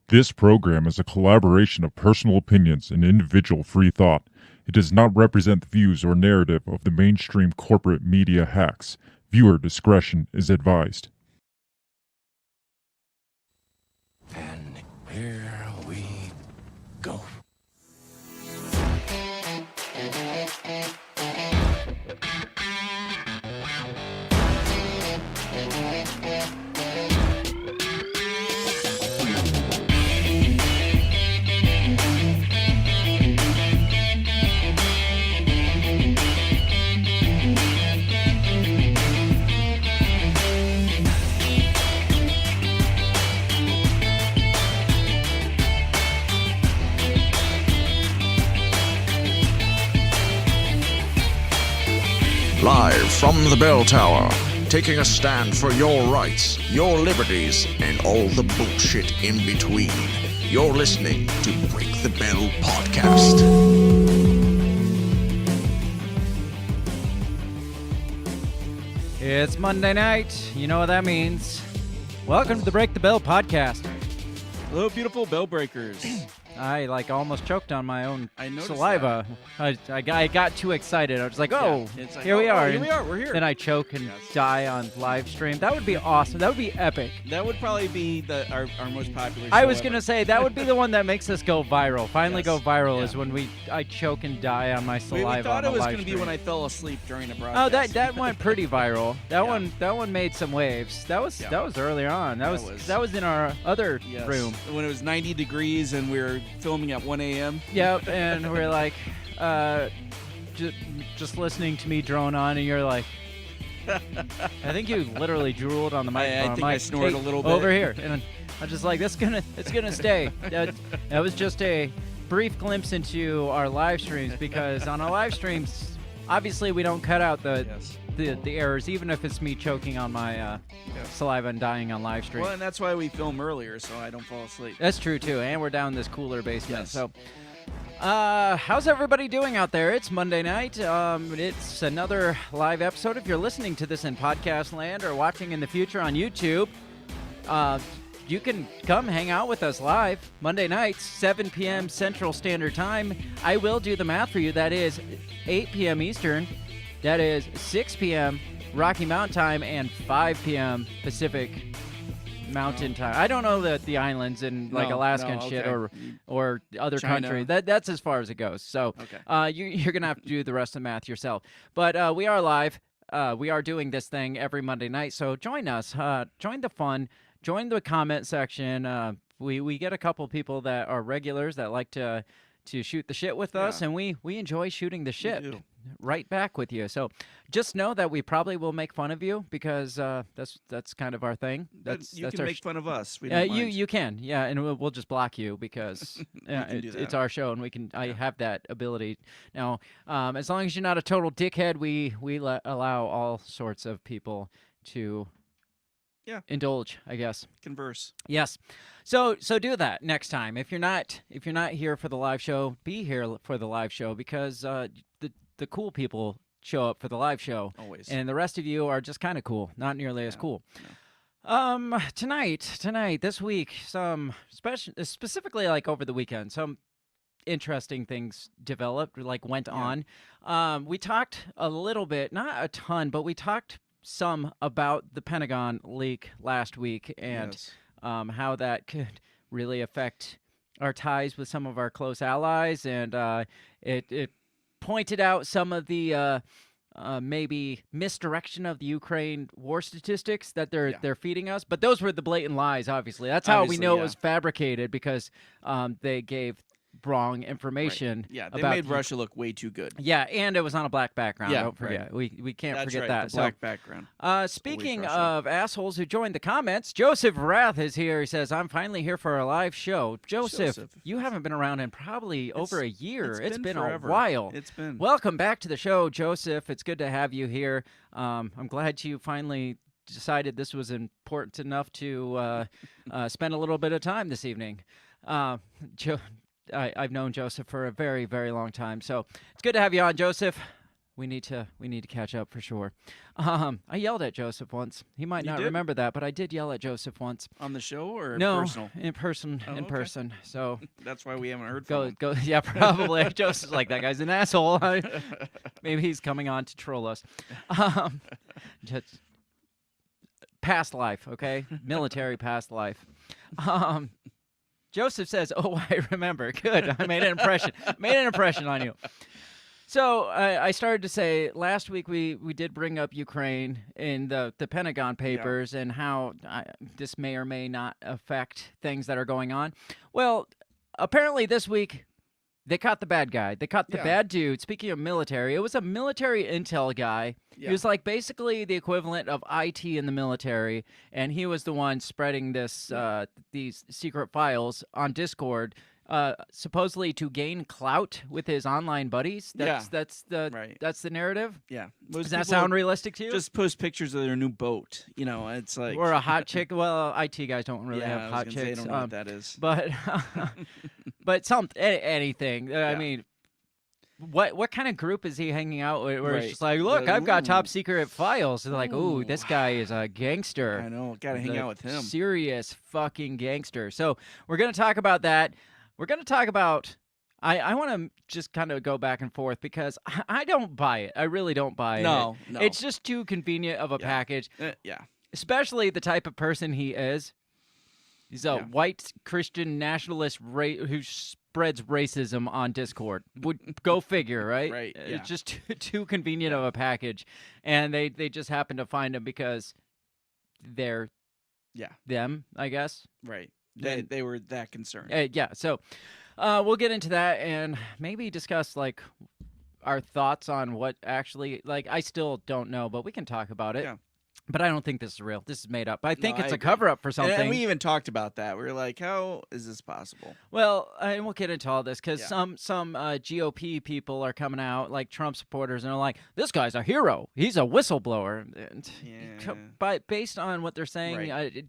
This program is a collaboration of personal opinions and individual free thought. It does not represent the views or narrative of the mainstream corporate media hacks. Viewer discretion is advised. And here we go. Live from the bell tower, taking a stand for your rights, your liberties, and all the bullshit in between. You're listening to Break the Bell Podcast. It's Monday night. You know what that means. Welcome to the Break the Bell Podcast. Hello, beautiful bell breakers. I almost choked on my own I noticed saliva. I got too excited. I was like, oh, Yeah, it's like, here we are. Here we are. We're here. Then I choke and Yes. die on live stream. That would be awesome. That would be epic. That would probably be our most popular show I was ever. going to say, that would be the one that makes us go viral. Finally Yes. go viral Yeah. is when I choke and die on my We saliva thought on it a was live going to be stream. when I fell asleep during a Oh, broadcast. that went pretty viral. That Yeah. one made some waves. That was earlier on. That was in our other Yes. room. When it was 90 degrees and we were filming at 1 a.m. Yep, and we're like, just listening to me drone on, and you're like, I think you literally drooled on the microphone. I think I'm I like, snored "Hey, a little bit." over here, and I'm just like, it's gonna stay. That was just a brief glimpse into our live streams, because on our live streams, obviously we don't cut out Yes. the errors, even if it's me choking on my saliva and dying on live stream. Well, and that's why we film earlier, so I don't fall asleep. That's true too, and we're down this cooler basement. Yes. So, how's everybody doing out there? It's Monday night. It's another live episode. If you're listening to this in podcast land or watching in the future on YouTube, you can come hang out with us live Monday nights, 7 p.m. Central Standard Time. I will do the math for you. That is 8 p.m. Eastern. That is 6 p.m. Rocky Mountain Time and 5 p.m. Pacific Mountain Time. I don't know the islands in like No, Alaska no, and shit okay. or other China. country. That's as far as it goes. So Okay. you're gonna have to do the rest of the math yourself. But we are live. We are doing this thing every Monday night. So join us. Join the fun. Join the comment section. We get a couple people that are regulars that like to shoot the shit with us, Yeah. and we enjoy shooting the shit do. right back with you. So just know that we probably will make fun of you, because that's kind of our thing. But That's you that's can our make fun of us. We yeah, don't mind. you can, yeah, and we'll just block you, because can do it's that. our show, and we can. I have that ability now. As long as you're not a total dickhead, we allow all sorts of people to indulge, I guess. Converse. Yes, so do that next time. If you're not here for the live show, be here for the live show, because the cool people show up for the live show, Always. and the rest of you are just kind of cool, not nearly as Yeah, cool. no. Tonight, this week, some specifically like over the weekend, some interesting things developed, like went on. We talked a little bit, not a ton, but we talked some about the Pentagon leak last week, and Yes. how that could really affect our ties with some of our close allies, and it pointed out some of the maybe misdirection of the Ukraine war statistics that they're feeding us. But those were the blatant lies, obviously. That's how we Obviously, know yeah. it was fabricated, because they gave wrong information. Yeah, they about made Russia look way too good. Yeah, and it was on a black background. Yeah, Don't forget. We can't That's forget right, that. the black background. Speaking Russia. of assholes who joined the comments, Joseph Rath is here. He says, "I'm finally here for a live show." Joseph, you haven't been around in probably over a year. It's been forever. a while. It's been. Welcome back to the show, Joseph. It's good to have you here. I'm glad you finally decided this was important enough to spend a little bit of time this evening. I've known Joseph for a very, very long time, so it's good to have you on, Joseph. We need to catch up for sure. I yelled at Joseph once. He might You not did? remember that, but I did yell at Joseph once. On the show or No, personal? in person. Oh, in okay. person. So That's why we haven't heard from go. him. Yeah, probably. Joseph's like, that guy's an asshole. Maybe he's coming on to troll us. Just past life, okay? Military past life. Joseph says, "Oh, I remember. Good. I made an impression. Made an impression on you." So I started to say last week we did bring up Ukraine in the Pentagon papers and how this may or may not affect things that are going on. Well, apparently this week they caught the bad guy. They caught the bad dude. Speaking of military, it was a military intel guy. Yeah. He was like basically the equivalent of IT in the military, and he was the one spreading this these secret files on Discord. Supposedly to gain clout with his online buddies. That's the narrative. Yeah. Does that sound realistic to you? Just post pictures of their new boat. You know, it's like Or a hot chick. Well, IT guys don't really have I was hot gonna say, I chicks. don't know what that is. But anything. I mean, what kind of group is he hanging out with? Where it's just like, look, I've got top secret files. They're like, ooh, this guy is a gangster. I know. Got to hang out with him. Serious fucking gangster. So we're gonna talk about that. We're going to talk about, I want to just kind of go back and forth because I don't buy it. I really don't buy it. No. It's just too convenient of a package, Yeah. especially the type of person he is. He's a white Christian nationalist who spreads racism on Discord. Would go figure, right? Right, yeah. It's just too convenient of a package. And they just happen to find him because they're them, I guess. Right. They were that concerned. So we'll get into that and maybe discuss like our thoughts on what actually, like, I still don't know, but we can talk about it. Yeah. But I don't think this is real. This is made up. I think it's I a agree. cover-up for something. And we even talked about that. We were like, how is this possible? Well, and we'll get into all this because some GOP people are coming out, like Trump supporters, and are like, this guy's a hero. He's a whistleblower. And based on what they're saying,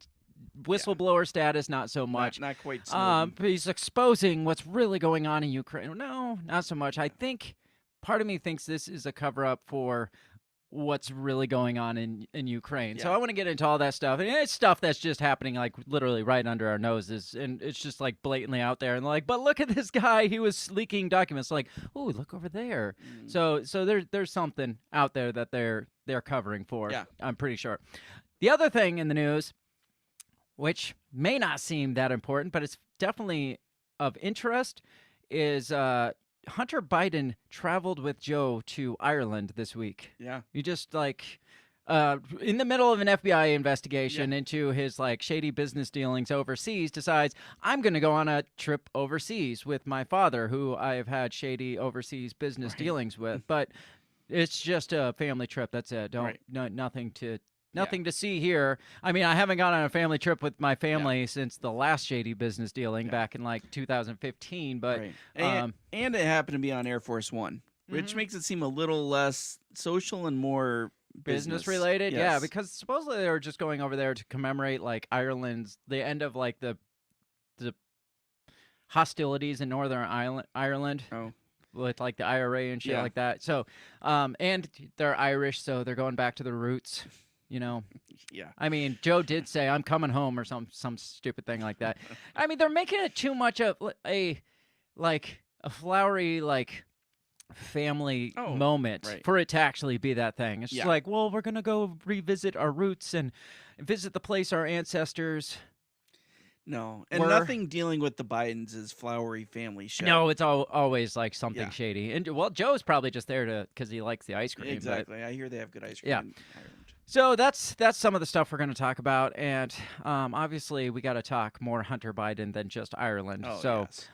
whistleblower status, not so much. Not quite. But he's exposing what's really going on in Ukraine. No, not so much. I think part of me thinks this is a cover-up for what's really going on in Ukraine. So I want to get into all that stuff. And it's stuff that's just happening like literally right under our noses. And it's just like blatantly out there. And like, but look at this guy. He was leaking documents. Like, oh, look over there. So there's something out there that they're covering for. Yeah. I'm pretty sure. The other thing in the news, which may not seem that important, but it's definitely of interest, is Hunter Biden traveled with Joe to Ireland this week. Yeah. You just like in the middle of an FBI investigation into his like shady business dealings overseas, decides I'm going to go on a trip overseas with my father, who I have had shady overseas business dealings with. But it's just a family trip. That's it. Nothing to see here. I mean, I haven't gone on a family trip with my family since the last shady business dealing back in like 2015. But and it happened to be on Air Force One, which makes it seem a little less social and more business related. Yes. Yeah, because supposedly they were just going over there to commemorate like the end of like the hostilities in Northern Ireland. Oh. With like the IRA and shit like that. So, and they're Irish, so they're going back to their roots. You know, I mean, Joe did say I'm coming home or some stupid thing like that. I mean, they're making it too much of a flowery like family moment for it to actually be that thing. It's just like, well, we're gonna go revisit our roots and visit the place our ancestors. No, and nothing dealing with the Bidens is flowery family shit. No, it's always like something shady. And well, Joe's probably just there because he likes the ice cream. Exactly. I hear they have good ice cream. Yeah. In Ireland. So that's some of the stuff we're going to talk about, and obviously we got to talk more Hunter Biden than just Ireland.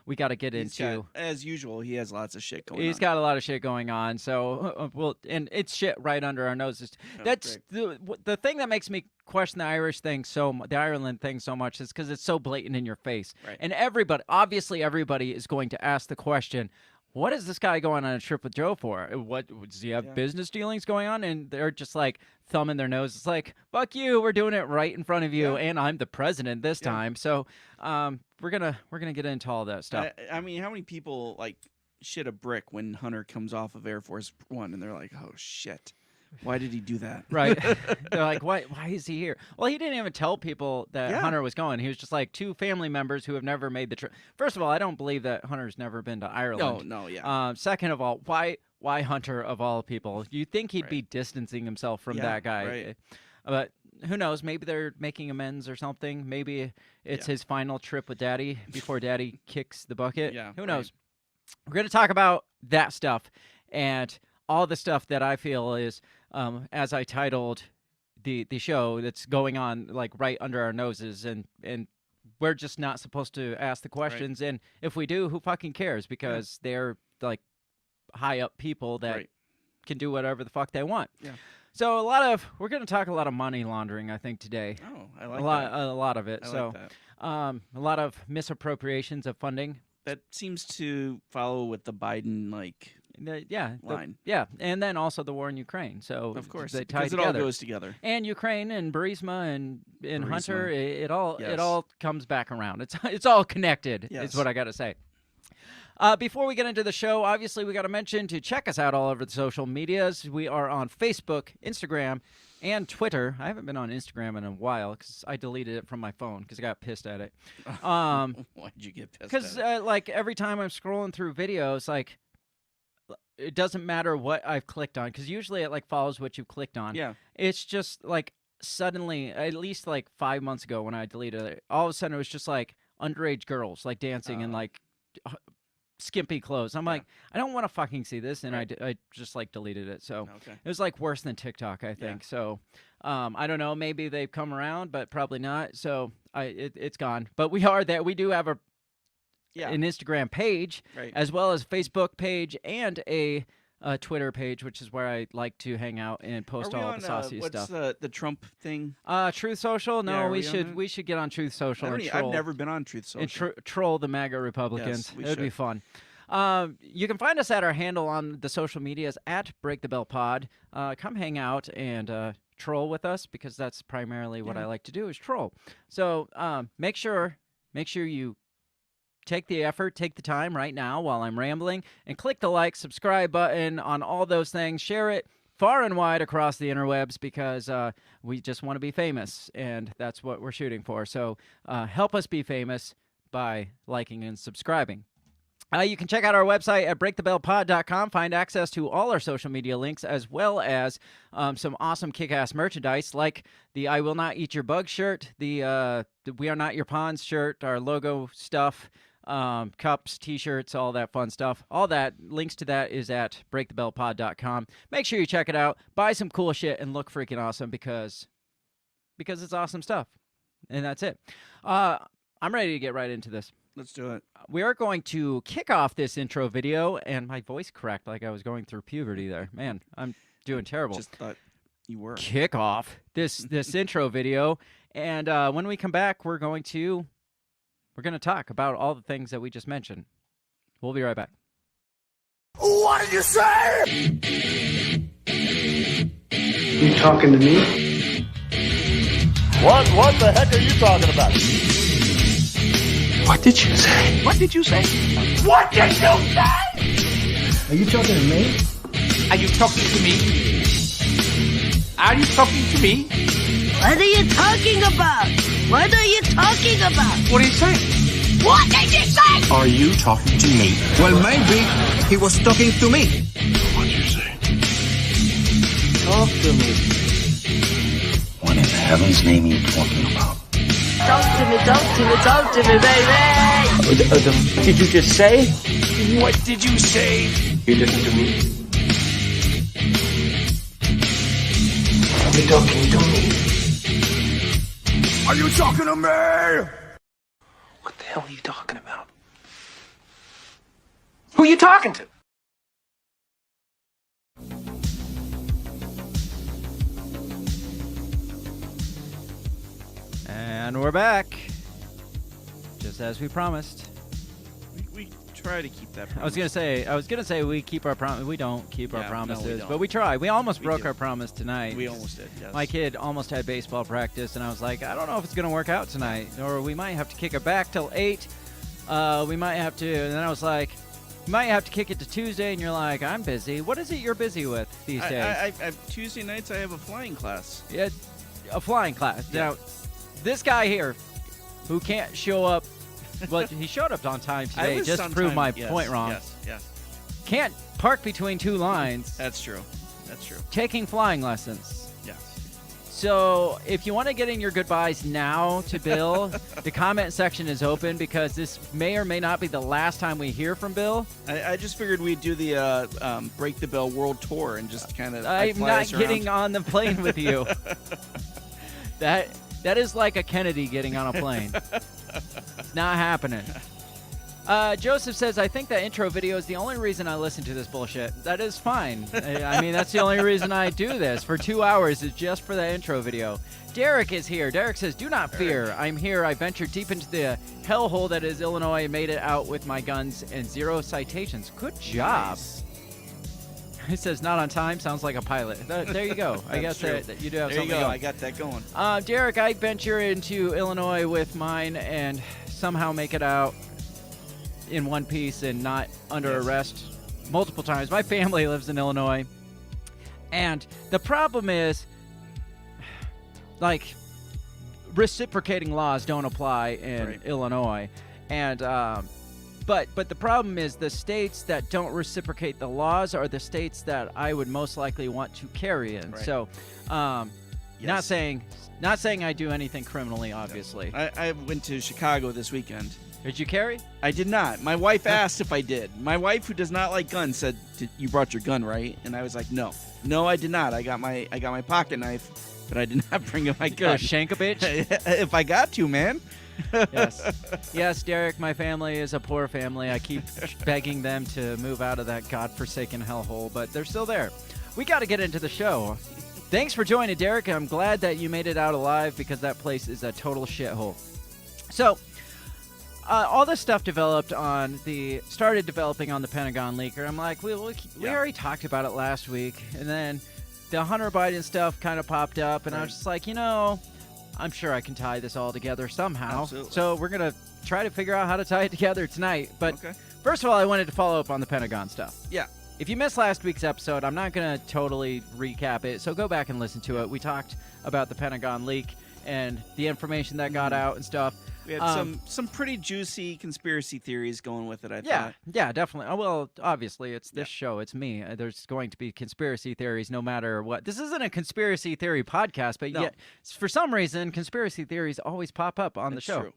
We got to get into, as usual, he has lots of shit going on. He's got a lot of shit going on. So and it's shit right under our noses. That's the thing that makes me question the Ireland thing so much is because it's so blatant in your face, and obviously everybody is going to ask the question, what is this guy going on a trip with Joe for? What does he have business dealings going on? And they're just like thumbing their nose. It's like, fuck you, we're doing it right in front of you, and I'm the president this time. So we're gonna get into all that stuff. I mean, how many people like shit a brick when Hunter comes off of Air Force One, and they're like, "Oh shit, why did he do that?" Right. They're like, why is he here? Well, he didn't even tell people that Hunter was going. He was just like 2 family members who have never made the trip. First of all, I don't believe that Hunter's never been to Ireland. No, yeah. Second of all, why Hunter of all people? You'd think he'd be distancing himself from that guy. Right. But who knows? Maybe they're making amends or something. Maybe it's his final trip with Daddy before Daddy kicks the bucket. Yeah, who knows? We're going to talk about that stuff and all the stuff that I feel is, as I titled the show, that's going on like right under our noses, and we're just not supposed to ask the questions. And if we do, who fucking cares? Because they're like high up people that can do whatever the fuck they want. Yeah. So we're going to talk a lot of money laundering, I think, today. Oh, I like that. A lot of it. I so, like that. A lot of misappropriations of funding. That seems to follow with the Biden line. And then also the war in Ukraine. So of course, they tie because together. It all goes together. And Ukraine and Burisma and Hunter, it all comes back around. It's all connected. Is what I got to say. Before we get into the show, obviously we got to mention to check us out all over the social medias. We are on Facebook, Instagram, and Twitter. I haven't been on Instagram in a while because I deleted it from my phone because I got pissed at it. Why'd you get pissed? Because like every time I'm scrolling through videos, like it doesn't matter what I've clicked on because usually it like follows what you've clicked on. Yeah. It's just like suddenly, at least like 5 months ago when I deleted it, all of a sudden it was just like underage girls like dancing in like skimpy clothes. I'm like, I don't want to fucking see this, and I just like deleted it. So it was like worse than TikTok, I think. So I don't know, maybe they've come around, but probably not. So it's gone. But we do have an Instagram page as well as a Facebook page and a Twitter page, which is where I like to hang out and post all the saucy stuff. What's the Trump thing? Truth Social? No, we should get on Truth Social and troll. I've never been on Truth Social. And troll the MAGA Republicans. Yes, it would be fun. You can find us at our handle on the social medias at Break the Bell Pod. Come hang out and troll with us because that's primarily what I like to do is troll. So make sure you take the effort, take the time right now while I'm rambling, and click the like, subscribe button on all those things. Share it far and wide across the interwebs because we just want to be famous, and that's what we're shooting for. So help us be famous by liking and subscribing. You can check out our website at breakthebellpod.com, find access to all our social media links, as well as some awesome kick-ass merchandise like the I Will Not Eat Your Bug shirt, the We Are Not Your Pawns shirt, our logo stuff, cups, t-shirts, all that fun stuff. All that, links to that is at breakthebellpod.com. Make sure you check it out, buy some cool shit, and look freaking awesome because it's awesome stuff. And that's it. I'm ready to get right into this. Let's do it. We are going to kick off this intro video, and my voice cracked like I was going through puberty there. Man, I'm doing terrible. Just thought you were. Kick off this intro video, and when we come back, we're going to talk about all the things that we just mentioned. We'll be right back. What did you say? You talking to me? What the heck are you talking about? What did you say? What did you say? What did you say? Are you talking to me? Are you talking to me? Are you talking to me? What are you talking about? What are you talking about? What did you say? What did you say? Are you talking to me? Well, maybe he was talking to me. What did you say? Talk to me. What in heaven's name are you talking about? Talk to me, baby. Did you just say? What did you say? You listen to me. Are you talking to me? Are you talking to me? What the hell are you talking about? Who are you talking to? And we're back, just as we promised. We try to keep that promise. I was gonna say we keep our promise. We don't keep our promises, no, we don't. but we try. We almost broke do. our promise tonight. We almost did, yes. My kid almost had baseball practice, and I was like, I don't know if it's gonna work out tonight, or we might have to kick it back till 8. We might have to. And then I was like, You might have to kick it to Tuesday, and you're like, I'm busy. What is it you're busy with these days? Tuesday nights I have a flying class. Yeah, a flying class. Yeah. Now, this guy here, who can't show up, well, he showed up on time I today was just to on prove time. my Yes, point wrong. Yes. Can't park between two lines. That's true. Taking flying lessons. Yes. So if you want to get in your goodbyes now to Bill, the comment section is open because this may or may not be the last time we hear from Bill. I just figured we'd do the Break the Bell World Tour and just kind of. I'm not getting on the plane with you. That is like a Kennedy getting on a plane. It's not happening. Joseph says, I think that intro video is the only reason I listen to this bullshit. That is fine. I mean, that's the only reason I do this. For 2 hours is just for the intro video. Derek is here. Derek says, do not fear. I'm here. I ventured deep into the hellhole that is Illinois and made it out with my guns and 0 citations. Good job. Nice. He says, not on time. Sounds like a pilot. There you go. I guess that you do have There you something go. going. I got that going. Derek, I venture into Illinois with mine and somehow make it out in one piece and not under arrest multiple times. My family lives in Illinois, and the problem is, like, reciprocating laws don't apply in Illinois, and but the problem is the states that don't reciprocate the laws are the states that I would most likely want to carry in. Right. So, not saying I do anything criminally, obviously. I went to Chicago this weekend. Did you carry? I did not. My wife asked if I did. My wife, who does not like guns, said, "You brought your gun, right?" And I was like, "No, I did not. I got my pocket knife, but I did not bring in my You gun." gonna shank a bitch? If I got to, man. Yes, Derek. My family is a poor family. I keep begging them to move out of that godforsaken hellhole, but they're still there. We got to get into the show. Thanks for joining, Derek. I'm glad that you made it out alive because that place is a total shithole. So. All this stuff started developing on the Pentagon leaker. I'm like, we already talked about it last week. And then the Hunter Biden stuff kind of popped up. And I was just like, I'm sure I can tie this all together somehow. Absolutely. So we're going to try to figure out how to tie it together tonight. But first of all, I wanted to follow up on the Pentagon stuff. Yeah. If you missed last week's episode, I'm not going to totally recap it. So go back and listen to it. We talked about the Pentagon leak and the information that got out and stuff. We had some pretty juicy conspiracy theories going with it, I thought. Yeah, definitely. Oh, well, obviously, it's this show. It's me. There's going to be conspiracy theories no matter what. This isn't a conspiracy theory podcast, but yet, for some reason, conspiracy theories always pop up on the show. True.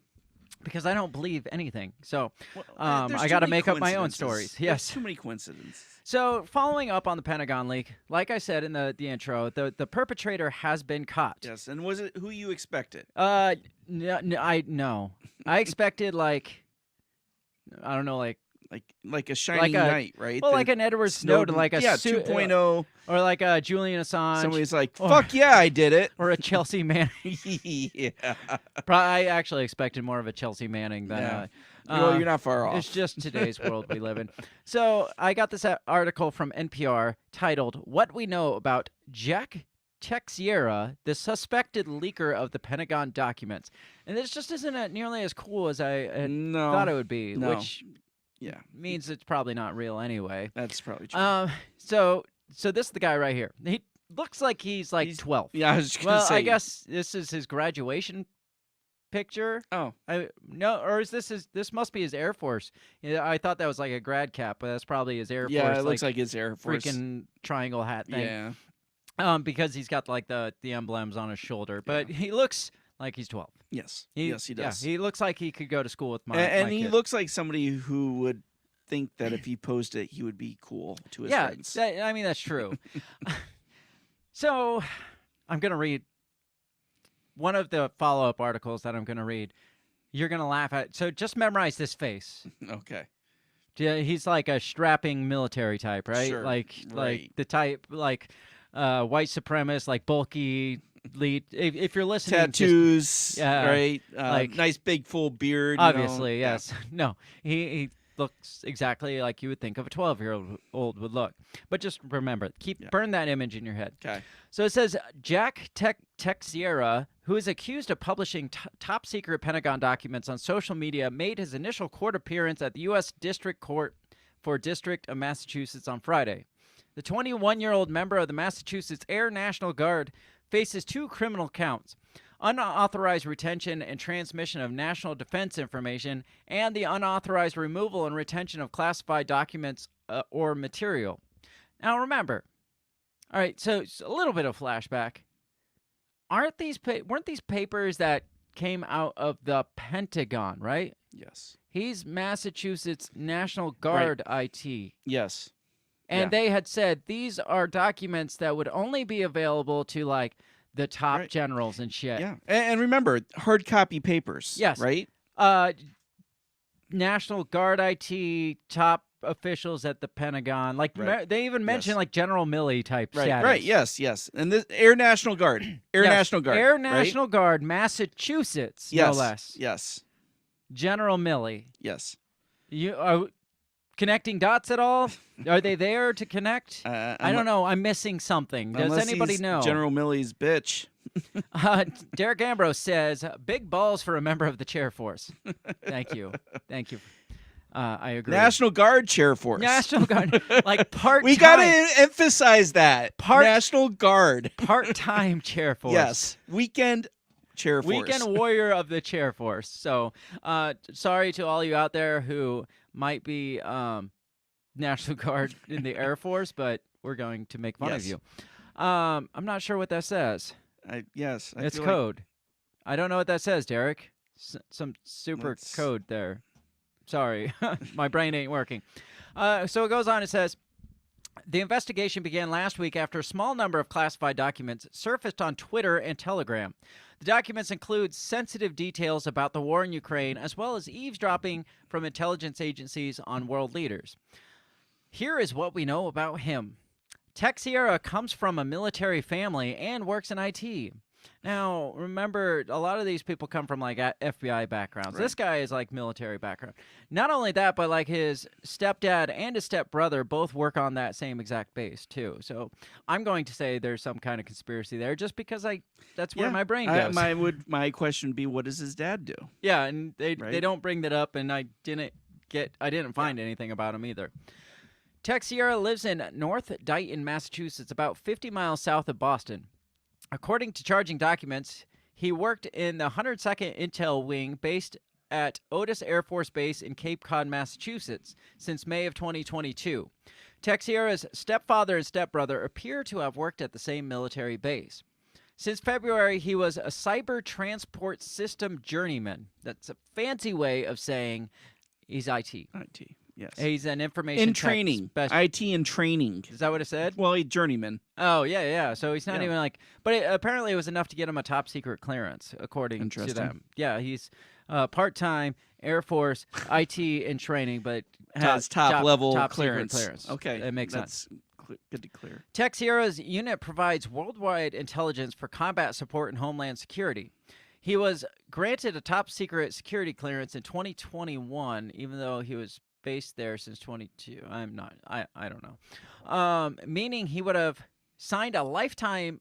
Because I don't believe anything. So There's I too got to many make up my own coincidences. stories. There's Yes. too many coincidences. So following up on the Pentagon leak, like I said in the intro, the perpetrator has been caught. Yes, and was it who you expected? No. I expected I don't know, like a shining knight, right? Well, like an Edward Snowden, like a 2.0, or like a Julian Assange. Somebody's like, "Fuck yeah, I did it," or a Chelsea Manning. Yeah. I actually expected more of a Chelsea Manning than. Well, you're not far off. It's just today's world we live in. So I got this article from NPR titled "What We Know About Jack Teixeira, the suspected leaker of the Pentagon documents," and this just isn't nearly as cool as I thought it would be. No. Which means it's probably not real anyway. That's probably true. So this is the guy right here. He looks like he's 12. Yeah, I was just gonna well, say. I guess this is his graduation picture. Oh, no, or is this must be his Air Force? Yeah, I thought that was like a grad cap, but that's probably his Air Force. Yeah, it looks like his Air Force freaking triangle hat thing. Yeah. Because he's got like the emblems on his shoulder, but he looks like he's 12. Yes. Yes, he does. Yeah, he looks like he could go to school with my and my he kid. looks like somebody who would think that if he posed it, he would be cool to his friends. I mean, that's true. So I'm going to read one of the follow-up articles that I'm going to read. You're going to laugh at. So just memorize this face. Okay. Yeah, he's like a strapping military type, right? Sure, like right. the type white supremacist, like bulky lead. If you're listening, Tattoos, Yeah, right? like- Nice big full beard. obviously, you know. yes. No, he looks exactly like you would think of a 12-year-old would look. But just remember, burn that image in your head. Okay. So it says Jack Teixeira, who is accused of publishing top-secret Pentagon documents on social media, made his initial court appearance at the U.S. District Court for District of Massachusetts on Friday. The 21-year-old member of the Massachusetts Air National Guard faces 2 criminal counts: unauthorized retention and transmission of national defense information, and the unauthorized removal and retention of classified documents or material. Now remember, all right, so a little bit of flashback. Weren't these papers that came out of the Pentagon, right? Yes. He's Massachusetts National Guard IT. Yes. And they had said these are documents that would only be available to, like, the top generals and shit. Yeah. And remember, hard copy papers. Yes. Right? National Guard IT top officials at the Pentagon. Like, they even mentioned, like, General Milley type status. Right. Yes. And this Air National Guard. National Guard. Air National Guard, Massachusetts, no less. Yes. General Milley. Yes. You are connecting dots at all? Are they there to connect? I don't know. I'm missing something. Does anybody know? General Milley's bitch. Derek Ambrose says, big balls for a member of the chair force. Thank you. I agree. National Guard chair force. National Guard. Like part-time. We got to emphasize that. National Guard. Part-time chair force. Yes. Weekend chair force. Weekend warrior of the chair force. So sorry to all you out there who might be National Guard in the Air Force, but we're going to make fun of you. I'm not sure what that says. It's code. I don't know what that says, Derek. Some super code there. Sorry, my brain ain't working. So it goes on. It says, the investigation began last week after a small number of classified documents surfaced on Twitter and Telegram. The documents include sensitive details about the war in Ukraine, as well as eavesdropping from intelligence agencies on world leaders. Here is what we know about him. Texiera comes from a military family and works in IT. Now, remember, a lot of these people come from, like, FBI backgrounds. This guy is, like, military background. Not only that, but, like, his stepdad and his stepbrother both work on that same exact base, too. So I'm going to say there's some kind of conspiracy there just because that's where my brain goes. My question would be, what does his dad do? Yeah, and they don't bring that up, and I didn't find anything about him either. Texiera lives in North Dighton, Massachusetts, about 50 miles south of Boston. According to charging documents, he worked in the 102nd Intel Wing based at Otis Air Force Base in Cape Cod, Massachusetts, since May of 2022. Texiera's stepfather and stepbrother appear to have worked at the same military base. Since February, he was a cyber transport system journeyman. That's a fancy way of saying he's IT. IT. Yes. He's an information training. IT and training. Is that what it said? Well, he's journeyman. Oh, yeah. So he's not even like... But apparently it was enough to get him a top-secret clearance, according to them. Yeah, he's part-time, Air Force, IT, and training, but has top-level clearance. Okay. That makes sense. Good to clear. Texiera's unit provides worldwide intelligence for combat support and homeland security. He was granted a top-secret security clearance in 2021, even though he was based there since 22. I don't know. Meaning he would have signed a lifetime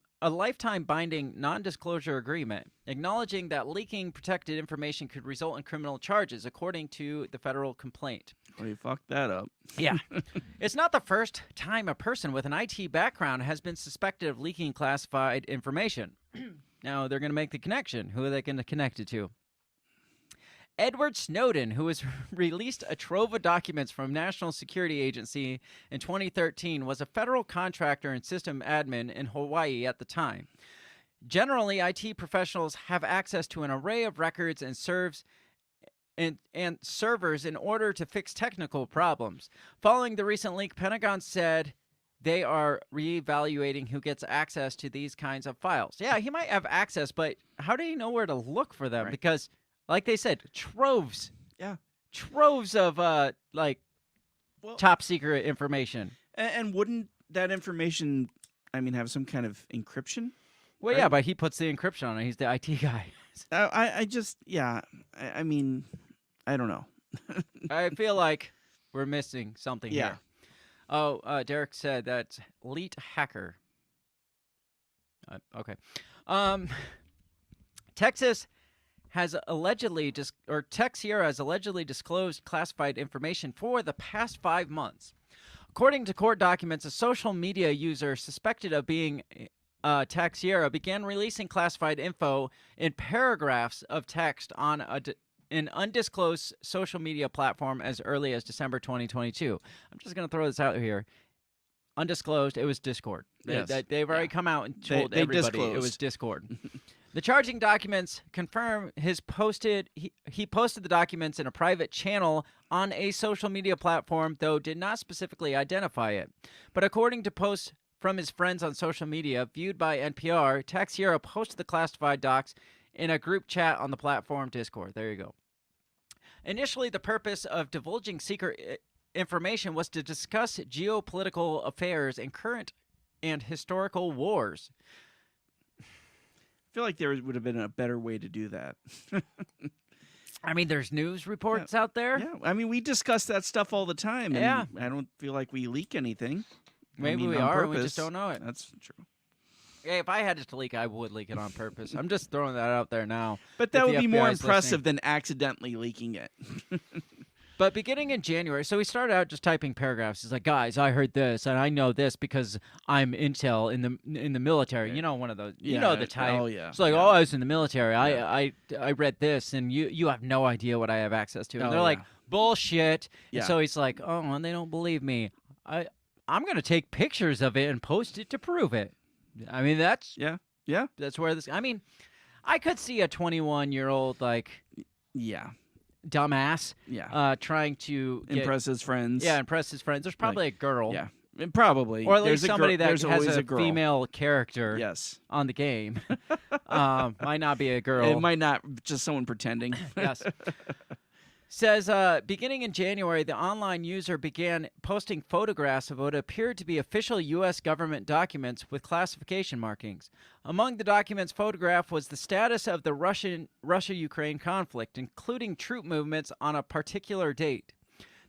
binding non-disclosure agreement, acknowledging that leaking protected information could result in criminal charges, according to the federal complaint. Well, you fucked that up. Yeah. It's not the first time a person with an IT background has been suspected of leaking classified information. Now they're going to make the connection. Who are they going to connect it to? Edward Snowden, who has released a trove of documents from National Security Agency in 2013, was a federal contractor and system admin in Hawaii at the time. Generally, IT professionals have access to an array of records and servers in order to fix technical problems. Following the recent leak, Pentagon said they are reevaluating who gets access to these kinds of files. Yeah, he might have access, but how do you know where to look for them? Right. Because, like they said, troves of top secret information. And wouldn't that information, have some kind of encryption? Well, right? Yeah, but he puts the encryption on it. He's the IT guy. I don't know. I feel like we're missing something here. Oh, Derek said that's elite hacker. Okay. Texas has allegedly Tech Sierra has allegedly disclosed classified information for the past 5 months. According to court documents, a social media user suspected of being Tech Sierra began releasing classified info in paragraphs of text on an undisclosed social media platform as early as December 2022. I'm just going to throw this out here. Undisclosed, it was Discord. Yes. They've already come out and told they everybody disclosed. it was Discord. The charging documents confirm he posted the documents in a private channel on a social media platform, though did not specifically identify it. But according to posts from his friends on social media viewed by NPR, Tech Sierra posted the classified docs in a group chat on the platform Discord. There you go. Initially, the purpose of divulging secret information was to discuss geopolitical affairs and current and historical wars. I feel like there would have been a better way to do that. I mean, there's news reports out there. Yeah, I mean, we discuss that stuff all the time. And Yeah. I don't feel like we leak anything. Maybe we on are, and we purpose. just don't know it. That's true. Hey, if I had to leak, I would leak it on purpose. I'm just throwing that out there now. But that If would the be more FBI is impressive listening. than accidentally leaking it. But beginning in January, so he started out just typing paragraphs. He's like, "Guys, I heard this, and I know this because I'm intel in the military." You know, one of those. You know the type. Oh, yeah. It's like, yeah. "Oh, I was in the military. I read this, and you have no idea what I have access to." And Oh, they're like, yeah. "Bullshit." Yeah. And so he's like, "Oh, and they don't believe me. I'm gonna take pictures of it and post it to prove it." I mean, that's Yeah. that's where this. I mean, I could see a 21-year-old like Yeah. dumbass Yeah. trying to get, Impress his friends. impress his friends. There's probably a girl. Yeah. Probably. Or at There's least a somebody that there's has always a girl. female character Yes. on the game. Might not be a girl. It might not, just someone pretending. Yes. Says, beginning in January, the online user began posting photographs of what appeared to be official U.S. government documents with classification markings. Among the documents photographed was the status of the Russia-Ukraine conflict, including troop movements on a particular date.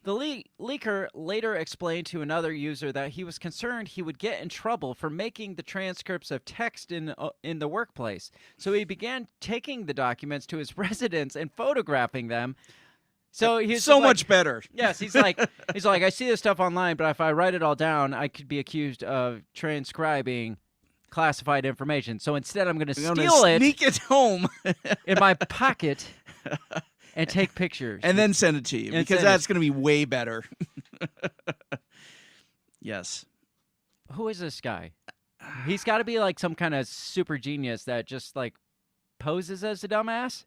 The leaker later explained to another user that he was concerned he would get in trouble for making the transcripts of text in the workplace. So he began taking the documents to his residence and photographing them. So he's so like, much better. Yes, he's like, I see this stuff online, but if I write it all down, I could be accused of transcribing classified information. So instead, I'm going to steal it, Sneak it home. in my pocket, and take pictures. And then send it to you, And because send it. that's going to be way better. Yes. Who is this guy? He's got to be like some kind of super genius that just like poses as a dumbass.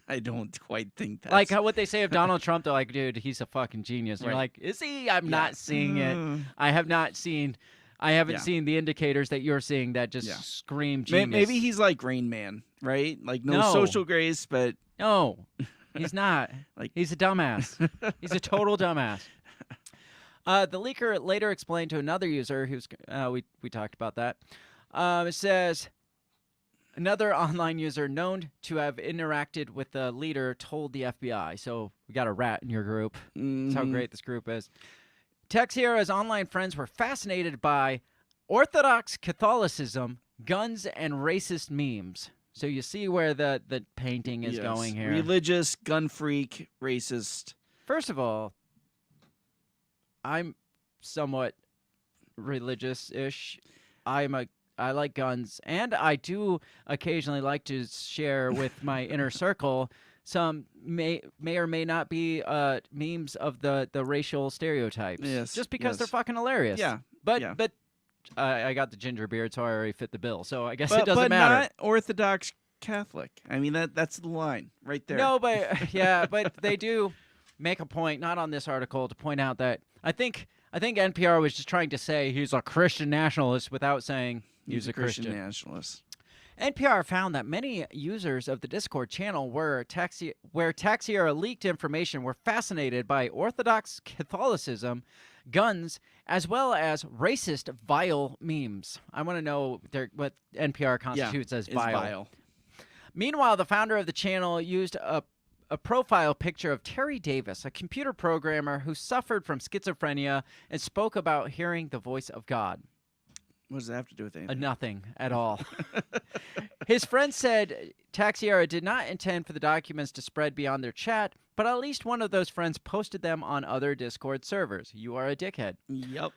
I don't quite think that. Like what they say of Donald Trump, they're like, dude, he's a fucking genius. And you're Right. like, is he? I'm not seeing it. I haven't seen Yeah. seen the indicators that you're seeing that just Yeah. scream genius. Maybe he's like Rain Man, right? Like no No. social grace, but No, he's not. Like- He's a dumbass. He's a total dumbass. The leaker later explained to another user who's we talked about that. It says another online user known to have interacted with the leader told the FBI. So we got a rat in your group. That's how great this group is. Tech Sierra's online friends were fascinated by Orthodox Catholicism, guns, and racist memes. So you see where the painting is yes. going here. Religious, gun freak, racist. First of all, I'm somewhat religious-ish. I like guns, and I do occasionally like to share with my inner circle some may or may not be memes of the racial stereotypes. Yes, just because yes. they're fucking hilarious. Yeah, but yeah. I got the ginger beard, so I already fit the bill. So I guess But, it doesn't but matter. not Orthodox Catholic. I mean that's the line right there. No, but yeah, but they do make a point, not on this article, to point out that I think NPR was just trying to say he's a Christian nationalist without saying he's a Christian. nationalist. NPR found that many users of the Discord channel where Tech Sierra leaked information were fascinated by Orthodox Catholicism, guns, as well as racist vile memes. I want to know what NPR constitutes as Is vile. vile. Meanwhile, the founder of the channel used a profile picture of Terry Davis, a computer programmer who suffered from schizophrenia and spoke about hearing the voice of God. What does that have to do with anything? Nothing at all. His friend said Taxiera did not intend for the documents to spread beyond their chat, but at least one of those friends posted them on other Discord servers. You are a dickhead. Yep.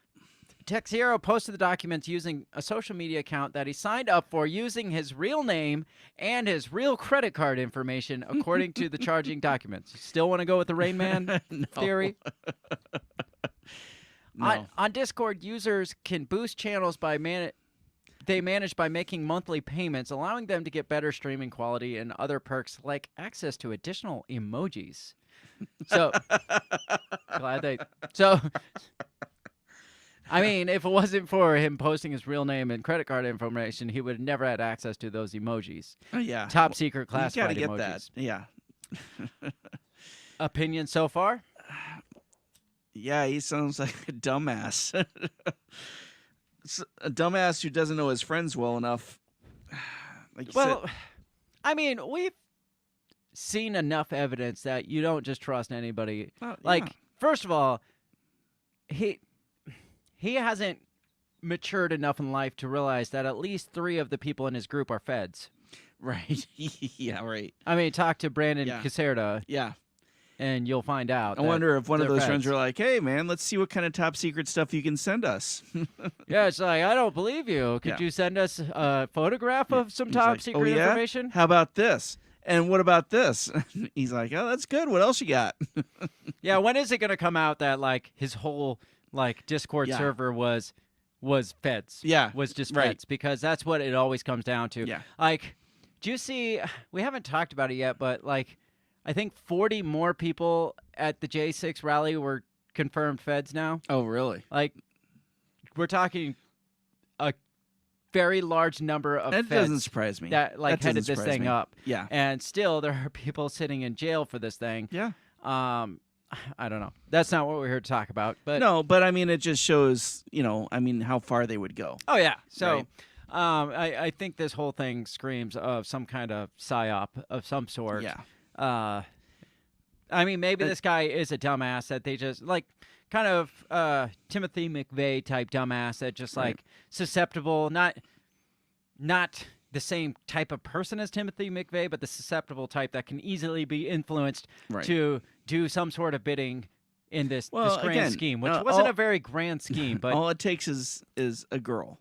Taxiero posted the documents using a social media account that he signed up for using his real name and his real credit card information, according to the charging documents. You still want to go with the Rain Man theory? No. On Discord, users can boost channels by they manage by making monthly payments, allowing them to get better streaming quality and other perks like access to additional emojis. So, I mean, if it wasn't for him posting his real name and credit card information, he would have never had access to those emojis. Oh, yeah. Top secret classified you gotta emojis. get that. Yeah. Opinion so far? Yeah, he sounds like a dumbass. A dumbass who doesn't know his friends well enough. Like you said. I mean, we've seen enough evidence that you don't just trust anybody. Oh, like, yeah. first of all, he hasn't matured enough in life to realize that at least 3 of the people in his group are feds. Right. Yeah, right. I mean, talk to Brandon Yeah. Caserta, Yeah. and you'll find out. I wonder if one of they're those feds. friends are like, hey, man, let's see what kind of top secret stuff you can send us. Yeah, it's like, I don't believe you. Could Yeah. you send us a photograph of some He's top like, secret "Oh, yeah? information? How about this? And what about this? He's like, oh, that's good. What else you got? Yeah, when is it going to come out that, like, his whole, like, Discord Yeah. server was feds? Yeah, Was just right. feds, because that's what it always comes down to. Yeah. Like, do you see, we haven't talked about it yet, but, like, I think 40 more people at the J6 rally were confirmed feds now. Oh, really? Like, we're talking a very large number of That feds doesn't surprise me. that, like, That headed doesn't this surprise thing me. up. Yeah. And still, there are people sitting in jail for this thing. Yeah. I don't know. That's not what we're here to talk about. But No, but I mean, it just shows, how far they would go. oh yeah. So, Right. I think this whole thing screams of some kind of psyop of some sort. Yeah. I mean, maybe this guy is a dumbass that they just like, kind of Timothy McVeigh type dumbass that just Right. like susceptible, not the same type of person as Timothy McVeigh, but the susceptible type that can easily be influenced Right. to do some sort of bidding in this Well, grand again, scheme, which all- wasn't a very grand scheme, but all it takes is a girl.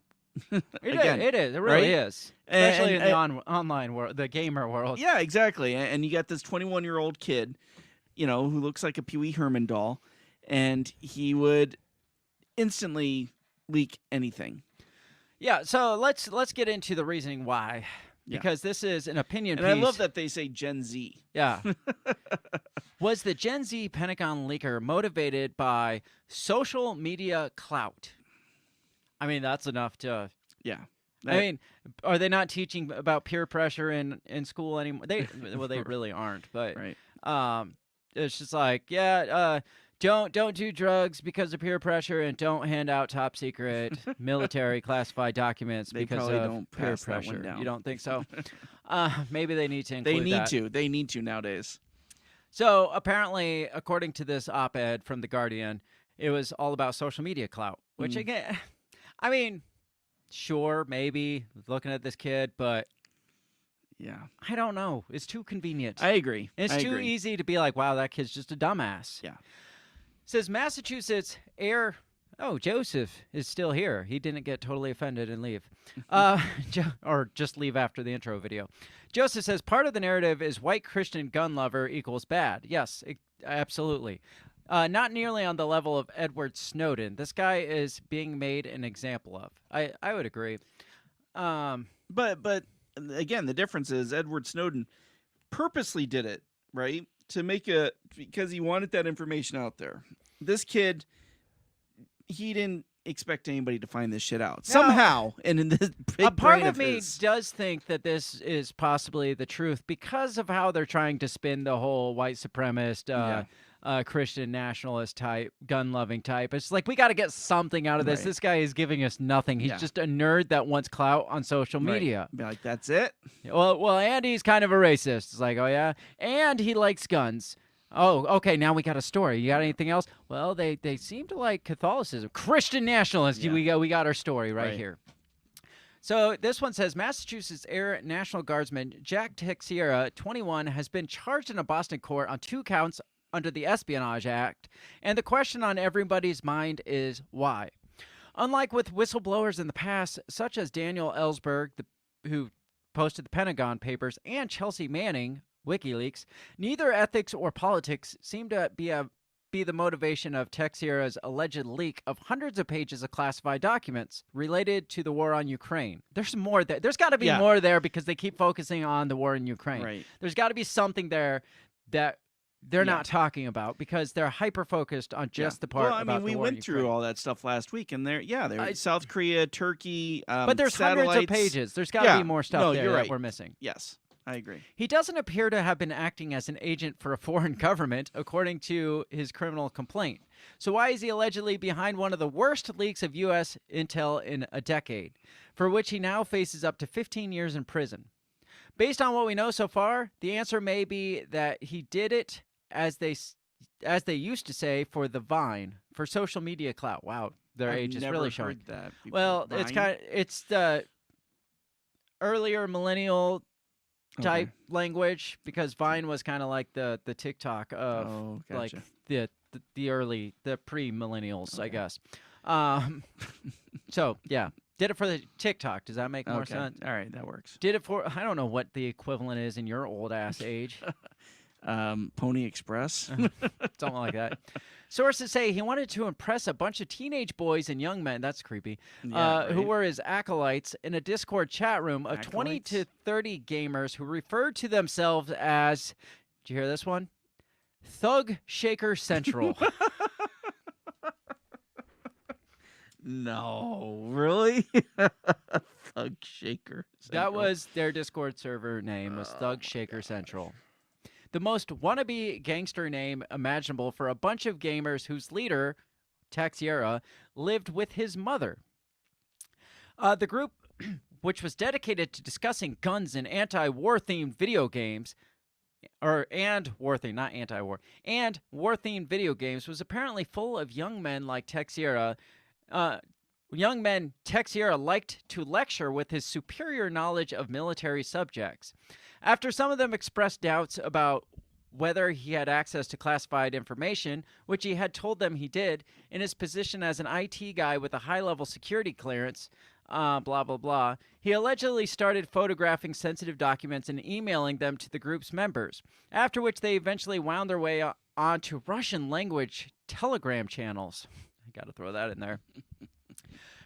it again, is. It really right? is, especially And- in the online world, the gamer world. Yeah, exactly. And you got this 21-year-old kid, who looks like a Pee Wee Herman doll, and he would instantly leak anything. Yeah. So let's get into the reasoning why, Yeah. because this is an opinion And piece. I love that they say Gen Z. Yeah. Was the Gen Z Pentagon leaker motivated by social media clout? I mean, that's enough to. Yeah. I mean, are they not teaching about peer pressure in school anymore? They really aren't. But Right. it's just like, don't do drugs because of peer pressure, and don't hand out top secret military classified documents They because probably of don't peer pass that one pressure. down. You don't think so? Maybe they need to include They need that. to. They need to nowadays. So apparently, according to this op-ed from The Guardian, it was all about social media clout, which again, I mean, sure, maybe looking at this kid, but Yeah. I don't know. It's too convenient. I agree. It's I too agree. easy to be like, wow, that kid's just a dumbass. Yeah. Says Massachusetts air. Oh, Joseph is still here. He didn't get totally offended and leave. Or just leave after the intro video. Joseph says part of the narrative is white Christian gun lover equals bad. Yes, absolutely. Not nearly on the level of Edward Snowden. This guy is being made an example of. I would agree. But again, the difference is Edward Snowden purposely did it, right? Because he wanted that information out there. This kid, he didn't expect anybody to find this shit out somehow. And in this big A part brain of me his. does think that this is possibly the truth because of how they're trying to spin the whole white supremacist, Christian nationalist type, gun-loving type. It's like, we got to get something out of this. Right. This guy is giving us nothing. He's Yeah. just a nerd that wants clout on social Right. media. Be like, that's it. Well, and he's kind of a racist. It's like, oh yeah, and he likes guns. Oh, okay. Now we got a story. You got anything else? Well, they seem to like Catholicism, Christian nationalists. Yeah. We got our story right here. So this one says Massachusetts Air National Guardsman Jack Teixeira, 21, has been charged in a Boston court on 2 counts under the Espionage Act. And the question on everybody's mind is why? Unlike with whistleblowers in the past, such as Daniel Ellsberg, who posted the Pentagon Papers, and Chelsea Manning, WikiLeaks, neither ethics or politics seem to be the motivation of Teixeira's alleged leak of hundreds of pages of classified documents related to the war on Ukraine. There's more there. There's got to be more there because they keep focusing on the war in Ukraine. Right. There's got to be something there that they're not talking about because they're hyper-focused on just the part about the war in Ukraine. We went through all that stuff last week, and there South Korea, Turkey, but there's satellites. hundreds of pages. There's got to be more stuff there that that we're missing. Yes, I agree. He doesn't appear to have been acting as an agent for a foreign government, according to his criminal complaint. So why is he allegedly behind one of the worst leaks of U.S. intel in a decade, for which he now faces up to 15 years in prison? Based on what we know so far, the answer may be that he did it, as they used to say, for the Vine, for social media clout. Wow, their age is really showing. That before. Well, Vine? it's the earlier millennial type language, because Vine was kind of like the TikTok of like the pre-millennials, I guess. So yeah, did it for the TikTok. Does that make more sense? All right, that works. Did it for, I don't know what the equivalent is in your old ass age. Pony Express. Something like that. Sources say he wanted to impress a bunch of teenage boys and young men, that's creepy, who were his acolytes, in a Discord chat room of 20 to 30 gamers who referred to themselves as, did you hear this one? Thug Shaker Central. No, really? Thug Shaker Central. That was their Discord server name, was Thug Shaker Central. The most wannabe gangster name imaginable for a bunch of gamers whose leader, Teixeira, lived with his mother. The group, which was dedicated to discussing guns and anti-war themed video games, and war-themed video games, was apparently full of young men like Teixeira. Young men Teixeira liked to lecture with his superior knowledge of military subjects. After some of them expressed doubts about whether he had access to classified information, which he had told them he did, in his position as an IT guy with a high-level security clearance, blah, blah, blah, he allegedly started photographing sensitive documents and emailing them to the group's members, after which they eventually wound their way onto Russian-language Telegram channels. I got to throw that in there.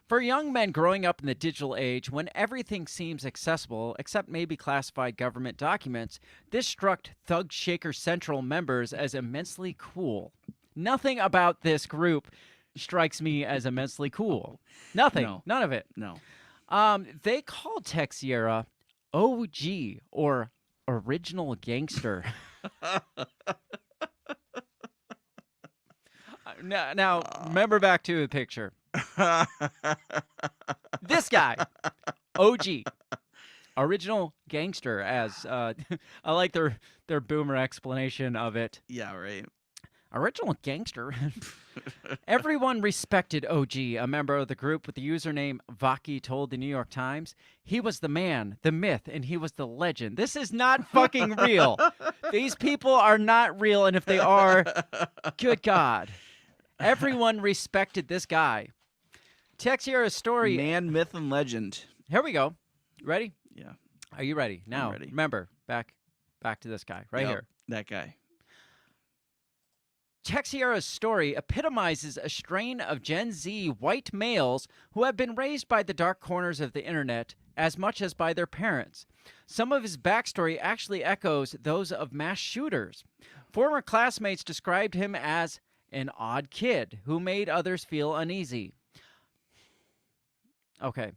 For young men growing up in the digital age, when everything seems accessible, except maybe classified government documents, this struck Thug Shaker Central members as immensely cool. Nothing about this group strikes me as immensely cool. Nothing. No. None of it. No. They called Teixeira OG, or Original Gangster. Now, remember back to the picture. This guy, OG, Original Gangster, as I like their boomer explanation of it. Yeah, right. Original Gangster. Everyone respected OG, a member of the group with the username Vaki told the New York Times. He was the man, the myth, and he was the legend. This is not fucking real. These people are not real, and if they are, good God. Everyone respected this guy. Teixeira's story. Man, myth, and legend. Here we go. Ready? Yeah. Are you ready? Now, ready. Remember, back to this guy right here. That guy. Teixeira's story epitomizes a strain of Gen Z white males who have been raised by the dark corners of the internet as much as by their parents. Some of his backstory actually echoes those of mass shooters. Former classmates described him as an odd kid who made others feel uneasy. Okay.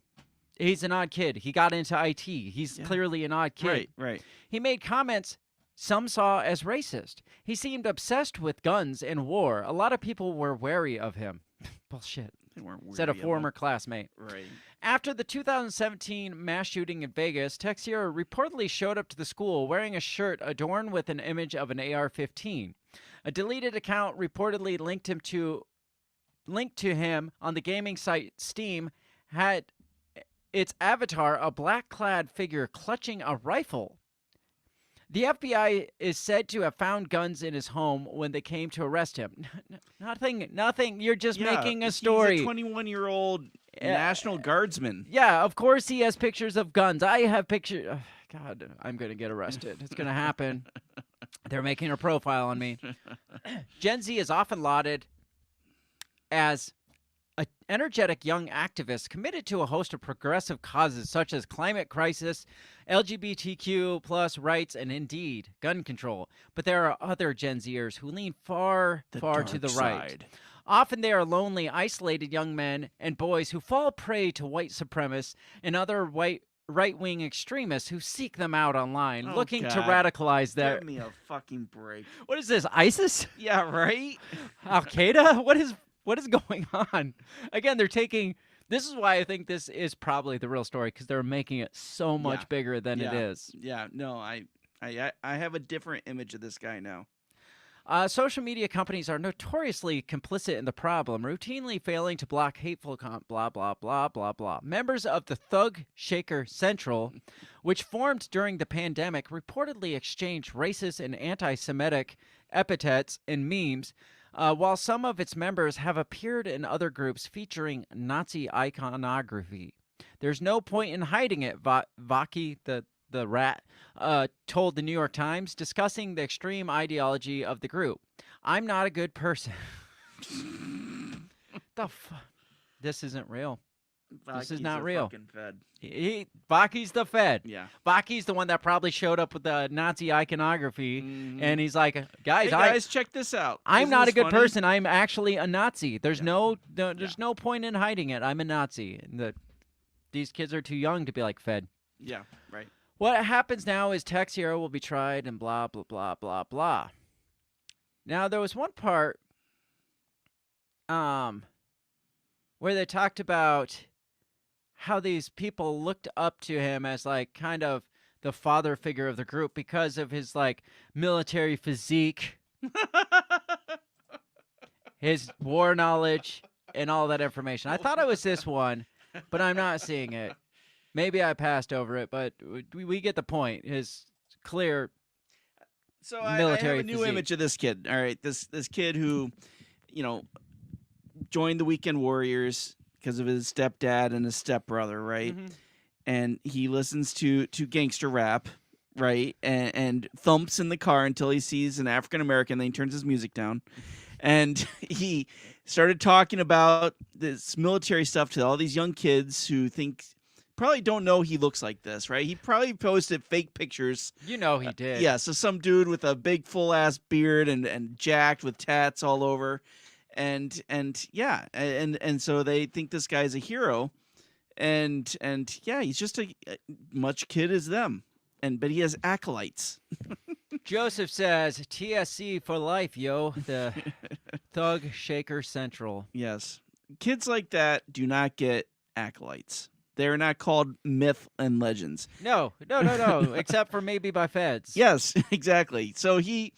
He's an odd kid. He got into IT. He's clearly an odd kid. Right. He made comments some saw as racist. He seemed obsessed with guns and war. A lot of people were wary of him. Bullshit. They weren't weary Said a of former him. classmate. Right. After the 2017 mass shooting in Vegas, Teixeira reportedly showed up to the school wearing a shirt adorned with an image of an AR-15. A deleted account reportedly linked to him on the gaming site Steam had its avatar a black-clad figure clutching a rifle. The FBI is said to have found guns in his home when they came to arrest him. Nothing. You're just making a story. He's a 21-year-old National Guardsman. Yeah, of course he has pictures of guns. I have pictures. God, I'm going to get arrested. It's going to happen. They're making a profile on me. Gen Z is often lauded as an energetic young activist committed to a host of progressive causes such as climate crisis, LGBTQ plus rights, and indeed gun control. But there are other Gen Zers who lean far to the right. Often they are lonely, isolated young men and boys who fall prey to white supremacists and other right-wing extremists who seek them out online, looking to radicalize them. Give me a fucking break. What is this, ISIS? Yeah, right? Al-Qaeda? What is going on? Again, they're taking... This is why I think this is probably the real story, because they're making it so much bigger than it is. Yeah, no, I have a different image of this guy now. Social media companies are notoriously complicit in the problem, routinely failing to block hateful blah, blah, blah, blah, blah. Members of the Thug Shaker Central, which formed during the pandemic, reportedly exchanged racist and anti-Semitic epithets and memes, while some of its members have appeared in other groups featuring Nazi iconography. There's no point in hiding it, Vaki, the rat, told the New York Times, discussing the extreme ideology of the group. I'm not a good person. This isn't real. This is not real. Fed. Baki's the Fed. Yeah. Baki's the one that probably showed up with the Nazi iconography, and he's like, hey guys, check this out. I'm not a good person. I'm actually a Nazi. There's no point in hiding it. I'm a Nazi. And these kids are too young to be like Fed. Yeah, right. What happens now is Tex Hero will be tried and blah, blah, blah, blah, blah. Now, there was one part where they talked about how these people looked up to him as, like, kind of the father figure of the group because of his, like, military physique, his war knowledge, and all that information. I thought it was this one, but I'm not seeing it. Maybe I passed over it, but we get the point. His clear military I have a new physique. image of this kid. All right, this kid who, joined the Weekend Warriors because of his stepdad and his stepbrother, right? Mm-hmm. And he listens to gangster rap, right? And thumps in the car until he sees an African American. Then he turns his music down, and he started talking about this military stuff to all these young kids who probably don't know he looks like this, right? He probably posted fake pictures. You know he did. Yeah, so some dude with a big full-ass beard and jacked with tats all over. And so they think this guy's a hero. And yeah, he's just a much kid as them. But he has acolytes. Joseph says, TSC for life, yo. The Thug Shaker Central. Yes. Kids like that do not get acolytes. They're not called myth and legends. No. Except for maybe by feds. Yes, exactly. So he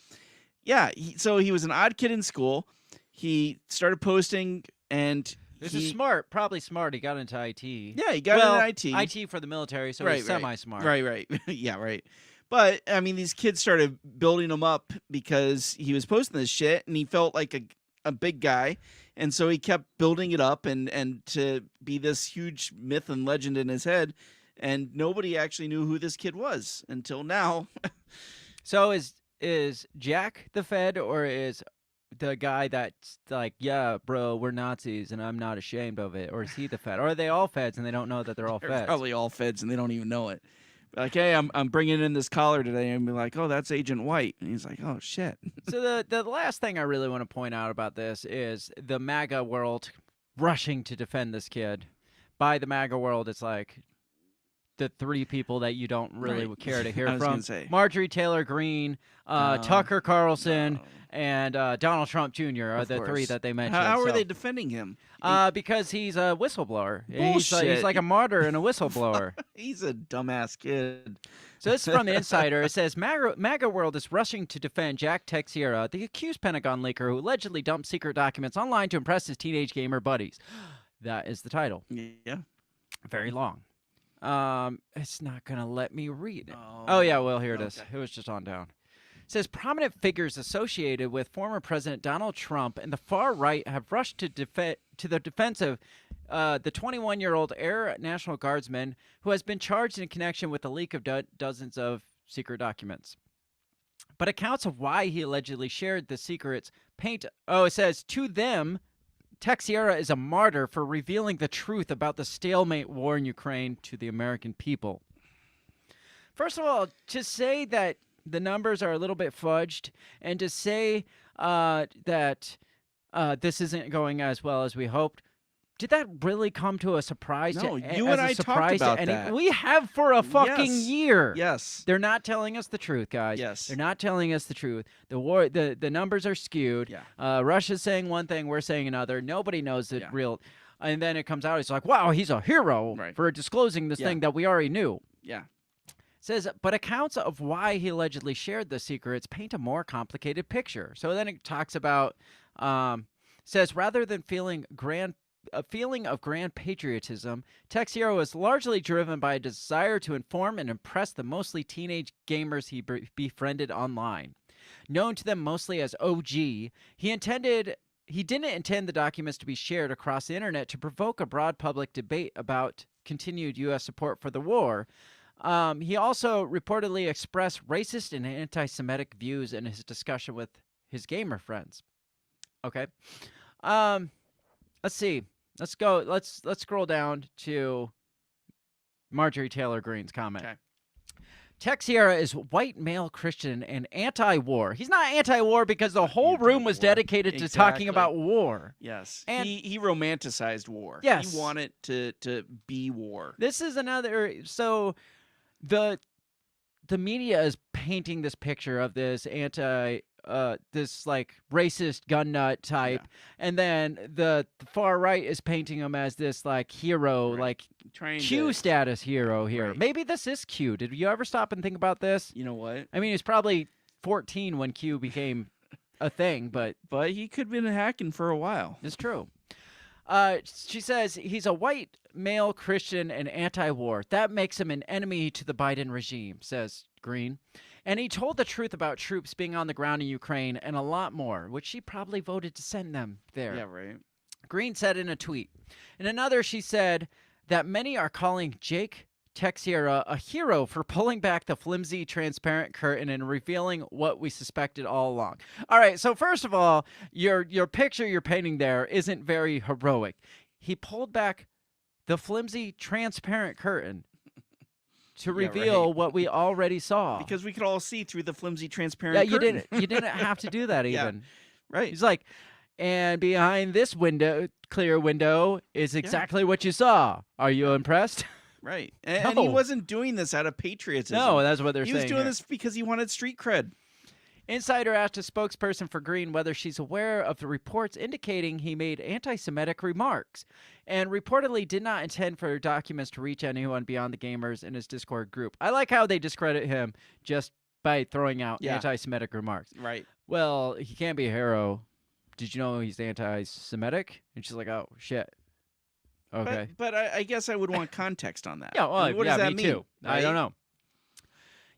was an odd kid in school. He started posting, and this is smart. Probably smart. He got into IT. Yeah, he got into IT. IT for the military, so he's semi-smart. Right. Yeah, right. But, I mean, these kids started building him up because he was posting this shit, and he felt like a big guy. And so he kept building it up and to be this huge myth and legend in his head. And nobody actually knew who this kid was until now. So is Jack the Fed, or is the guy that's like, yeah, bro, we're Nazis and I'm not ashamed of it? Or is he the Fed? Or are they all Feds and they don't know that they're all They're Feds? probably all Feds and they don't even know it. Like, hey, I'm bringing in this collar today, and be like, oh, that's Agent White, and he's like, oh shit. So the last thing I really want to point out about this is the MAGA world rushing to defend this kid. By the MAGA world, it's like the three people that you don't really care to hear I was from: gonna say. Marjorie Taylor Greene, Tucker Carlson, and Donald Trump Jr. are Of the course. three that they mentioned. How are So- they defending him? Because he's a whistleblower. He's Bullshit. like a martyr and a whistleblower. He's a dumbass kid. So this is from Insider. It says, MAGA world is rushing to defend Jack Teixeira, the accused Pentagon leaker who allegedly dumped secret documents online to impress his teenage gamer buddies. That is the title. Yeah. Very long. It's not going to let me read it. Oh, yeah, well, here it is. It was just on down. It says prominent figures associated with former President Donald Trump and the far right have rushed to the defense of the 21-year-old Air National Guardsman who has been charged in connection with the leak of dozens of secret documents. But accounts of why he allegedly shared the secrets paint... Oh, it says, to them, Teixeira is a martyr for revealing the truth about the stalemate war in Ukraine to the American people. First of all, to say that the numbers are a little bit fudged, and to say that this isn't going as well as we hoped, did that really come to a surprise? No, you and I talked about that. We have for a fucking year. Yes. They're not telling us the truth, guys. Yes. They're not telling us the truth. The war, the numbers are skewed. Yeah. Russia's saying one thing, we're saying another. Nobody knows the real. And then it comes out, it's like, wow, he's a hero for disclosing this thing that we already knew. Yeah. Says, but accounts of why he allegedly shared the secrets paint a more complicated picture. So then it talks about, says, rather than a feeling of grand patriotism, Teixeira was largely driven by a desire to inform and impress the mostly teenage gamers he befriended online. Known to them mostly as OG, he didn't intend the documents to be shared across the internet to provoke a broad public debate about continued U.S. support for the war. He also reportedly expressed racist and anti-Semitic views in his discussion with his gamer friends. Okay. Let's see. Let's go. Let's scroll down to Marjorie Taylor Greene's comment. Okay. Teixeira is white male Christian and anti-war. He's not anti-war because the whole room was dedicated to talking about war. Yes. And he romanticized war. Yes. He wanted to be war. This is another. So the media is painting this picture of this this like racist gun nut type, and then the far right is painting him as this like hero, like Q status hero here. Right. Maybe this is Q. Did you ever stop and think about this? You know what? I mean, he's probably 14 when Q became a thing, but he could have been hacking for a while. it's true. She says he's a white male Christian and anti-war. That makes him an enemy to the Biden regime, says Green. And he told the truth about troops being on the ground in Ukraine and a lot more, which she probably voted to send them there. Yeah, right. Green said in a tweet. In another, she said that many are calling Jake Teixeira a hero for pulling back the flimsy, transparent curtain and revealing what we suspected all along. All right, so first of all, your picture you're painting there isn't very heroic. He pulled back the flimsy, transparent curtain to reveal what we already saw. Because we could all see through the flimsy, transparent curtain. You didn't have to do that even. Right. He's like, and behind this clear window is exactly what you saw. Are you impressed? Right. And he wasn't doing this out of patriotism. No, that's what they're saying. He was doing this because he wanted street cred. Insider asked a spokesperson for Green whether she's aware of the reports indicating he made anti-Semitic remarks and reportedly did not intend for documents to reach anyone beyond the gamers in his Discord group. I like how they discredit him just by throwing out anti-Semitic remarks. Right. Well, he can't be a hero. Did you know he's anti-Semitic? And she's like, oh, shit. Okay. But I guess I would want context on that. Yeah, well, what does that me mean? too. Right? I don't know.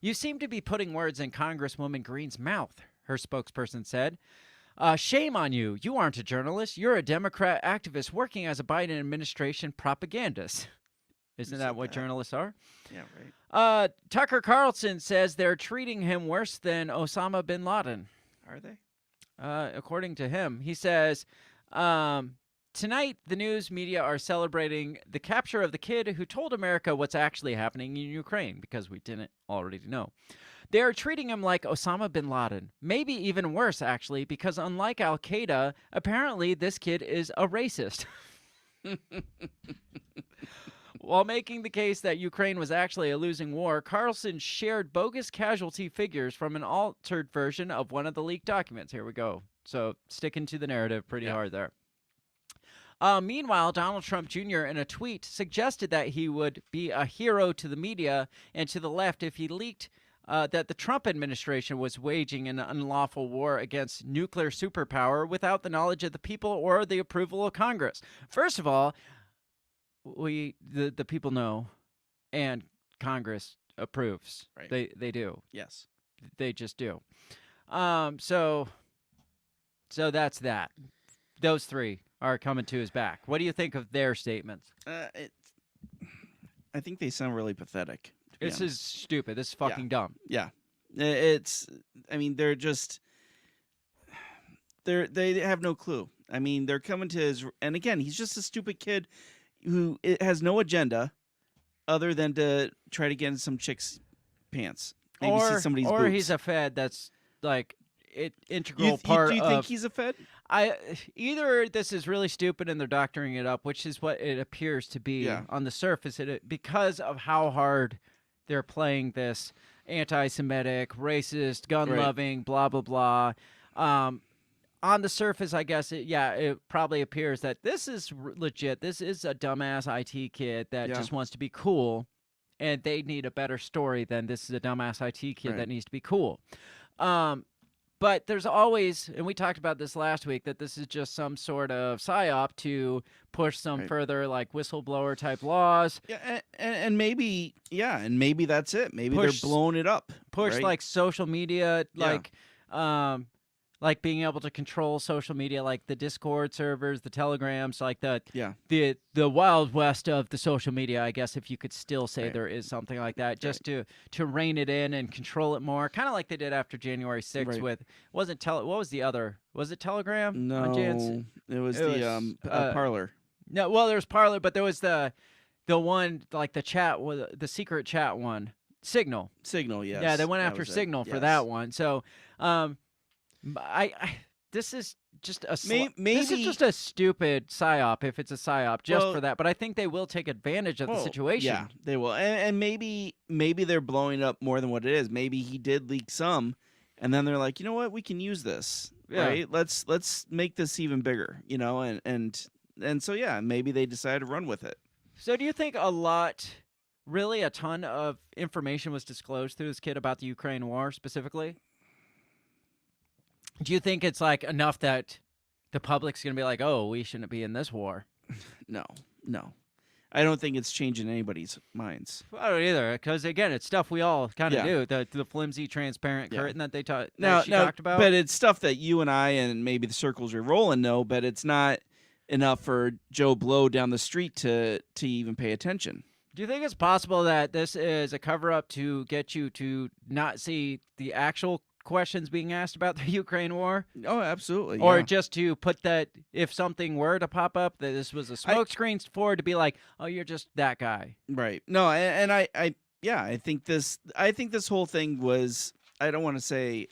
You seem to be putting words in Congresswoman Greene's mouth, her spokesperson said. Shame on you. You aren't a journalist. You're a Democrat activist working as a Biden administration propagandist. Isn't that what journalists are? Yeah, right. Tucker Carlson says they're treating him worse than Osama bin Laden. Are they? According to him. He says, tonight, the news media are celebrating the capture of the kid who told America what's actually happening in Ukraine, because we didn't already know. They are treating him like Osama bin Laden. Maybe even worse, actually, because unlike al-Qaeda, apparently this kid is a racist. While making the case that Ukraine was actually a losing war, Carlson shared bogus casualty figures from an altered version of one of the leaked documents. Here we go. So sticking to the narrative pretty hard there. Meanwhile, Donald Trump Jr. in a tweet suggested that he would be a hero to the media and to the left if he leaked that the Trump administration was waging an unlawful war against nuclear superpower without the knowledge of the people or the approval of Congress. First of all, the people know and Congress approves. Right. They do. Yes. They just do. So that's that. Those three are coming to his back. What do you think of their statements? I think they sound really pathetic. This is stupid. This is fucking dumb. Yeah. I mean, they're just, they have no clue. I mean, they're coming to his, and again, he's just a stupid kid who has no agenda other than to try to get in some chick's pants. Maybe see somebody's boobs. He's a fed that's like integral part do you of. think he's a fed? Either this is really stupid and they're doctoring it up, which is what it appears to be on the surface, because of how hard they're playing this anti-Semitic, racist, gun-loving, blah blah blah. On the surface, I guess it probably appears that this is legit. This is a dumbass IT kid that just wants to be cool, and they need a better story than this is a dumbass IT kid that needs to be cool. But there's always, and we talked about this last week, that this is just some sort of psyop to push some further like whistleblower type laws. Yeah, and maybe that's it. Maybe they're blowing it up. Push like social media, like being able to control social media, like the Discord servers, the Telegrams, like the Wild West of the social media, I guess, if you could still say there is something like that, just to rein it in and control it more, kind of like they did after January 6th with, what was the other? Was it Telegram? No, it was Parler. No, well, there was Parler, but there was the one, like the chat, the secret chat one, Signal. Signal, yes. Yeah, they went after Signal for that one. So, this is just a this is just a stupid psyop if it's a psyop for that. But I think they will take advantage of the situation. Yeah, they will, and maybe they're blowing it up more than what it is. Maybe he did leak some, and then they're like, you know what, we can use this, right? Let's make this even bigger, and so maybe they decide to run with it. So do you think a ton of information was disclosed through this kid about the Ukraine war specifically? Do you think it's like enough that the public's going to be like, oh, we shouldn't be in this war? No. I don't think it's changing anybody's minds. I don't either, because again, it's stuff we all kind of do. The flimsy, transparent curtain that they talked about. But it's stuff that you and I and maybe the circles you're rolling know, but it's not enough for Joe Blow down the street to even pay attention. Do you think it's possible that this is a cover-up to get you to not see the actual questions being asked about the Ukraine war? Oh, absolutely. Or just to put that, if something were to pop up, that this was a smokescreen for, to be like, oh, you're just that guy. Right. No, and I think this whole thing was, I don't want to say,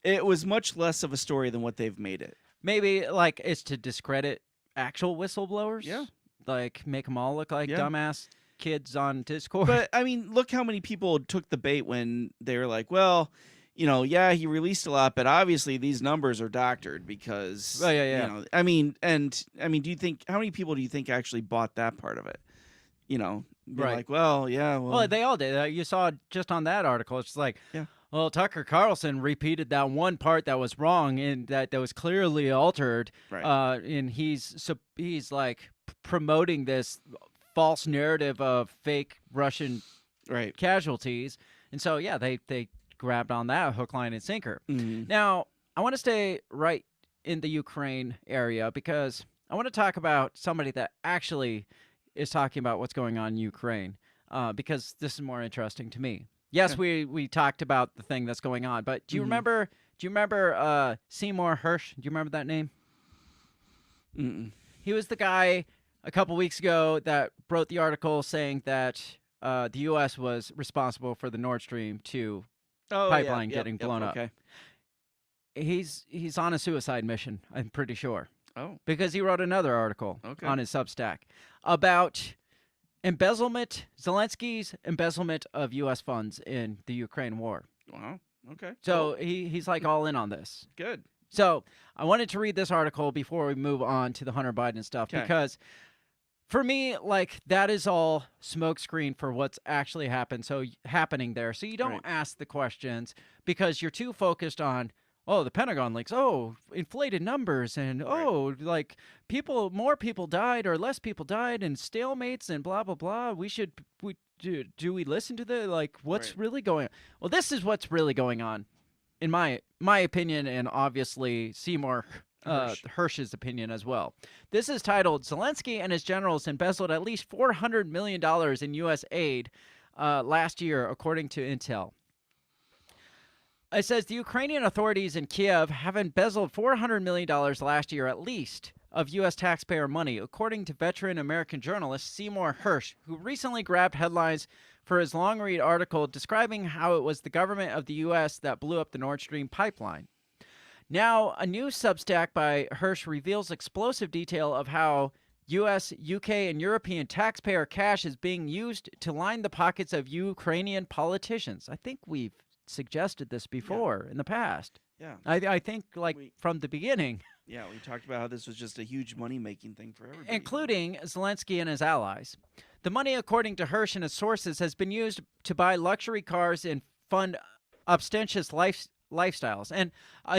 it was much less of a story than what they've made it. Maybe like it's to discredit actual whistleblowers. Yeah. Like make them all look like dumbass kids on Discord. But I mean, look how many people took the bait when they were like, well, he released a lot, but obviously these numbers are doctored because, do you think, how many people do you think actually bought that part of it? Like, well, yeah. Well, they all did. You saw just on that article, it's like, well, Tucker Carlson repeated that one part that was wrong and that was clearly altered. Right. And he's like promoting this false narrative of fake Russian casualties. And so, they grabbed on that hook, line, and sinker. Mm-hmm. Now, I want to stay right in the Ukraine area because I want to talk about somebody that actually is talking about what's going on in Ukraine because this is more interesting to me. Yes, we talked about the thing that's going on, but do you remember Seymour Hersh? Do you remember that name? Mm-mm. He was the guy a couple weeks ago that wrote the article saying that the U.S. was responsible for the Nord Stream 2 pipeline getting blown up. He's on a suicide mission, I'm pretty sure. Oh. Because he wrote another article on his Substack about embezzlement, Zelensky's embezzlement of U.S. funds in the Ukraine war. Wow. Okay. So he's like all in on this. Good. So I wanted to read this article before we move on to the Hunter Biden stuff because for me, like, that is all smokescreen for what's actually happening there. So you don't ask the questions because you're too focused on, the Pentagon leaks, inflated numbers, and like more people died or less people died, and stalemates and blah blah blah. do we listen to the what's Right. really going on? Well, this is what's really going on, in my opinion, and obviously Seymour Hersh's opinion as well. This is titled "Zelensky and his generals embezzled at least $400 million in U.S. aid last year, according to Intel." It says the Ukrainian authorities in Kiev have embezzled $400 million last year at least of U.S. taxpayer money, according to veteran American journalist Seymour Hersh, who recently grabbed headlines for his long-read article describing how it was the government of the U.S. that blew up the Nord Stream pipeline. Now, a new Substack by Hersh reveals explosive detail of how U.S., UK, and European taxpayer cash is being used to line the pockets of Ukrainian politicians. I think we've suggested this before in the past. Yeah. I think from the beginning. Yeah, we talked about how this was just a huge money-making thing for everybody. Including Zelensky and his allies. The money, according to Hersh and his sources, has been used to buy luxury cars and fund ostentatious lifestyles. And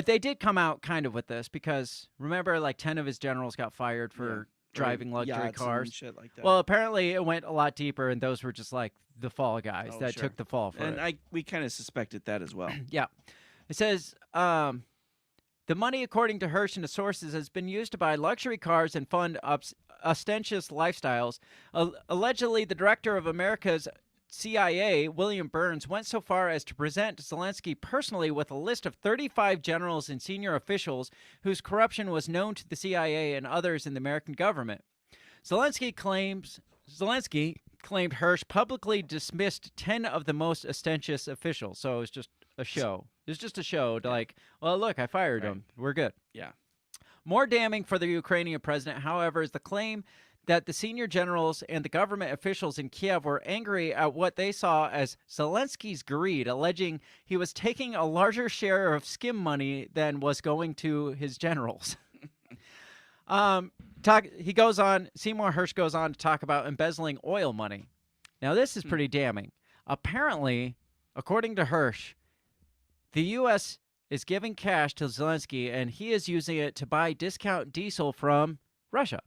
they did come out kind of with this because, remember, 10 of his generals got fired for driving luxury yachts cars. and shit like that. Well, apparently it went a lot deeper, and those were just the fall guys that sure. took the fall for it. And we kind of suspected that as well. Yeah. It says, the money, according to Hersh and the sources, has been used to buy luxury cars and fund ostentatious lifestyles. Allegedly, the director of America's CIA, William Burns, went so far as to present Zelensky personally with a list of 35 generals and senior officials whose corruption was known to the CIA and others in the American government. Zelensky claimed Hersh publicly dismissed 10 of the most ostentatious officials. So it was just a show. It's just a show to well, look, I fired him. We're good. Yeah. More damning for the Ukrainian president, however, is the claim that the senior generals and the government officials in Kiev were angry at what they saw as Zelensky's greed, alleging he was taking a larger share of skim money than was going to his generals. Seymour Hersh goes on to talk about embezzling oil money. Now, this is pretty damning. Apparently, according to Hersh, the U.S. is giving cash to Zelensky, and he is using it to buy discount diesel from Russia.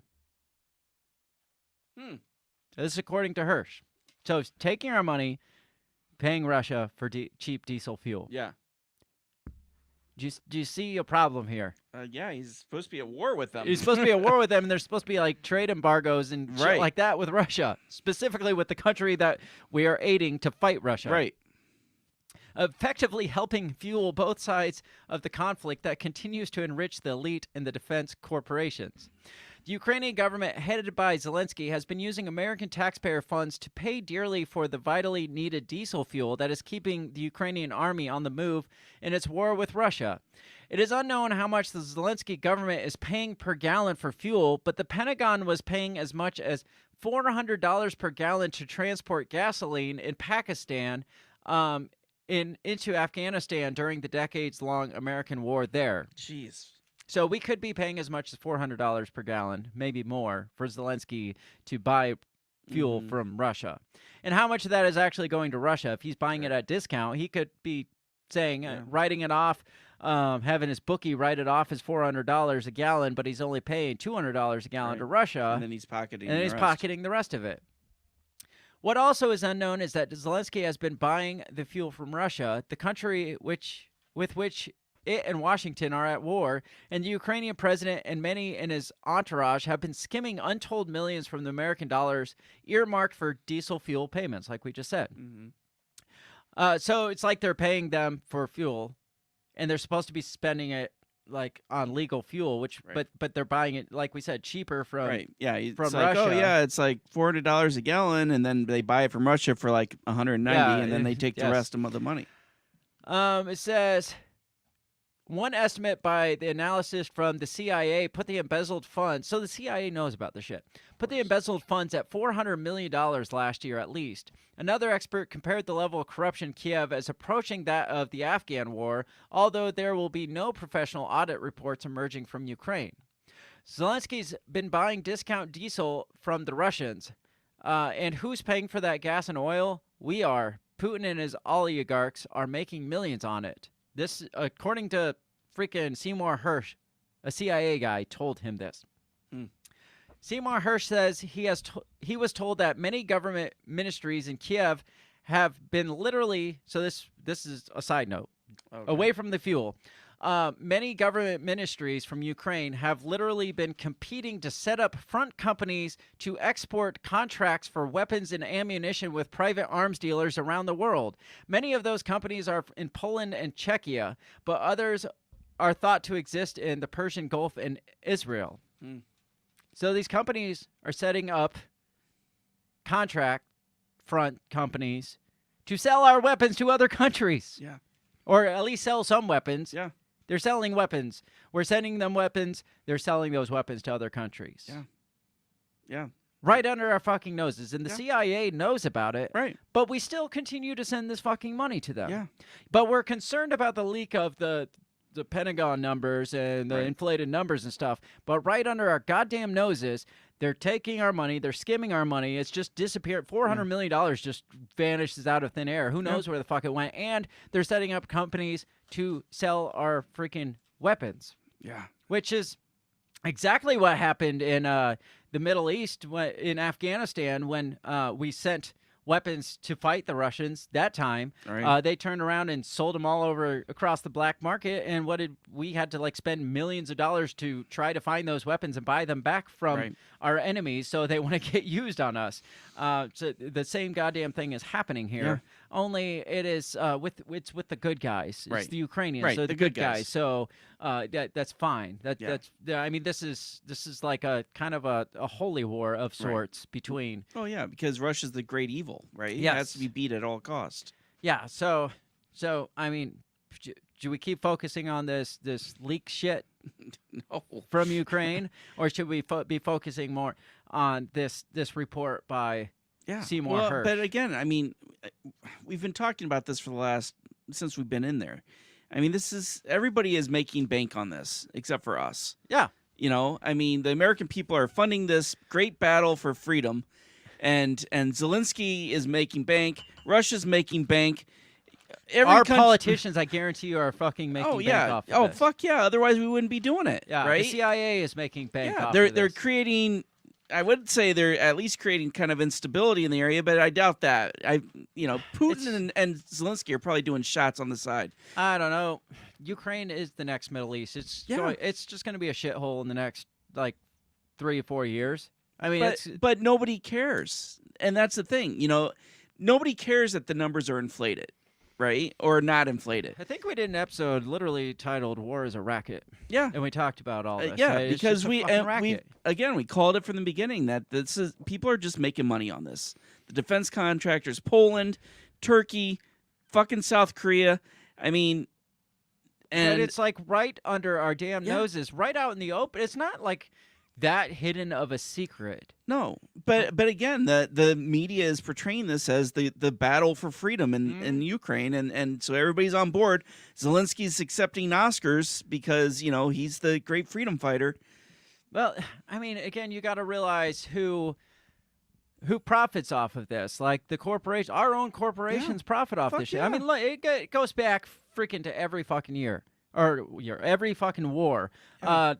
This is according to Hersh. So he's taking our money, paying Russia for cheap diesel fuel. Yeah. Do you see a problem here? Yeah, he's supposed to be at war with them. He's supposed to be at war with them, and there's supposed to be trade embargoes and shit like that with Russia, specifically with the country that we are aiding to fight Russia. Right. Effectively helping fuel both sides of the conflict that continues to enrich the elite and the defense corporations. The Ukrainian government, headed by Zelensky, has been using American taxpayer funds to pay dearly for the vitally needed diesel fuel that is keeping the Ukrainian army on the move in its war with Russia. It is unknown how much the Zelensky government is paying per gallon for fuel, but the Pentagon was paying as much as $400 per gallon to transport gasoline in Pakistan into Afghanistan during the decades-long American war there. Jeez. So we could be paying as much as $400 per gallon, maybe more, for Zelensky to buy fuel from Russia. And how much of that is actually going to Russia? If he's buying it at discount, he could be saying, writing it off, having his bookie write it off as $400 a gallon, but he's only paying $200 a gallon to Russia. And then he's pocketing pocketing the rest of it. What also is unknown is that Zelensky has been buying the fuel from Russia, the country with which it and Washington are at war, and the Ukrainian president and many in his entourage have been skimming untold millions from the American dollars earmarked for diesel fuel payments, like we just said. So it's like they're paying them for fuel, and they're supposed to be spending it on legal fuel, which but they're buying it, like we said, cheaper from from Russia. Oh yeah, it's $400 a gallon, and then they buy it from Russia for $190, and then they take the rest of the money. It says one estimate by the analysis from the CIA put the embezzled funds, so the CIA knows about the shit, put the embezzled funds at $400 million last year at least. Another expert compared the level of corruption in Kiev as approaching that of the Afghan war, although there will be no professional audit reports emerging from Ukraine. Zelensky's been buying discount diesel from the Russians. And who's paying for that gas and oil? We are. Putin and his oligarchs are making millions on it. This, according to freaking Seymour Hersh, a CIA guy, told him this. Seymour Hersh says he was told that many government ministries in Kiev have been literally. So this is a side note. Okay. Away from the fuel. Many government ministries from Ukraine have literally been competing to set up front companies to export contracts for weapons and ammunition with private arms dealers around the world. Many of those companies are in Poland and Czechia, but others are thought to exist in the Persian Gulf and Israel. So these companies are setting up contract front companies to sell our weapons to other countries. Yeah. Or at least sell some weapons. Yeah. They're selling weapons. We're sending them weapons. They're selling those weapons to other countries. Yeah. Yeah. Right under our fucking noses. And the Yeah. CIA knows about it. Right. But we still continue to send this fucking money to them. Yeah. But we're concerned about the leak of the Pentagon numbers and the Right. inflated numbers and stuff. But right under our goddamn noses, they're taking our money. They're skimming our money. It's just disappeared. $400 million just vanishes out of thin air. Who knows where the fuck it went? And they're setting up companies to sell our freaking weapons. Yeah. Which is exactly what happened in the Middle East, in Afghanistan, when we sent weapons to fight the Russians that time. Right. They turned around and sold them all over across the black market, and we had to spend millions of dollars to try to find those weapons and buy them back from our enemies, so they want to get used on us. So the same goddamn thing is happening here. Yeah. Only it is it's with the good guys. It's Right. the Ukrainians. Right, So the the good good guys. guys. So that's fine. Yeah. I mean, this is like a kind of a holy war of sorts between. Oh yeah, because Russia's the great evil, right? It Yes. has to be beat at all cost. Yeah. So I mean, should we keep focusing on this leak shit No. from Ukraine, or should we be focusing more on this report by Yeah. Seymour well, Hersh? But again, I mean, we've been talking about this for since we've been in there. I mean, everybody is making bank on this except for us. Yeah. You know, I mean, the American people are funding this great battle for freedom, and Zelensky is making bank. Russia's making bank. Our politicians, I guarantee you, are fucking making bank off of this. Fuck yeah! Otherwise, we wouldn't be doing it. Yeah, right. the CIA is making bank Yeah, off they're of this. creating. I would say they're at least creating kind of instability in the area, but I doubt that. Putin and Zelensky are probably doing shots on the side. I don't know. Ukraine is the next Middle East. It's just going to be a shithole in the next 3 or 4 years. I mean, but nobody cares, and that's the thing. Nobody cares that the numbers are inflated, right, or not inflated. I think we did an episode literally titled "War is a Racket." Yeah, and we talked about all this. yeah, right? It's because just a we fucking racket. we called it from the beginning that people are just making money on this. The defense contractors, Poland, Turkey, fucking South Korea. I mean, and but it's right under our damn noses, right out in the open. It's not like that hidden of a secret. No, but again, the media is portraying this as the battle for freedom in Ukraine, and so everybody's on board. Zelensky's accepting Oscars because he's the great freedom fighter. Well, I mean, again, you got to realize who profits off of this. Like the corporation, our own corporations profit off this shit. yeah. I mean, it goes back freaking to every fucking year, every fucking war. Yeah.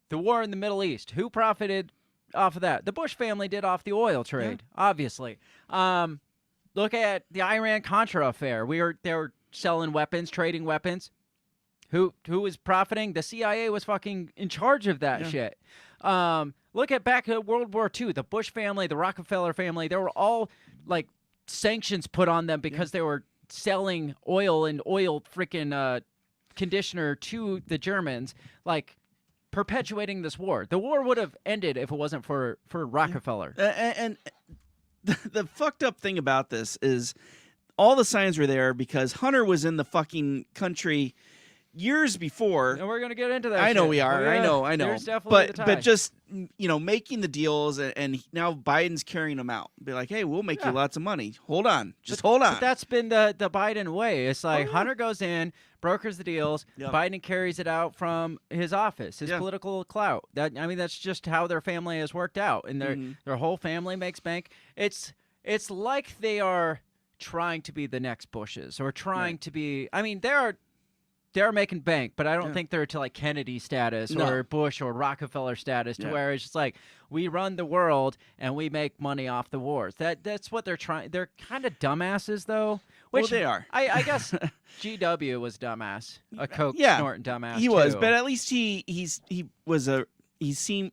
The war in the Middle East. Who profited off of that? The Bush family did off the oil trade, obviously. Look at the Iran-Contra affair. They were selling weapons, trading weapons. Who was profiting? The CIA was fucking in charge of that shit. Look at back at World War II. The Bush family, the Rockefeller family, they were all sanctions put on them because they were selling oil and oil freaking conditioner to the Germans, perpetuating this war. The war would have ended if it wasn't for Rockefeller. And the fucked up thing about this is all the signs were there because Hunter was in the fucking country years before. And we're going to get into that. I know shit. we are. Yeah, I know. There's definitely the tie. But just making the deals and now Biden's carrying them out. Be like, hey, we'll make you lots of money. Hold on, hold on. But that's been the Biden way. It's Hunter goes in, brokers the deals. Yep. Biden carries it out from his office, his political clout. That's just how their family has worked out, and their whole family makes bank. It's like they are trying to be the next Bushes or trying to be. I mean, they're making bank, but I don't think they're to like Kennedy status or Bush or Rockefeller status to where it's just like we run the world and we make money off the wars. That's what they're trying. They're kind of dumbasses though. Which they are. I guess GW was dumbass, a coke snorting dumbass. He was, too. but at least he seemed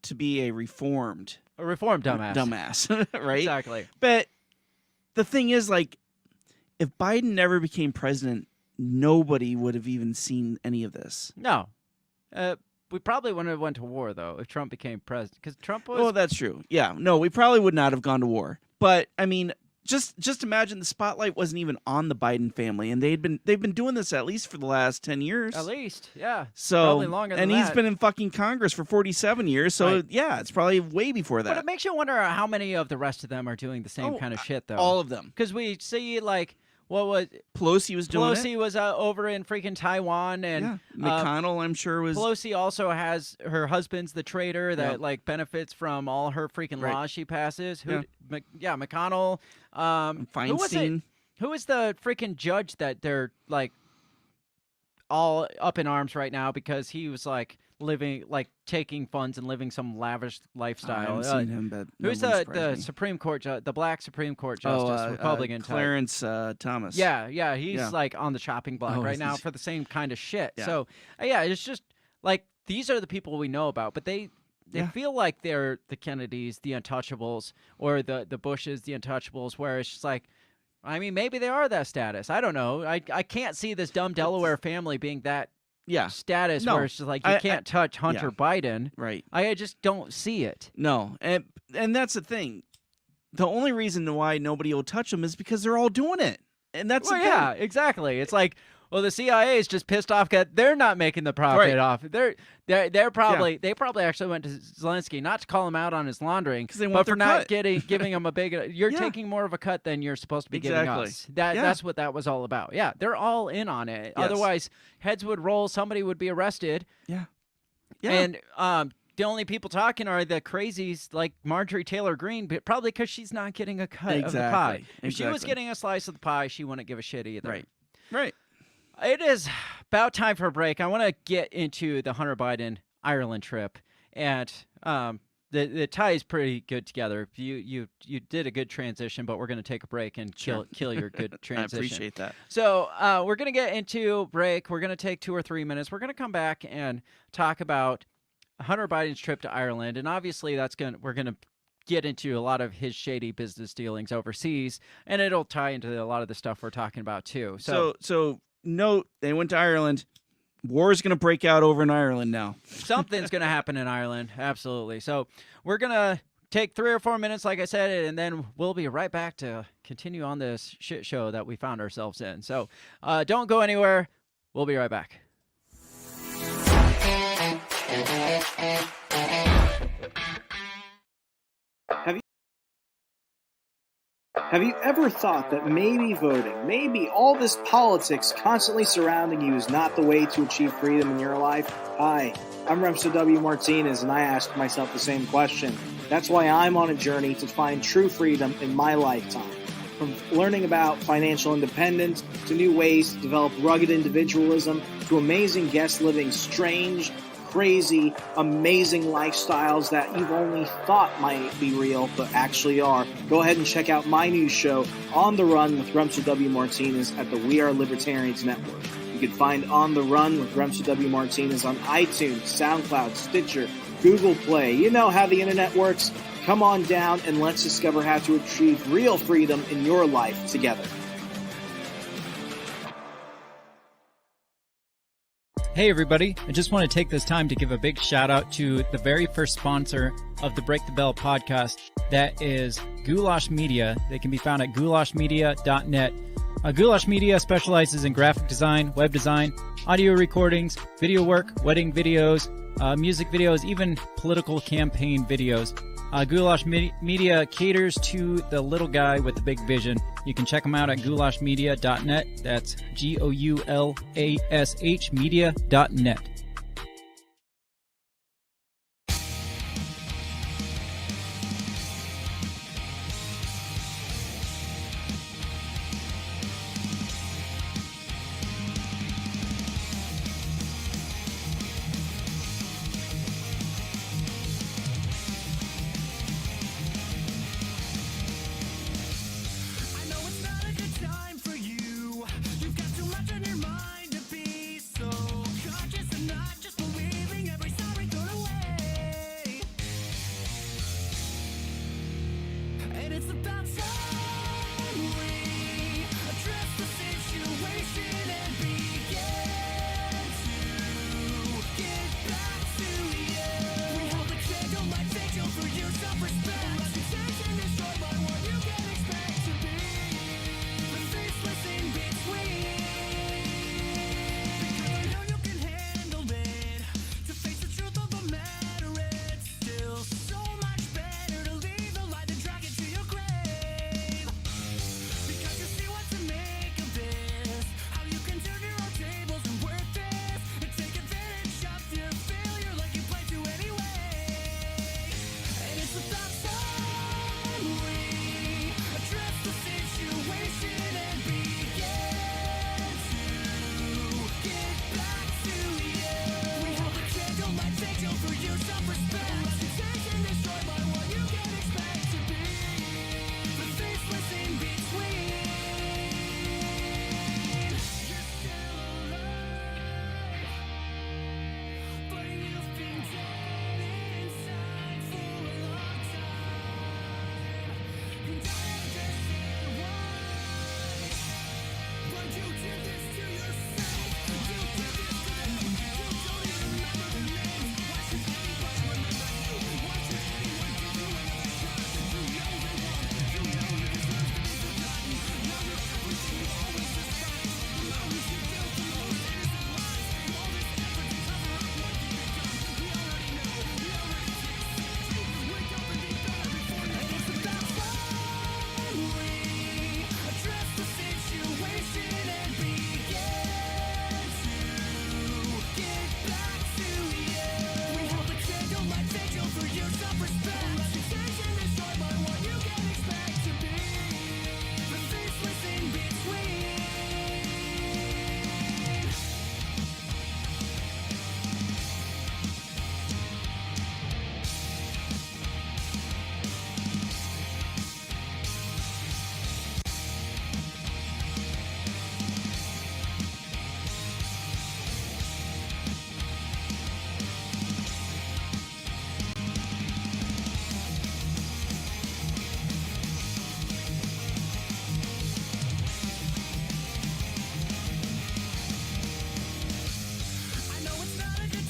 to be a reformed dumbass, right? Exactly. But the thing is, like, if Biden never became president, nobody would have even seen any of this. No. We probably wouldn't have went to war, though, if Trump became president. Because Trump was... Oh, that's true. Yeah. No, we probably would not have gone to war. But, I mean, just imagine the spotlight wasn't even on the Biden family. And they've been doing this at least for the last 10 years. At least, yeah. So, probably longer than and he's been in fucking Congress for 47 years. So, yeah, it's probably way before that. But it makes you wonder how many of the rest of them are doing the same kind of shit, though. All of them. Because we see, like... What was Pelosi was doing? Pelosi was over in freaking Taiwan, and McConnell, I'm sure, was. Pelosi also has her husband's the traitor that like benefits from all her freaking laws she passes. McConnell. Feinstein. Who is the freaking judge that they're like all up in arms right now because he was like taking funds and living some lavish lifestyle? I haven't seen him, but who's the Supreme Court judge, the black Supreme Court justice, Republican Clarence Thomas. Yeah, he's like on the chopping block right now for the same kind of shit. Yeah. So it's just like these are the people we know about, but they feel like they're the Kennedys, the untouchables, or the Bushes, the untouchables, where it's just like, I mean, maybe they are that status. I don't know. I can't see this dumb Delaware family being that status where it's just like you can't touch Hunter Biden. Right. I just don't see it. No, and that's the thing. The only reason why nobody will touch them is because they're all doing it, and that's the thing. Yeah, exactly. It's like, well, the CIA is just pissed off that they're not making the profit off. They're probably they probably actually went to Zelensky not to call him out on his laundering, but for not giving him a big. You're taking more of a cut than you're supposed to be giving us. That's what that was all about. Yeah, they're all in on it. Yes. Otherwise, heads would roll. Somebody would be arrested. Yeah. And the only people talking are the crazies like Marjorie Taylor Greene, but probably because she's not getting a cut of the pie. If she was getting a slice of the pie, she wouldn't give a shit either. Right. It is about time for a break. I want to get into the Hunter Biden Ireland trip, and the tie is pretty good together. You did a good transition, but we're going to take a break and kill your good transition. I appreciate that. So we're going to get into break. We're going to take 2 or 3 minutes. We're going to come back and talk about Hunter Biden's trip to Ireland, and obviously we're going to get into a lot of his shady business dealings overseas, and it'll tie into a lot of the stuff we're talking about too. So note, they went to Ireland. War is going to break out over in Ireland now. Something's going to happen in Ireland. Absolutely. So we're going to take 3 or 4 minutes, like I said, and then we'll be right back to continue on this shit show that we found ourselves in. So don't go anywhere. We'll be right back. Have you ever thought that maybe voting, maybe all this politics constantly surrounding you is not the way to achieve freedom in your life? Hi, I'm Remso W. Martinez, and I ask myself the same question. That's why I'm on a journey to find true freedom in my lifetime. From learning about financial independence, to new ways to develop rugged individualism, to amazing guests living strange, crazy, amazing lifestyles that you've only thought might be real, but actually are. Go ahead and check out my new show, On the Run with Remso W. Martinez at the We Are Libertarians Network. You can find On the Run with Remso W. Martinez on iTunes, SoundCloud, Stitcher, Google Play. You know how the internet works. Come on down and let's discover how to achieve real freedom in your life together. Hey everybody, I just want to take this time to give a big shout out to the very first sponsor of the Break the Bell podcast. That is Goulash Media. They can be found at goulashmedia.net. Goulash Media specializes in graphic design, web design, audio recordings, video work, wedding videos, music videos, even political campaign videos. Goulash Media caters to the little guy with the big vision. You can check them out at goulashmedia.net. That's GOULASH media.net.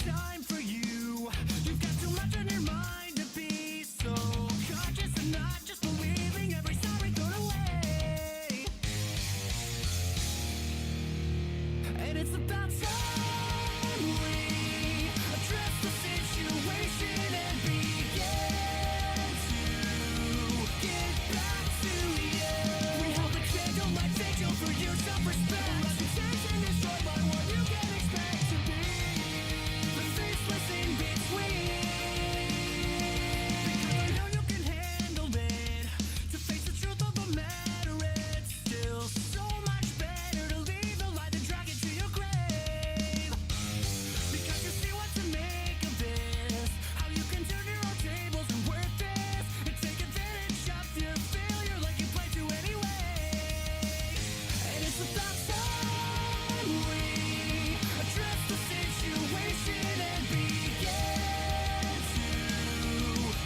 time for you. You've got too much on your mind to be so conscious and not just believing every sorry thrown away. And it's about time we address the situation and begin to get back to you. We hold a candlelight vigil for your self-respect. Reputation destroyed by what you can expect to be the faceless in between. Because I know you can handle it. To face the truth of the matter, it's still so much better to leave the light than drag it to your grave. Because you see what to make of this. How you can turn your own tables and work this. And take advantage of your failure like you play to anyway. And it's about time we address the situation and begin to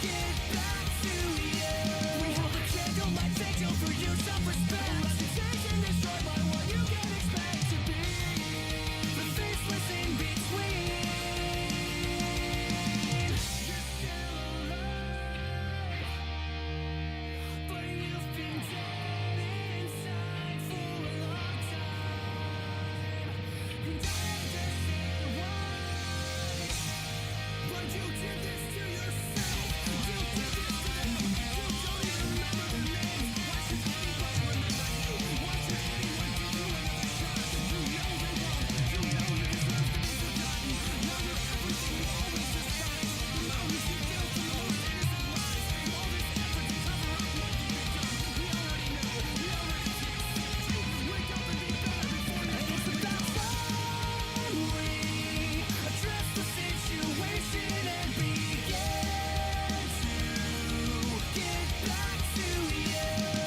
get back to you. We hold a candlelight vigil for your self-respect. Reputation destroyed by what you can expect to be the faceless in between. You're still alive, but you've been dead inside for a long time. And I understand why, but you did this to yourself. You did this to them. You don't even remember their names. Why should anybody remember you? Why should anyone give you another shot? You know you're wrong. You know you deserve to be forgotten. Now you're everything you always despise. Now you see guilt for the most innocent lies. All this effort to cover up what you've done. We already know. We already accept you. Wake up and be better before next it's about time we address the situation and begin to get back to you.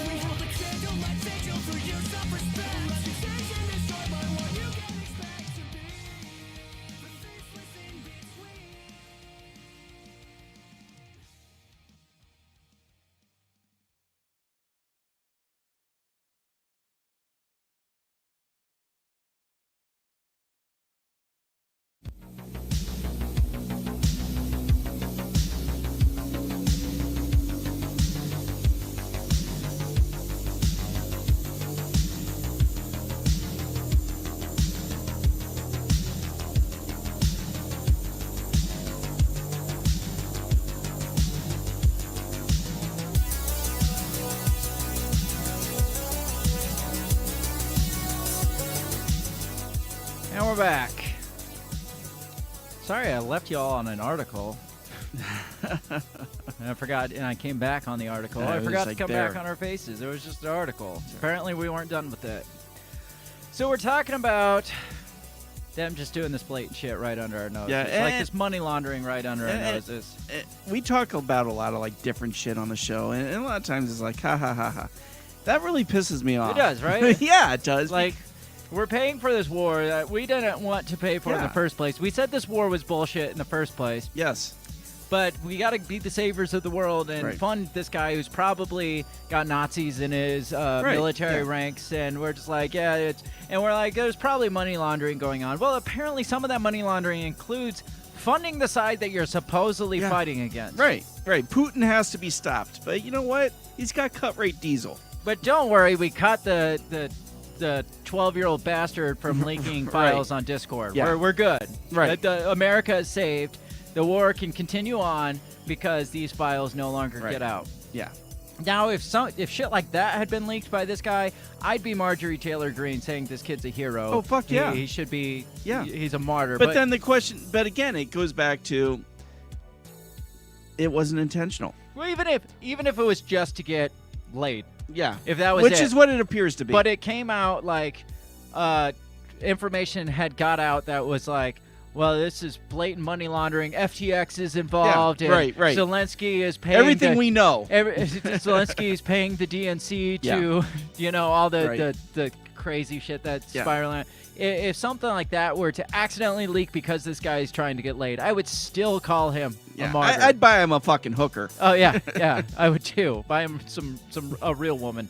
We hold a candlelight vigil for your self-respect. Reputation destroyed by what you can expect to be the faceless in between. And we're back. Sorry, I left y'all on an article. And I forgot, and I came back on the article. Yeah, I it was forgot to like come there. back on our faces. It was just an article. Apparently, we weren't done with it. So we're talking about them just doing this blatant shit right under our noses. Yeah, It's and- like this money laundering right under our and- noses. We talk about a lot of like different shit on the show, and a lot of times it's like, ha ha ha ha. That really pisses me off. It does, right? Yeah, it does. Like, we're paying for this war that we didn't want to pay for in the Yeah. first place. We said this war was bullshit in the first place. Yes. But we got to be the saviors of the world and Right. fund this guy who's probably got Nazis in his military yeah. ranks. And we're just like, and we're like, there's probably money laundering going on. Well, apparently some of that money laundering includes funding the side that you're supposedly Yeah. fighting against. Right. Putin has to be stopped. But you know what? He's got cut rate diesel. But don't worry, we caught the 12-year-old bastard from leaking files on Discord. Yeah. We're good. Right. America is saved. The war can continue on because these files no longer Right. get out. Yeah. Now, if shit like that had been leaked by this guy, I'd be Marjorie Taylor Greene saying this kid's a hero. Oh, fuck yeah. He should be. Yeah. He's a martyr. But then the question, but again, it goes back to it wasn't intentional. well, even if it was just to get laid, Yeah. if that was Which it. is what it appears to be. But it came out like information had got out that was like, well, this is blatant money laundering. FTX is involved. Yeah, and right. Zelensky is paying Everything we know. Zelensky is paying the DNC to, all the crazy shit that's Yeah. spiraling. If something like that were to accidentally leak because this guy is trying to get laid, I would still call him a martyr. I'd buy him a fucking hooker. Oh yeah, I would too. Buy him a real woman.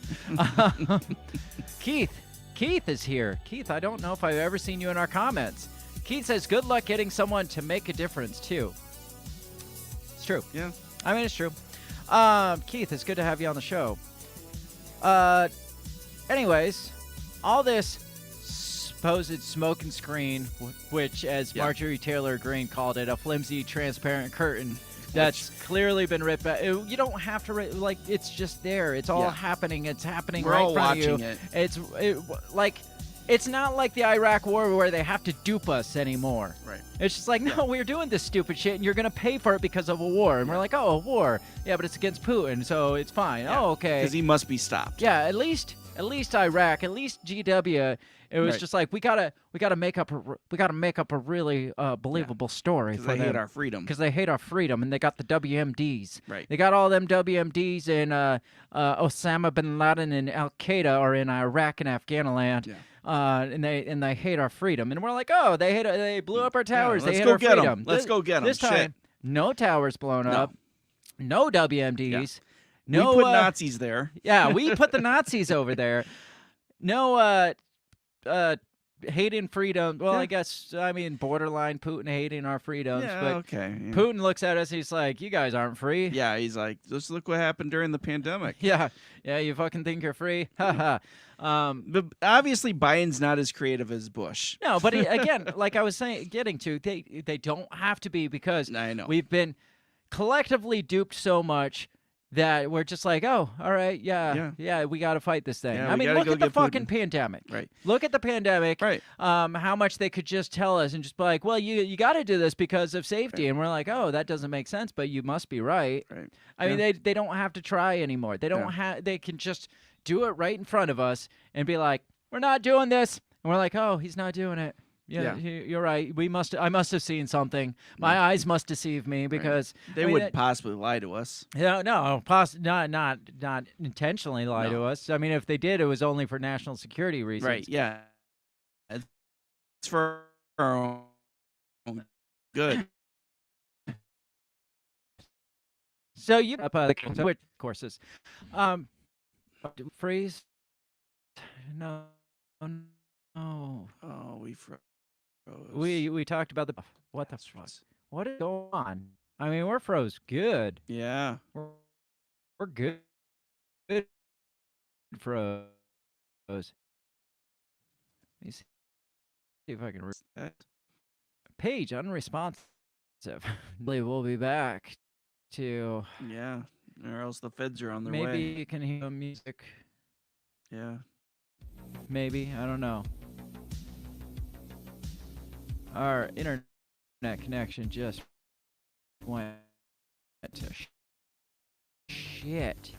Keith is here. Keith, I don't know if I've ever seen you in our comments. Keith says, good luck getting someone to make a difference, too. It's true. Yeah. I mean, it's true. Keith, it's good to have you on the show. Anyways, all this supposed smoke and screen, which, as Marjorie Taylor Greene called it, a flimsy, transparent curtain that's clearly been ripped back. You don't have to, like, it's just there. It's all happening. It's happening We're right all in front watching of you. It's not like the Iraq War where they have to dupe us anymore. Right. It's just like, no, we're doing this stupid shit, and you're going to pay for it because of a war. And we're like, oh, a war. Yeah, but it's against Putin, so it's fine. Yeah. Oh, okay. Because he must be stopped. Yeah, at least Iraq, at least GW. It was just like we gotta make up a really believable story for they them. hate our freedom. Because they hate our freedom, and they got the WMDs. Right. They got all them WMDs, and Osama bin Laden and Al Qaeda are in Iraq and Afghanistan. Yeah. And they hate our freedom, and we're like, oh, they blew up our towers. let's they hate go our get 'em. freedom. Let's go get 'em. This time, Shit. no towers blown up, no WMDs. Yeah. No, we put Nazis there. Yeah, we put the Nazis over there. No, hating freedom. Well, I guess, I mean, borderline Putin hating our freedoms. Yeah, but okay. Yeah. Putin looks at us, he's like, you guys aren't free. Yeah, he's like, just look what happened during the pandemic. Yeah, you fucking think you're free? Haha. But obviously, Biden's not as creative as Bush. No, but again, like I was getting to, they don't have to be, because I know. we've been collectively duped so much that we're just like, oh, all right, yeah, we got to fight this thing. Yeah, I we mean, gotta look go at the get fucking Putin. pandemic. Right. Look at the pandemic. Right. How much they could just tell us and just be like, well, you got to do this because of safety. And we're like, oh, that doesn't make sense, but you must be right. Right. I mean, they don't have to try anymore. They don't have. They can just do it right in front of us and be like, we're not doing this. And we're like, oh, he's not doing it. Yeah, you're right. I must have seen something. My eyes must deceive me, because They would possibly lie to us. no, not intentionally lie to us. I mean, if they did, it was only for national security reasons. Right, yeah. It's for our own good. So you up the Twitch courses, freeze? No. Oh, we froze. We talked about what the fuck? What is going on? I mean, we're froze good. Yeah. We're good. Good froze. Let me see if I can read that. Page unresponsive. We'll be back to. Yeah. Or else the feds are on their maybe way. you can hear music. Yeah. Maybe, I don't know. Our internet connection just went to shit.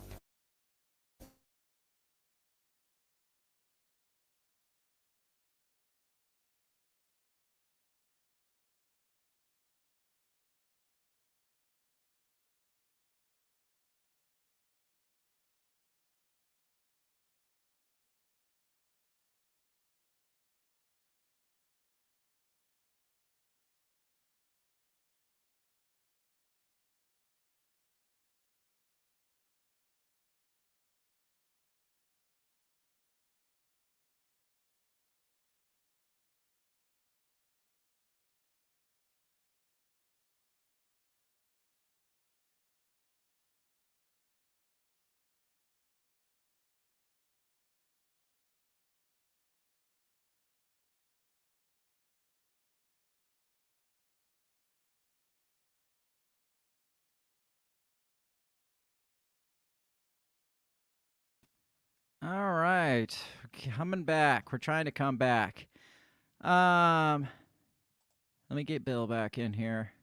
All right, coming back. We're trying to come back. Let me get Bill back in here.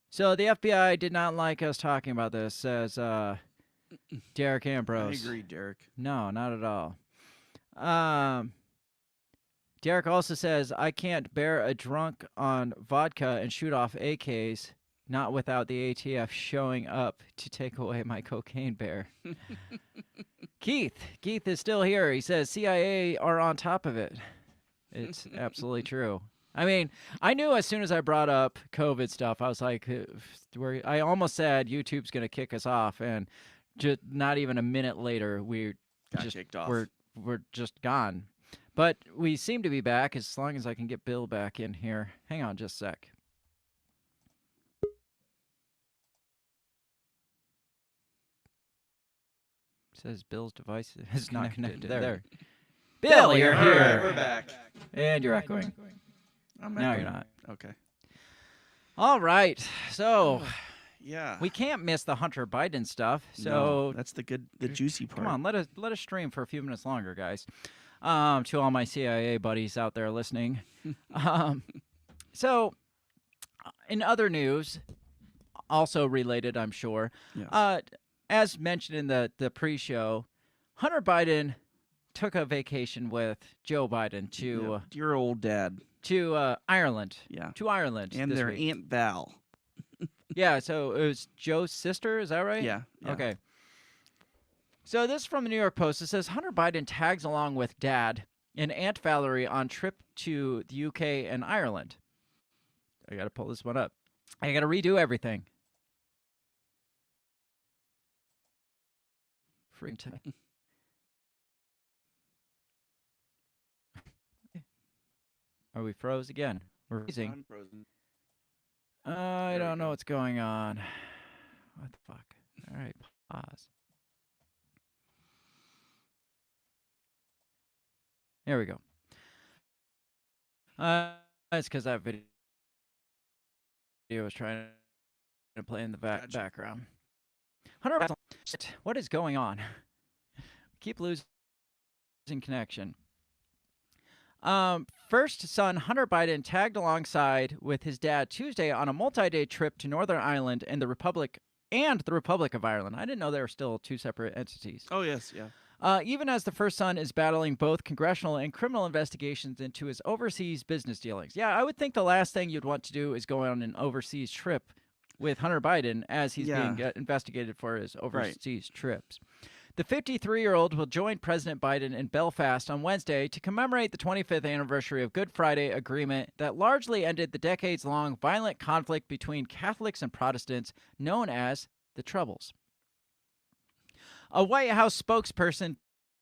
So the FBI did not like us talking about this, says Derek Ambrose. I agree, Derek. No, not at all. Derek also says, I can't bear a drunk on vodka and shoot off AKs, not without the ATF showing up to take away my cocaine bear. Keith is still here. He says CIA are on top of it. It's absolutely true. I mean, I knew as soon as I brought up COVID stuff, I was like, I almost said YouTube's going to kick us off, and just not even a minute later, we Got just kicked off. We're just gone. But we seem to be back as long as I can get Bill back in here. Hang on just a sec. Says Bill's device is not connected. There. Bill, you're All here. right, we're back. And you're echoing. I'm No, echoing. you're not. Okay. All right. So Yeah. we can't miss the Hunter Biden stuff. No, So that's the juicy part. come on, let us stream for a few minutes longer, guys. To all my CIA buddies out there listening. So in other news, also related, I'm sure. Yes. As mentioned in the pre-show, Hunter Biden took a vacation with Joe Biden to Dear old dad. to Ireland. Yeah. To Ireland. And this their week. Aunt Val. Yeah, so it was Joe's sister, is that right? Yeah. Okay. So this is from the New York Post. It says Hunter Biden tags along with Dad and Aunt Valerie on trip to the UK and Ireland. I got to pull this one up. I got to redo everything. Free time. Are we froze again? We're freezing. I'm frozen. I don't know what's going on. What the fuck? All right, pause. There we go. That's because that video was trying to play in the background. Hunter, what is going on? Keep losing connection. First son Hunter Biden tagged alongside with his dad Tuesday on a multi-day trip to Northern Ireland and the Republic of Ireland. I didn't know they were still two separate entities. Oh, yes, yeah. Even as the first son is battling both congressional and criminal investigations into his overseas business dealings. Yeah, I would think the last thing you'd want to do is go on an overseas trip with Hunter Biden as he's being investigated for his overseas trips. The 53-year-old will join President Biden in Belfast on Wednesday to commemorate the 25th anniversary of Good Friday Agreement that largely ended the decades-long violent conflict between Catholics and Protestants known as the Troubles. A White House spokesperson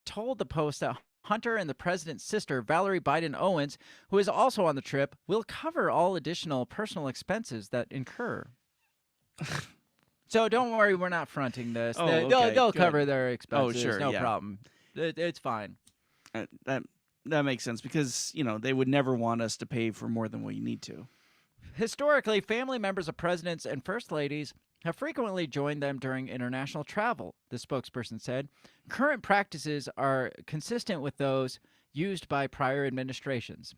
told the Post that Hunter and the president's sister, Valerie Biden Owens, who is also on the trip, will cover all additional personal expenses that incur. So don't worry, we're not fronting this. Oh, They'll good. cover their expenses. Oh, sure, no yeah. problem. It's fine. That makes sense because, they would never want us to pay for more than we need to. Historically, family members of presidents and first ladies have frequently joined them during international travel, the spokesperson said. Current practices are consistent with those used by prior administrations.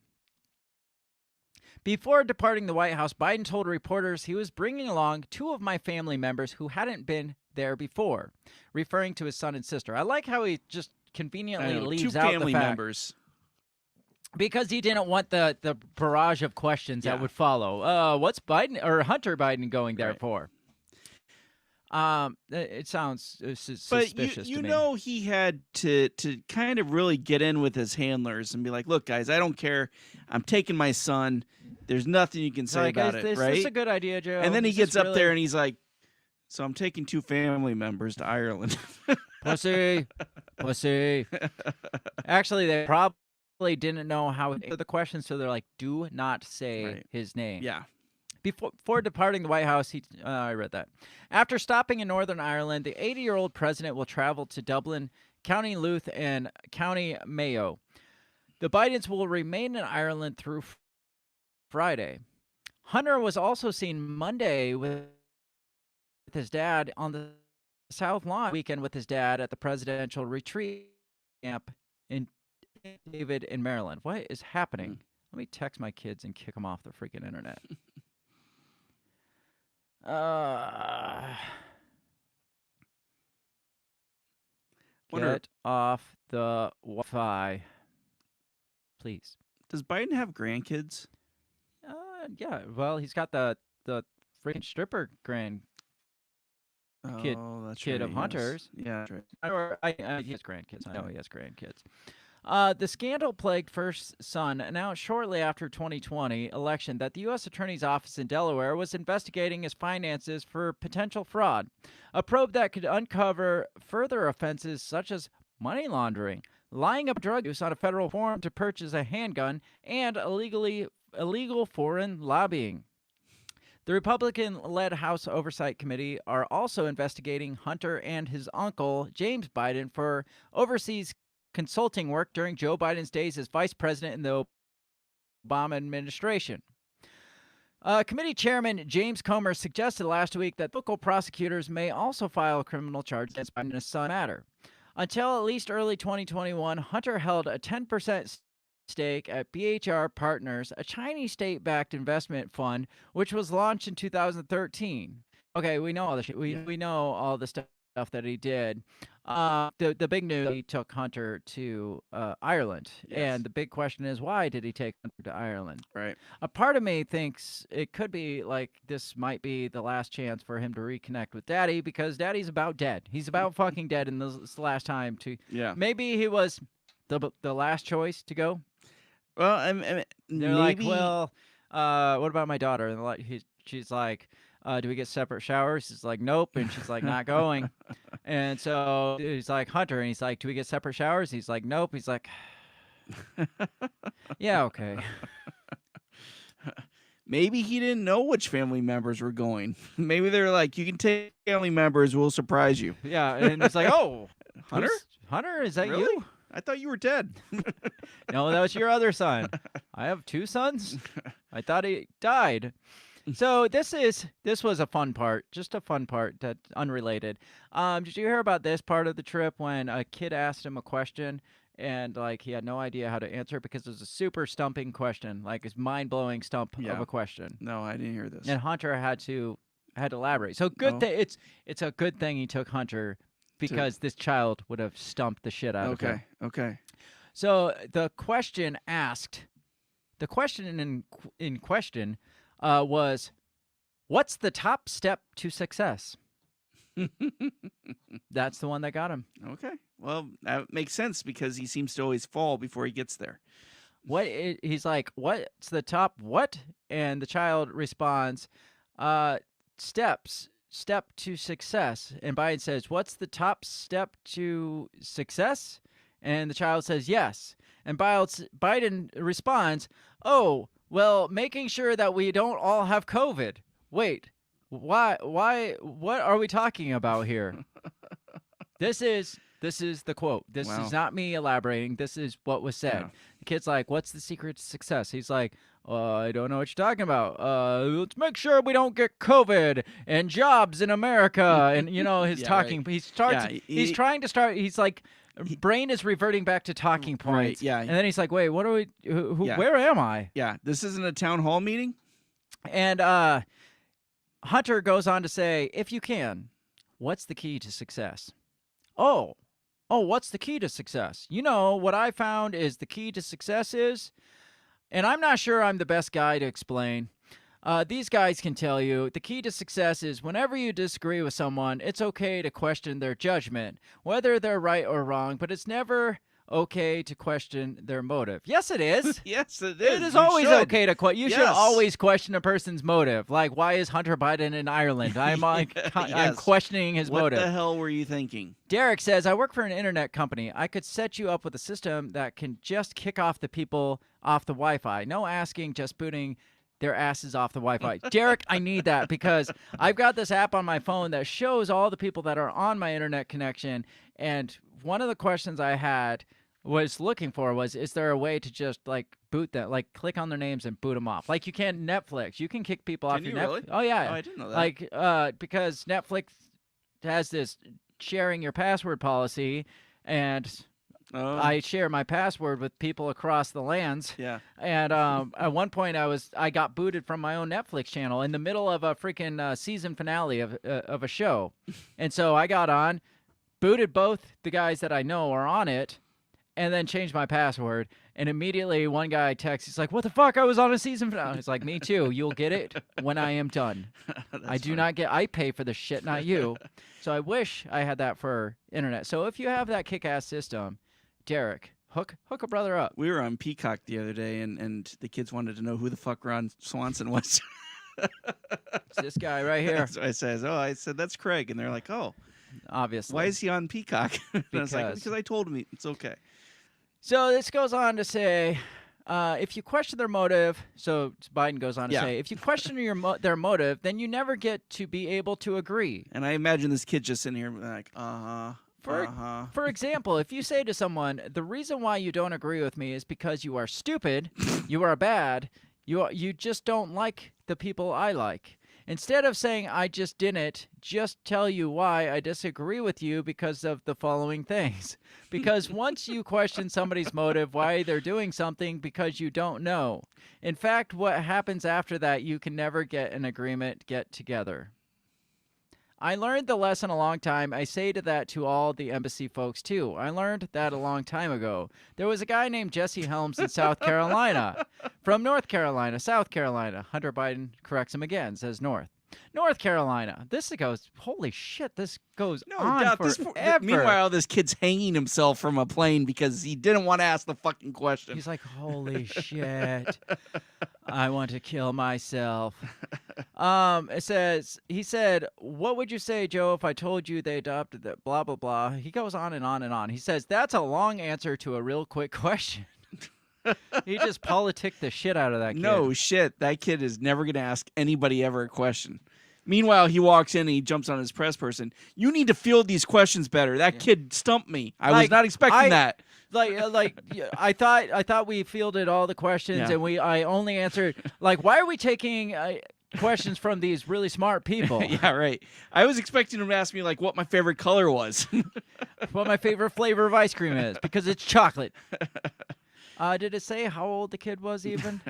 Before departing the White House, Biden told reporters he was bringing along two of my family members who hadn't been there before, referring to his son and sister. I like how he just conveniently leaves two out family the fact, members. because he didn't want the barrage of questions that would follow. What's Biden or Hunter Biden going there for? It sounds suspicious you to me. know he had to kind of really get in with his handlers and be like, look, guys, I don't care. I'm taking my son. There's nothing you can say about it, right? This is a good idea, Joe. And then he Is gets this up really- there and he's like, so I'm taking two family members to Ireland. Pussy. Actually, they probably didn't know how to answer the question, so they're like, do not say his name. Yeah. Before departing the White House, I read that. After stopping in Northern Ireland, the 80-year-old president will travel to Dublin, County Louth, and County Mayo. The Bidens will remain in Ireland through Friday. Hunter was also seen Monday with his dad on the South Lawn weekend with his dad at the presidential retreat camp in David in Maryland. What is happening? Let me text my kids and kick them off the freaking internet. Get off the Wi-Fi, please. Does Biden have grandkids? Yeah. Well, he's got the freaking stripper kid Oh, that's kid right, of yes. Hunter's. Yeah, that's right. Or he has grandkids. I know he has grandkids. The scandal-plagued first son announced shortly after 2020 election that the U.S. Attorney's Office in Delaware was investigating his finances for potential fraud, a probe that could uncover further offenses such as money laundering, lying about drug use on a federal form to purchase a handgun, and illegal foreign lobbying. The Republican-led House Oversight Committee are also investigating Hunter and his uncle, James Biden, for overseas consulting work during Joe Biden's days as vice president in the Obama administration. Committee Chairman James Comer suggested last week that local prosecutors may also file a criminal charge against Biden in a son matter. Until at least early 2021, Hunter held a 10% stake at BHR Partners, a Chinese state-backed investment fund, which was launched in 2013. Okay, we know all the we know all the stuff that he did. The big news, he took Hunter to Ireland, and the big question is, why did he take Hunter to Ireland? Right. A part of me thinks it could be like this might be the last chance for him to reconnect with Daddy, because Daddy's about dead. He's about fucking dead, and this is the last time to. Yeah. Maybe he was the last choice to go. Well, They're maybe. like, well, what about my daughter? And she's like, do we get separate showers? He's like, nope. And she's like, not going. And so he's like, Hunter, and he's like, do we get separate showers? He's like, nope. He's like, yeah, okay. Maybe he didn't know which family members were going. Maybe they're like, you can take family members, we'll surprise you. Yeah, and it's like, oh, Hunter? Hunter, is that Really? you? I thought you were dead. No, that was your other son. I have two sons. I thought he died. So this was a fun part, just a fun part that's unrelated. Did you hear about this part of the trip when a kid asked him a question and like he had no idea how to answer it because it was a super stumping question, like it's mind-blowing stump of a question. No, I didn't hear this. And Hunter had to elaborate. So good thing it's a good thing he took Hunter, because this child would have stumped the shit out of him. Okay. So the question in question was, what's the top step to success? That's the one that got him. Okay. Well, that makes sense because he seems to always fall before he gets there. He's like, what's the top what? And the child responds, step to success. And Biden says, what's the top step to success? And the child says, yes. And Biden responds, oh, well, making sure that we don't all have COVID. Wait, why, what are we talking about here? This is the quote. This is not me elaborating. This is what was said. Yeah. The kid's like, what's the secret to success? He's like, I don't know what you're talking about. Let's make sure we don't get COVID and jobs in America. And, his talking. Right. He's trying to start. He's like, brain is reverting back to talking points. Right, yeah. And then he's like, wait, what are we, where am I? Yeah, this isn't a town hall meeting? And Hunter goes on to say, if you can, what's the key to success? Oh, what's the key to success? What I found is the key to success is, and I'm not sure I'm the best guy to explain. These guys can tell you the key to success is whenever you disagree with someone, it's okay to question their judgment, whether they're right or wrong, but it's never okay to question their motive. Yes, it is. Yes, it is. It is always okay to question. You should Yes. always question a person's motive. Like, why is Hunter Biden in Ireland? I'm like, I'm Yes. questioning his motive. What the hell were you thinking? Derek says, I work for an internet company. I could set you up with a system that can just kick off the people off the Wi-Fi. No asking, just booting their asses off the Wi-Fi. Derek, I need that because I've got this app on my phone that shows all the people that are on my internet connection. And one of the questions I was looking for was, is there a way to just like boot them, like click on their names and boot them off? Like you can Netflix. You can kick people off your Netflix. Really? Oh, yeah. Oh, I didn't know that. Like, because Netflix has this sharing your password policy, and I share my password with people across the lands. Yeah. And at one point, I got booted from my own Netflix channel in the middle of a freaking season finale of a show, and so I got on, booted both the guys that I know are on it, and then changed my password. And immediately, one guy texts, he's like, "What the fuck? I was on a season finale." It's like, me too. You'll get it when I am done. I do not get. I pay for the shit, not you. So I wish I had that for internet. So if you have that kick-ass system, Derek, hook a brother up. We were on Peacock the other day, and the kids wanted to know who the fuck Ron Swanson was. It's this guy right here. That's what I said, that's Craig. And they're like, oh. Obviously. Why is he on Peacock? And I was like, Because- because I told him it's okay. So this goes on to say, if you question their motive, so Biden goes on to say, if you question their motive, then you never get to be able to agree. And I imagine this kid just sitting here like, For example, if you say to someone, the reason why you don't agree with me is because you are stupid, you are bad, you just don't like the people I like. Instead of saying, I just didn't, just tell you why I disagree with you because of the following things. Because once you question somebody's motive, why they're doing something, because you don't know. In fact, what happens after that, you can never get an agreement get together. I learned the lesson a long time. I say that to all the embassy folks, too. I learned that a long time ago. There was a guy named Jesse Helms in South Carolina. From North Carolina, South Carolina. Hunter Biden corrects him again, says North. North Carolina. This goes, holy shit, this goes on forever. Meanwhile, this kid's hanging himself from a plane because he didn't want to ask the fucking question. He's like, holy shit, I want to kill myself. He said, what would you say, Joe, if I told you they adopted that blah, blah, blah. He goes on and on and on. He says, that's a long answer to a real quick question. He just politicked the shit out of that kid. No shit. That kid is never going to ask anybody ever a question. Meanwhile, he walks in and he jumps on his press person. You need to field these questions better. That kid stumped me. I was not expecting that. I thought we fielded all the questions and I only answered why are we taking questions from these really smart people? Yeah, right. I was expecting him to ask me what my favorite color was. What my favorite flavor of ice cream is, because it's chocolate. Did it say how old the kid was even?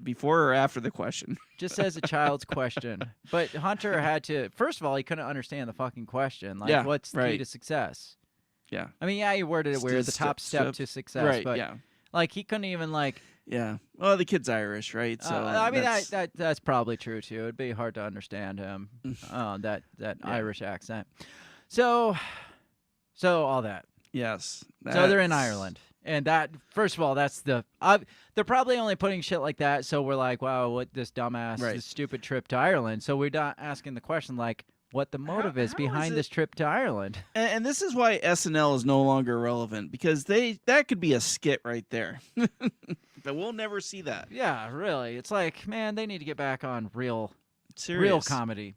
Before or after the question? Just says a child's question. But Hunter had to, first of all, he couldn't understand the fucking question. What's the key to success? Yeah. I mean, he worded it weird, the top step to success. Right, but, yeah. He couldn't even, Yeah. Well, the kid's Irish, right? So I mean, that's probably true, too. It'd be hard to understand him, that Irish accent. So all that. Yes. So they're in Ireland. And that, first of all, that's they're probably only putting shit like that. So we're like, wow, what this dumbass, this stupid trip to Ireland. So we're not asking the question what the motive is behind this trip to Ireland. And this is why SNL is no longer relevant, because that could be a skit right there. But we'll never see that. Yeah, really. It's man, they need to get back on real comedy.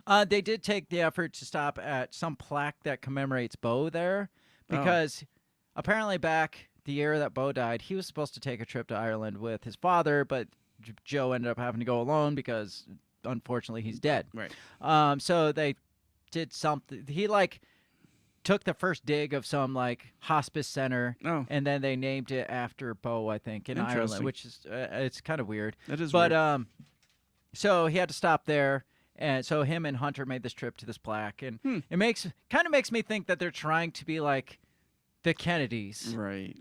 They did take the effort to stop at some plaque that commemorates Bo there, because apparently back the year that Bo died, he was supposed to take a trip to Ireland with his father, but Joe ended up having to go alone because, unfortunately, he's dead. Right. So they did something. He took the first dig of some hospice center, and then they named it after Bo, I think, in Ireland, which is it's kind of weird. That is weird. So he had to stop there. And so him and Hunter made this trip to this plaque, and it kind of makes me think that they're trying to be like the Kennedys, right?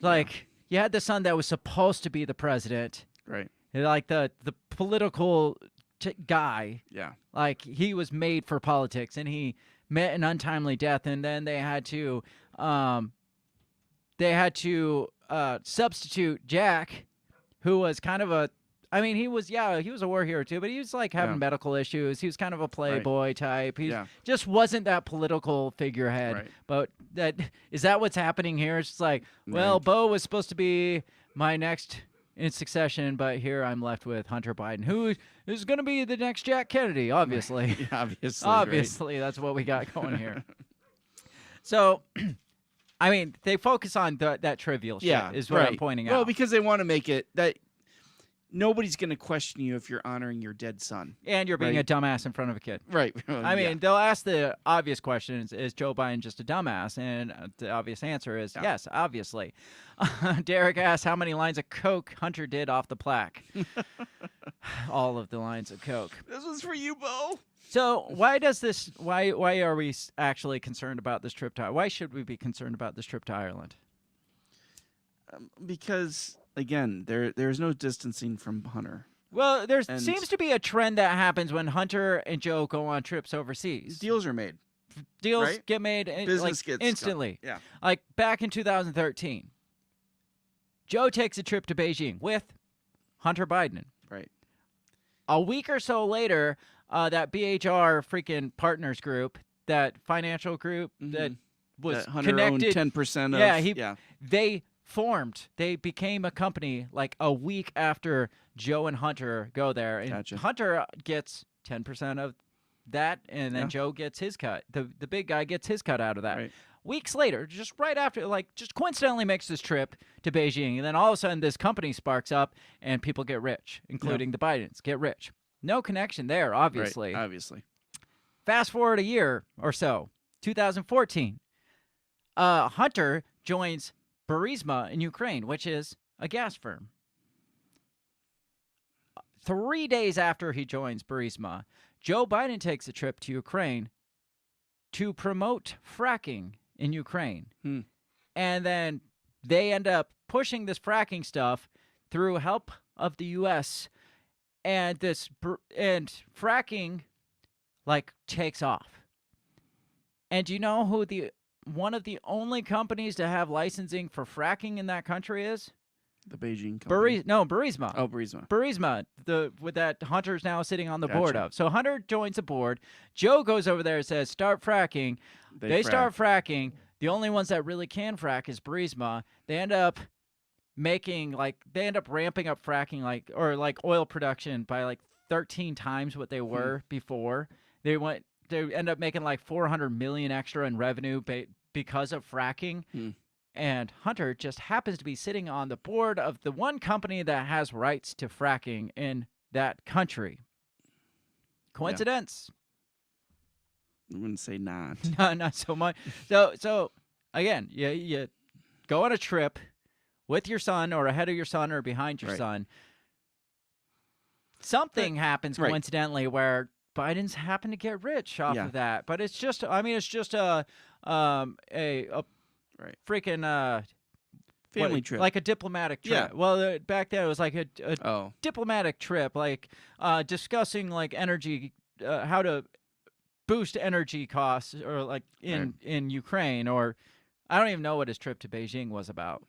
You had the son that was supposed to be the president, right? The political guy, yeah. He was made for politics, and he met an untimely death, and then they had to substitute Jack, who was kind of a. I mean, he was a war hero too, but he was having medical issues. He was kind of a playboy type. He just wasn't that political figurehead. Right. But is that what's happening here? It's just Bo was supposed to be my next in succession, but here I'm left with Hunter Biden, who is going to be the next Jack Kennedy, obviously. Obviously, that's what we got going here. So, I mean, they focus on that trivial shit, is what I'm pointing out. Well, because they want to make it that nobody's going to question you if you're honoring your dead son. And you're being a dumbass in front of a kid. Right. I mean, they'll ask the obvious questions, is Joe Biden just a dumbass? And the obvious answer is yes, obviously. Derek asks how many lines of Coke Hunter did off the plaque. All of the lines of Coke. This was for you, Bo. So why are we actually concerned about this trip to Why should we be concerned about this trip to Ireland? Because, again, there's no distancing from Hunter. Well, there seems to be a trend that happens when Hunter and Joe go on trips overseas. Deals are made. Deals get made Business gets instantly. Yeah. Back in 2013, Joe takes a trip to Beijing with Hunter Biden. Right. A week or so later, that BHR freaking partners group, that financial group that was That Hunter connected. owned 10% of. Yeah, they became a company like a week after Joe and Hunter go there, and Gotcha. Hunter gets 10% of that, and then Yeah. Joe gets his cut. The big guy gets his cut out of that. Right. Weeks later, just right after, like, just coincidentally makes this trip to Beijing, and then all of a sudden this company sparks up, and people get rich, including the Bidens get rich. No connection there, obviously. Right. Obviously. Fast forward a year or so, 2014. Hunter joins Burisma in Ukraine, which is a gas firm. 3 days after he joins Burisma, Joe Biden takes a trip to Ukraine to promote fracking in Ukraine. And then they end up pushing this fracking stuff through help of the U.S. And fracking like takes off. And do you know who one of the only companies to have licensing for fracking in that country is? The Beijing company. Burisma. Oh, Burisma. Burisma, with that Hunter's now sitting on the board Gotcha. of. So Hunter joins the board. Joe goes over there and says, start fracking. They start fracking. The only ones that really can frack is Burisma. They end up ramping up fracking like oil production by like 13 times what they were before. They end up making like 400 million extra in revenue because of fracking. And Hunter just happens to be sitting on the board of the one company that has rights to fracking in that country. Coincidence? I wouldn't say not. No, not so much. So again, you go on a trip with your son or ahead of your son or behind your son. Something happens coincidentally where Biden's happen to get rich off of that. But it's just a freaking family trip, like a diplomatic trip. Yeah. Well, back then it was like a diplomatic trip, like discussing like energy, how to boost energy costs, or like in Ukraine, or I don't even know what his trip to Beijing was about.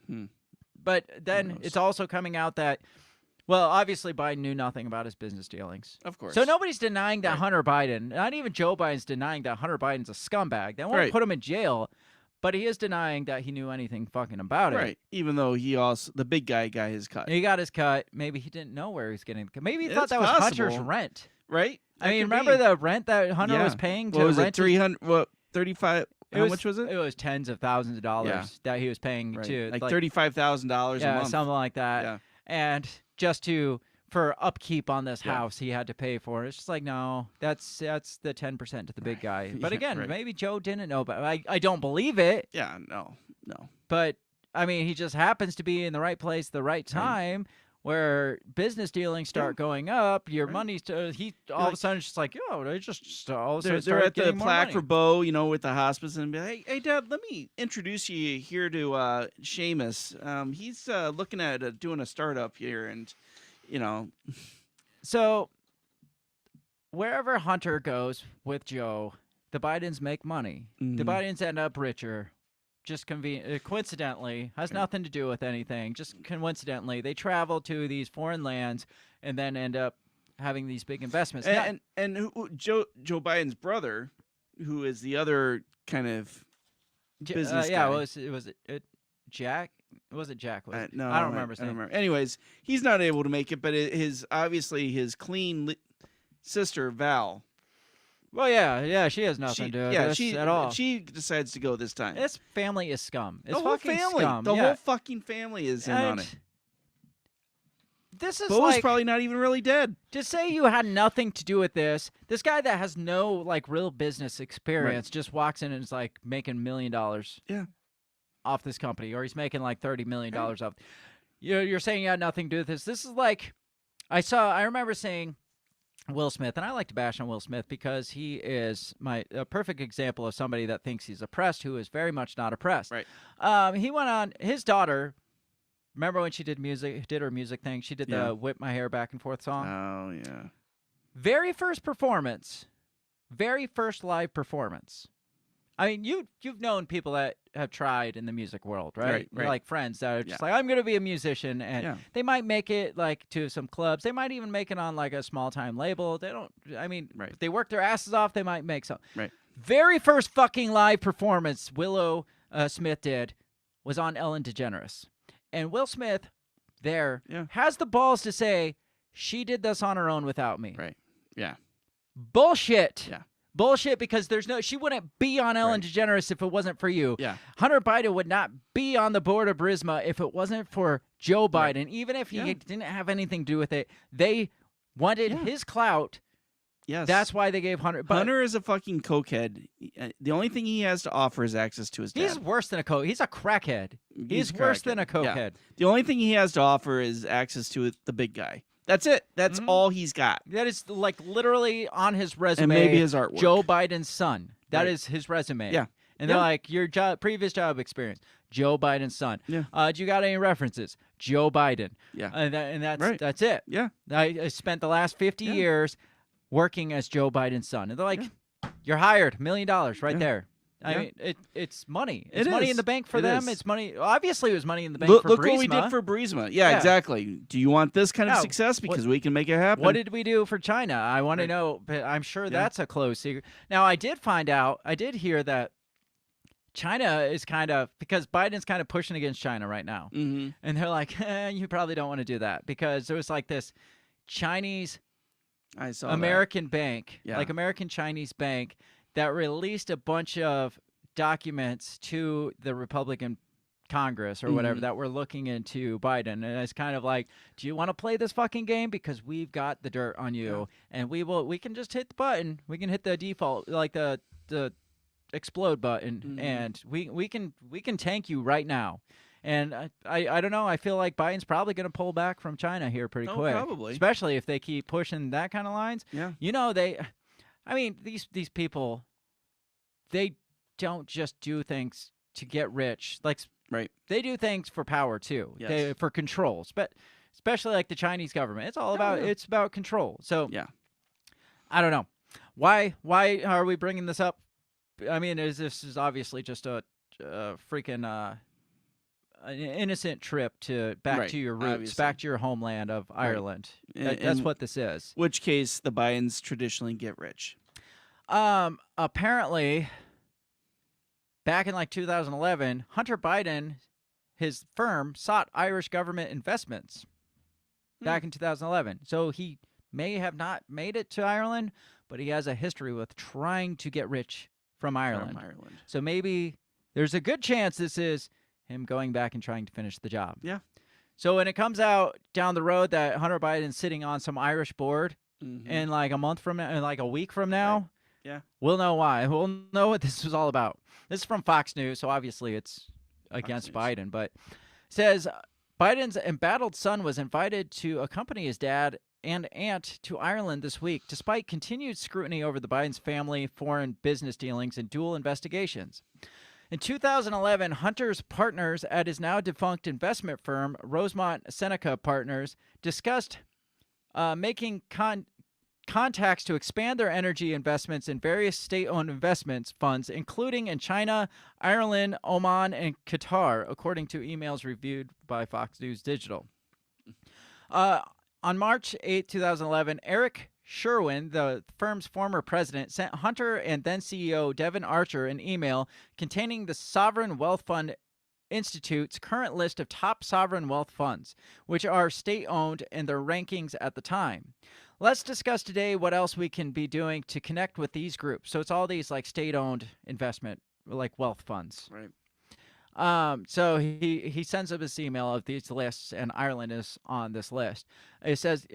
But then it's also coming out that, well, obviously Biden knew nothing about his business dealings. Of course. So nobody's denying that Hunter Biden, not even Joe Biden's denying that Hunter Biden's a scumbag. They won't put him in jail. But he is denying that he knew anything fucking about it. Right. Even though the big guy got his cut. He got his cut. Maybe he didn't know where he was getting the cut. Maybe he thought It's that was possible. Hunter's rent. Right? I mean, remember the rent that Hunter was paying to what was rent? It 300? What 35? How much was it? It was tens of thousands of dollars that he was paying to like $35,000 a month. Something like that. Yeah. And just for upkeep on this house, he had to pay for it. It's just like, no, that's the 10% to the big guy. But again, maybe Joe didn't know, but I don't believe it. Yeah, no. But I mean, he just happens to be in the right place, the right time, where business dealings start going up. Your money's all of a sudden it's just like, they just all of a sudden They're at the getting more plaque money. for Bo, with the hospice, and be like, hey, Dad, let me introduce you here to Seamus. He's looking at doing a startup here, and So wherever Hunter goes with Joe, the Bidens make money. The Bidens end up richer. Just coincidentally, has nothing to do with anything. Just coincidentally, they travel to these foreign lands and then end up having these big investments. And Joe Biden's brother, who is the other kind of business guy. was it Jack? Was it Jack? No, I don't remember his name. Anyways, he's not able to make it, but his clean sister Val. Well, yeah, she has nothing to do with this at all. She decides to go this time. This family is scum. It's the whole fucking family, scum. the whole fucking family is in on it. This is Bo's probably not even really dead. To say you had nothing to do with this guy that has no like real business experience just walks in and is like making $1 million. Off this company, or he's making like $30 million off. You're saying you had nothing to do with this. This is like, I remember saying Will Smith, and I like to bash on Will Smith because he is a perfect example of somebody that thinks he's oppressed, who is very much not oppressed. Right. He went on, his daughter, remember when she did her music thing? She did the Whip My Hair Back and Forth song. Oh, yeah. Very first live performance. I mean, you've known people that have tried in the music world, right? Right. Like friends that are just like, I'm going to be a musician, and they might make it like to some clubs. They might even make it on like a small time label. They don't. I mean, if they work their asses off, they might make some. Right. very first fucking live performance Willow Smith did was on Ellen DeGeneres. And Will Smith there has the balls to say she did this on her own without me. Right. Yeah. Bullshit. Yeah. Bullshit, because she wouldn't be on Ellen DeGeneres if it wasn't for you. Yeah. Hunter Biden would not be on the board of Burisma if it wasn't for Joe Biden. Even if he didn't have anything to do with it, they wanted his clout. Yes. That's why they gave Hunter. But Hunter is a fucking cokehead. The only thing he has to offer is access to his dad. he's worse than a coke. He's a crackhead. He's worse than a cokehead. Yeah. The only thing he has to offer is access to the big guy. That's it. That's all he's got. That is like literally on his resume. And maybe his artwork. Joe Biden's son. That is his resume. Yeah. And they're like, your previous job experience, Joe Biden's son. Yeah. Do you got any references? Joe Biden. Yeah. And that's it. Yeah. I spent the last 50 years working as Joe Biden's son. And they're like, you're hired, $1 million right there. I mean, it's money. It's money in the bank for them. It's money. Obviously, it was money in the bank for Burisma. Look what we did for Burisma. Yeah, exactly. Do you want this kind of success? Because we can make it happen. What did we do for China? I want to know. But I'm sure that's a close secret. Now, I did hear that China is because Biden's kind of pushing against China right now. Mm-hmm. And they're like, you probably don't want to do that, because there was like this Chinese American bank, like American Chinese bank, that released a bunch of documents to the Republican Congress or whatever that were looking into Biden. And it's kind of like, do you want to play this fucking game? Because we've got the dirt on you, and we can just hit the button. We can hit the default, like the explode button, and we can tank you right now. And I don't know. I feel like Biden's probably going to pull back from China here pretty quick. Probably. Especially if they keep pushing that kind of lines. Yeah. You know, these people, they don't just do things to get rich. Like, they do things for power too. Yes. For control. Especially like the Chinese government. It's all about it's about control. So I don't know. Why are we bringing this up? I mean, this is obviously just a freaking an innocent trip back to your roots, back to your homeland of Ireland. That's what this is. Which case the Bidens traditionally get rich. Apparently, back in like 2011, Hunter Biden, his firm, sought Irish government investments back in 2011. So he may have not made it to Ireland, but he has a history with trying to get rich from Ireland. So maybe there's a good chance this is him going back and trying to finish the job. Yeah. So when it comes out down the road that Hunter Biden's sitting on some Irish board in like a month from now, like a week from now, we'll know why. We'll know what this was all about. This is from Fox News, so obviously it's against Biden, but it says Biden's embattled son was invited to accompany his dad and aunt to Ireland this week, despite continued scrutiny over the Biden's family, foreign business dealings, and dual investigations. In 2011, Hunter's partners at his now defunct investment firm, Rosemont Seneca Partners, discussed making contacts to expand their energy investments in various state-owned investments funds, including in China, Ireland, Oman, and Qatar, according to emails reviewed by Fox News Digital. On March 8, 2011, Eric Sherwin, the firm's former president, sent Hunter and then CEO Devin Archer an email containing the Sovereign Wealth Fund Institute's current list of top sovereign wealth funds, which are state-owned and their rankings at the time. Let's discuss today what else we can be doing to connect with these groups. So it's all these like state-owned investment, like wealth funds. Right. So he sends up this email of these lists, and Ireland is on this list. He says,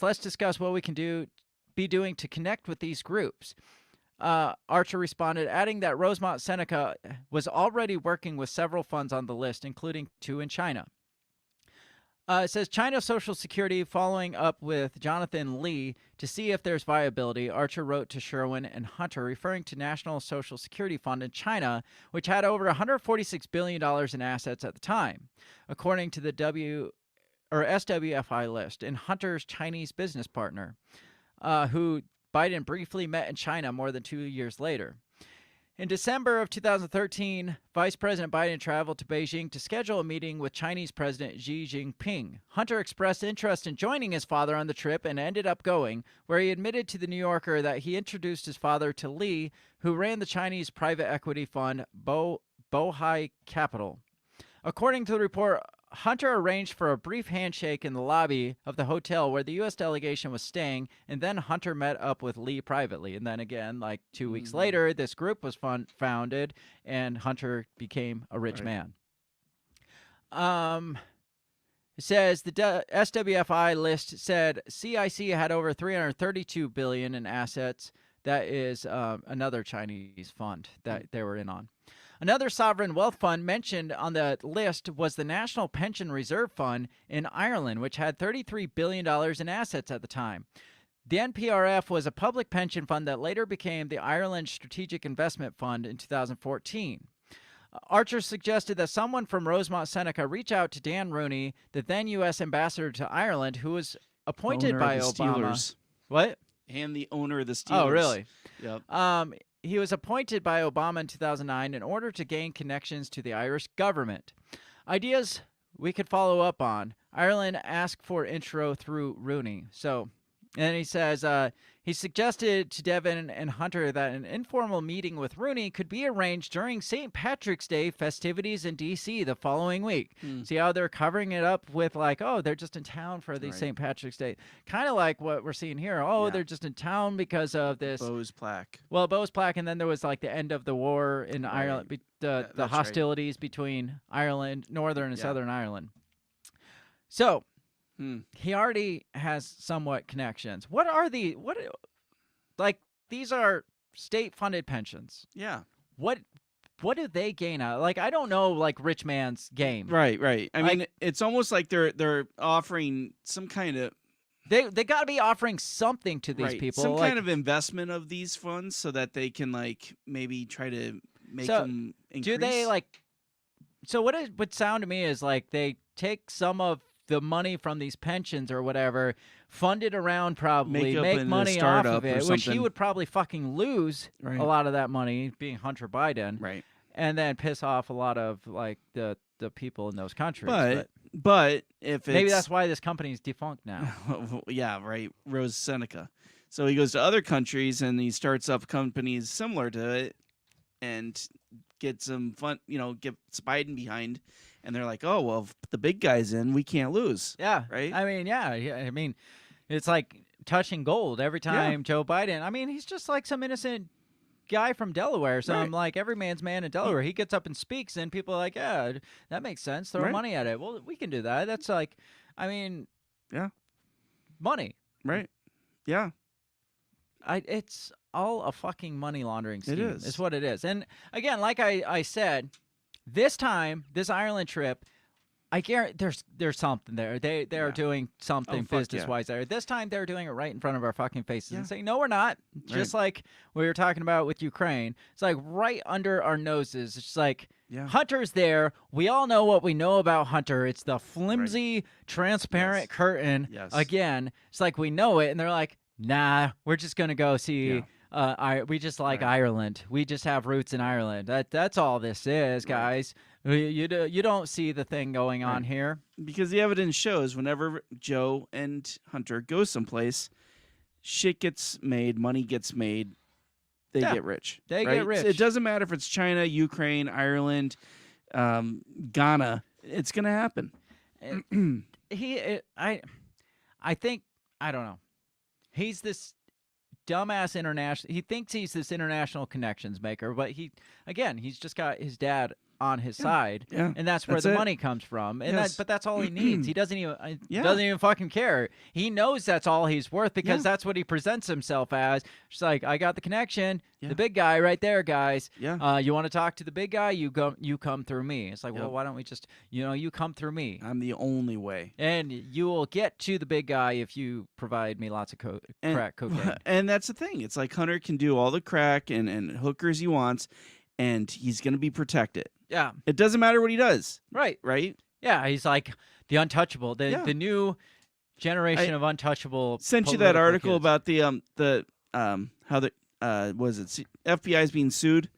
let's discuss what we can be doing to connect with these groups. Archer responded, adding that Rosemont Seneca was already working with several funds on the list, including 2 in China. It says China Social Security following up with Jonathan Lee to see if there's viability. Archer wrote to Sherwin and Hunter referring to National Social Security Fund in China, which had over $146 billion in assets at the time, according to the SWFI list, and Hunter's Chinese business partner, who Biden briefly met in China more than 2 years later. In December of 2013, Vice President Biden traveled to Beijing to schedule a meeting with Chinese President Xi Jinping. Hunter expressed interest in joining his father on the trip and ended up going, where he admitted to the New Yorker that he introduced his father to Li, who ran the Chinese private equity fund Bohai Capital. According to the report, Hunter arranged for a brief handshake in the lobby of the hotel where the U.S. delegation was staying, and then Hunter met up with Lee privately. And then again, like 2 weeks later, this group was founded, and Hunter became a rich man. It says the SWFI list said CIC had over $332 billion in assets. That is another Chinese fund that they were in on. Another sovereign wealth fund mentioned on the list was the National Pension Reserve Fund in Ireland, which had $33 billion in assets at the time. The NPRF was a public pension fund that later became the Ireland Strategic Investment Fund in 2014. Archer suggested that someone from Rosemont Seneca reach out to Dan Rooney, the then U.S. ambassador to Ireland, who was appointed by Obama. Steelers. What? And the owner of the Steelers. Oh, really? Yep. He was appointed by Obama in 2009 in order to gain connections to the Irish government. Ideas we could follow up on. Ireland asked for intro through Rooney. So, and he says he suggested to Devin and Hunter that an informal meeting with Rooney could be arranged during St. Patrick's Day festivities in D.C. the following week. See how they're covering it up with like, oh, they're just in town for the St. Patrick's Day. Kind of like what we're seeing here. Oh, they're just in town because of this. Bose plaque. Well, Bose plaque, and then there was like the end of the war in Ireland, the hostilities between Ireland, Northern and Southern Ireland. So, he already has somewhat connections. Like, these are state-funded pensions. Yeah. What do they gain out? Like, I don't know, like, rich man's game. Right. I mean, it's almost like they're offering some kind of... They got to be offering something to these people. Some kind of investment of these funds so that they can, like, maybe try to make them increase. Do they, like... So what it would sound to me is, like, they take some of the money from these pensions or whatever, fund it around probably, make money off of it, which he would probably fucking lose a lot of that money, being Hunter Biden, and then piss off a lot of like the people in those countries. But if maybe that's why this company's defunct now. Yeah, right. Rose Seneca. So he goes to other countries and he starts up companies similar to it and gets some fun, gets Biden behind. And they're like, oh, well, if the big guy's in, we can't lose. Yeah. Right? I mean, I mean, it's like touching gold every time Joe Biden. I mean, he's just like some innocent guy from Delaware. So I'm like, every man's man in Delaware. He gets up and speaks, and people are like, yeah, that makes sense. Throw money at it. Well, we can do that. That's like, I mean, money. Right. Yeah. It's all a fucking money laundering scheme. It is. It's what it is. And again, like I said, this time, this Ireland trip, I guarantee there's something there. They are doing something business-wise there. This time, they're doing it right in front of our fucking faces and saying, no, we're not. Just like we were talking about with Ukraine. It's like right under our noses. It's just like, Hunter's there. We all know what we know about Hunter. It's the flimsy, transparent curtain. Again, it's like we know it, and they're like, nah, we're just going to go see... we just like Ireland. We just have roots in Ireland. That's all this is, guys. You don't see the thing going on here. Because the evidence shows whenever Joe and Hunter go someplace, shit gets made, money gets made, they get rich. They get rich. So it doesn't matter if it's China, Ukraine, Ireland, Ghana. It's going to happen. I think, I don't know. He's this dumbass international. He thinks he's this international connections maker, but he's just got his dad on his side, and that's where the money comes from. And but that's all he needs. He doesn't even fucking care. He knows that's all he's worth because that's what he presents himself as. Just like, I got the connection, the big guy right there, guys. You want to talk to the big guy? You come through me. It's like, well, why don't we just, you come through me. I'm the only way. And you will get to the big guy if you provide me lots of crack cocaine. And that's the thing. It's like Hunter can do all the crack and hookers he wants, and he's going to be protected. Yeah. It doesn't matter what he does. Right. Right? Yeah, he's like the untouchable, the new generation of untouchable. Sent you that article kids. about the how the was it FBI is being sued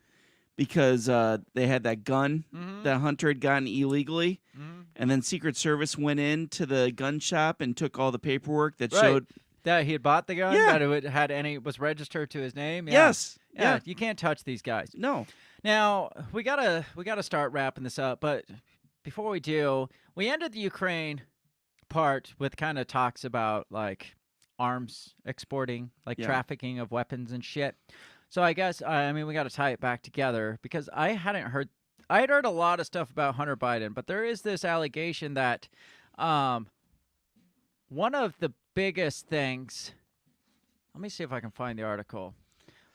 because they had that gun that Hunter had gotten illegally. And then Secret Service went into the gun shop and took all the paperwork that showed that he had bought the gun, Yeah. that it was registered to his name. Yeah. Yes. Yeah, you can't touch these guys. No. Now, we gotta start wrapping this up, but before we do, we ended the Ukraine part with kind of talks about like arms exporting, like trafficking of weapons and shit. So I guess we got to tie it back together because I had heard a lot of stuff about Hunter Biden, but there is this allegation that one of the biggest things. Let me see if I can find the article.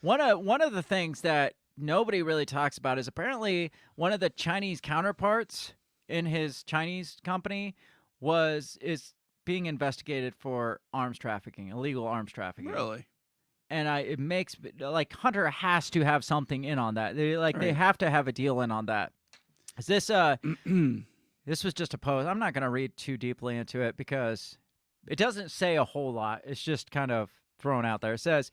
One of the things that nobody really talks about is apparently one of the Chinese counterparts in his Chinese company is being investigated for arms trafficking, illegal arms trafficking. Really? And it makes like Hunter has to have something in on that. They have to have a deal in on that. Is this this was just a post. I'm not going to read too deeply into it because it doesn't say a whole lot. It's just kind of thrown out there. It says,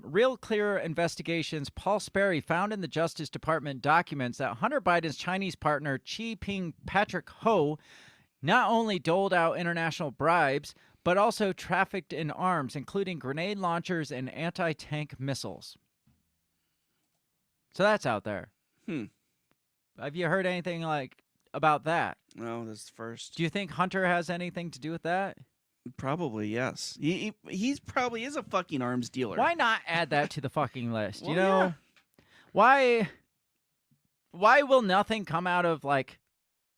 real clear investigations. Paul Sperry found in the Justice Department documents that Hunter Biden's Chinese partner, Xi Ping Patrick Ho, not only doled out international bribes, but also trafficked in arms, including grenade launchers and anti-tank missiles. So that's out there. Have you heard anything about that? No, this is the first. Do you think Hunter has anything to do with that? Probably, yes. He's probably is a fucking arms dealer. Why not add that to the fucking list? Well, you know, why will nothing come out of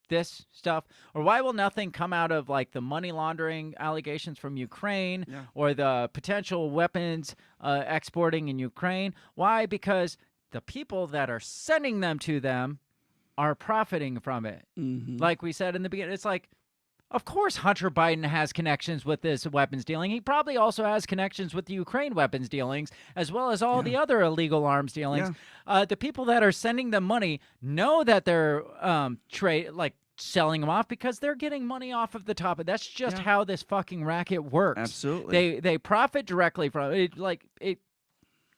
this stuff, or why will nothing come out of the money laundering allegations from Ukraine or the potential weapons exporting in Ukraine? Why? Because the people that are sending them to them are profiting from it. Like we said in the beginning, it's like, of course Hunter Biden has connections with this weapons dealing. He probably also has connections with the Ukraine weapons dealings, as well as all the other illegal arms dealings. The people that are sending them money know that they're selling them off because they're getting money off of the top. That's just how this fucking racket works. Absolutely. They profit directly from it.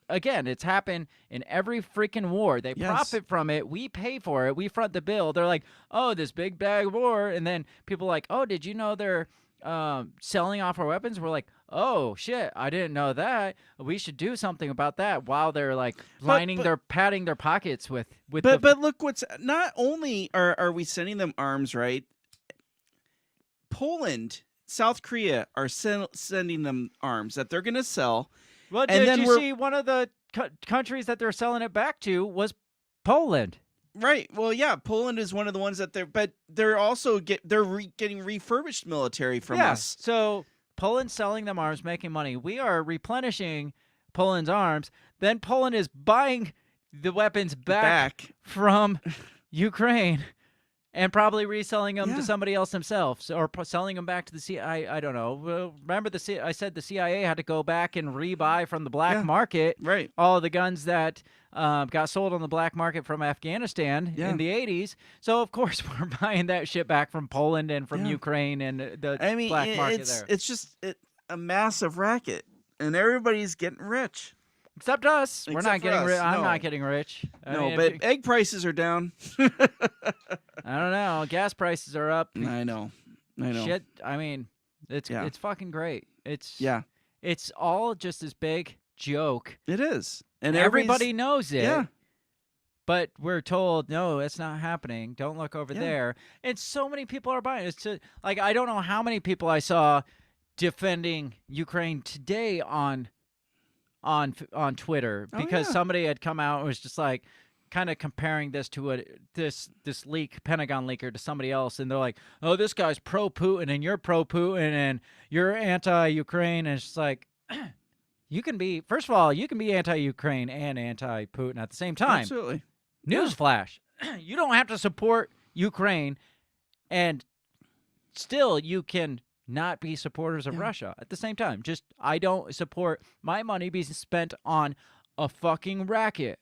Again, it's happened in every freaking war. They profit from it. We pay for it. We front the bill. They're like, oh, this big bag of war. And then people are like, oh, did you know they're selling off our weapons? We're like, oh, shit, I didn't know that. We should do something about that while they're padding their pockets with But look, not only are we sending them arms, right? Poland, South Korea are sending them arms that they're going to sell. Well, did you see one of the countries that they're selling it back to was Poland? Right. Well, yeah, Poland is one of the ones that they're also getting refurbished military from us. So Poland's selling them arms, making money. We are replenishing Poland's arms. Then Poland is buying the weapons back. From Ukraine and probably reselling them to somebody else themselves, or selling them back to the CIA. I don't know. Well, remember I said the CIA had to go back and rebuy from the black market all of the guns that got sold on the black market from Afghanistan in the 80s. So, of course, we're buying that shit back from Poland and from Ukraine and the black market there. It's just a massive racket, and everybody's getting rich. Except us. We're not getting rich. I'm not getting rich. But egg prices are down. I don't know. Gas prices are up. I know. Shit. I mean, it's fucking great. It's all just this big joke. It is. And everybody knows it. Yeah. But we're told, no, it's not happening. Don't look over there. And so many people are buying it. It's I don't know how many people I saw defending Ukraine today on Twitter because somebody had come out and was just kind of comparing this to this leak, Pentagon leaker, to somebody else, and they're like, oh, this guy's pro-Putin and you're pro-Putin and you're anti-Ukraine, and it's just like, you can be anti-Ukraine and anti-Putin at the same time. Absolutely. Newsflash, you don't have to support Ukraine and still you can not be supporters of Russia at the same time. Just, I don't support my money being spent on a fucking racket,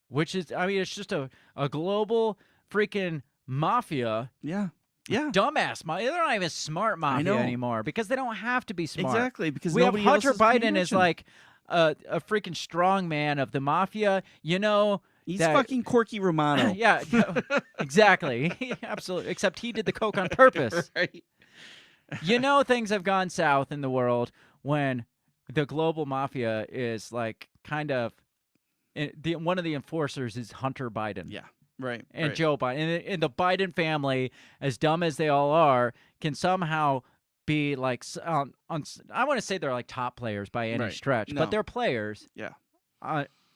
which is, it's just a global freaking mafia. Yeah. Dumbass mafia. They're not even smart mafia anymore because they don't have to be smart. Exactly, because we have nobody else Hunter is paying Biden is attention. a freaking strong man of the mafia. You know, He's that- fucking Corky Romano. Yeah, exactly. Absolutely. Except he did the coke on purpose. Right. You know, things have gone south in the world when the global mafia is like kind of one of the enforcers is Hunter Biden. Yeah. Right. And right. Joe Biden. And the Biden family, as dumb as they all are, can somehow be like I want to say they're like top players by any Right. stretch, No. but they're players. Yeah.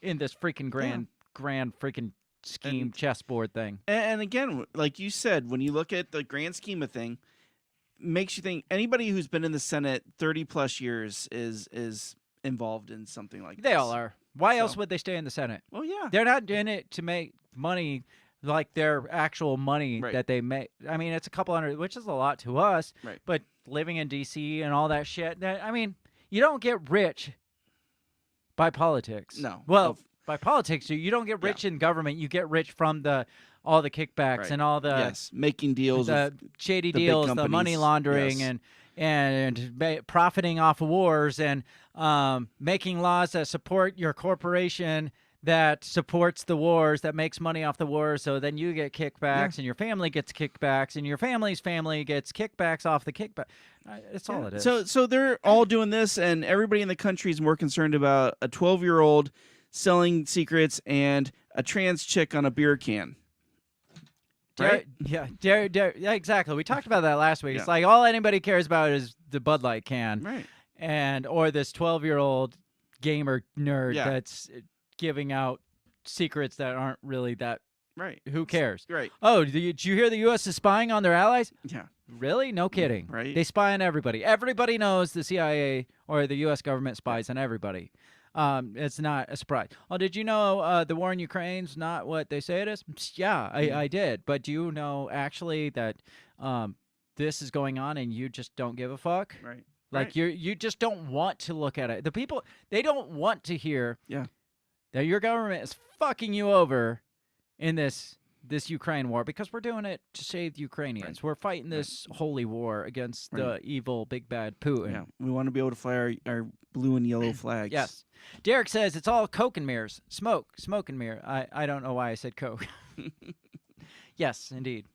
In this freaking grand freaking scheme chessboard thing. And again, like you said, when you look at the grand scheme of thing, makes you think anybody who's been in the Senate 30 plus years is involved in something like They this. all are. Why else would they stay in the Senate? Well, yeah. They're not in it to make money like their actual money that they make. I mean, it's a couple hundred, which is a lot to us. Right. But living in D.C. and all that shit, you don't get rich by politics. No. Well, by politics, you don't get rich in government. You get rich from all the kickbacks Right. and all the making deals, the with shady the big deals, the companies. money laundering, Yes. and profiting off of wars, and making laws that support your corporation that supports the wars, that makes money off the wars. So then you get kickbacks, and your family gets kickbacks, and your family's family gets kickbacks off the kickback. That's all it is. So they're all doing this, and everybody in the country is more concerned about a 12-year-old selling secrets and a trans chick on a beer can. Right? Yeah, exactly. We talked about that last week. Yeah. It's like all anybody cares about is the Bud Light can, Right. or this 12-year-old gamer nerd Yeah. that's giving out secrets that aren't really that. Right. Who cares? Right. Oh, did you hear the U.S. is spying on their allies? Yeah. Really? No kidding. Right. They spy on everybody. Everybody knows the CIA or the U.S. government spies on everybody. It's not a surprise. Oh, did you know the war in Ukraine's not what they say it is? Yeah, I did. But do you know actually that this is going on and you just don't give a fuck? Right. Like you just don't want to look at it. The people, they don't want to hear that your government is fucking you over in this Ukraine war, because we're doing it to save the Ukrainians. Right. We're fighting this holy war against the Right. evil big bad Putin. Yeah. We want to be able to fly our blue and yellow flags. Yes. Derek says it's all coke and mirrors. Smoke and mirror. I don't know why I said coke. Yes, indeed.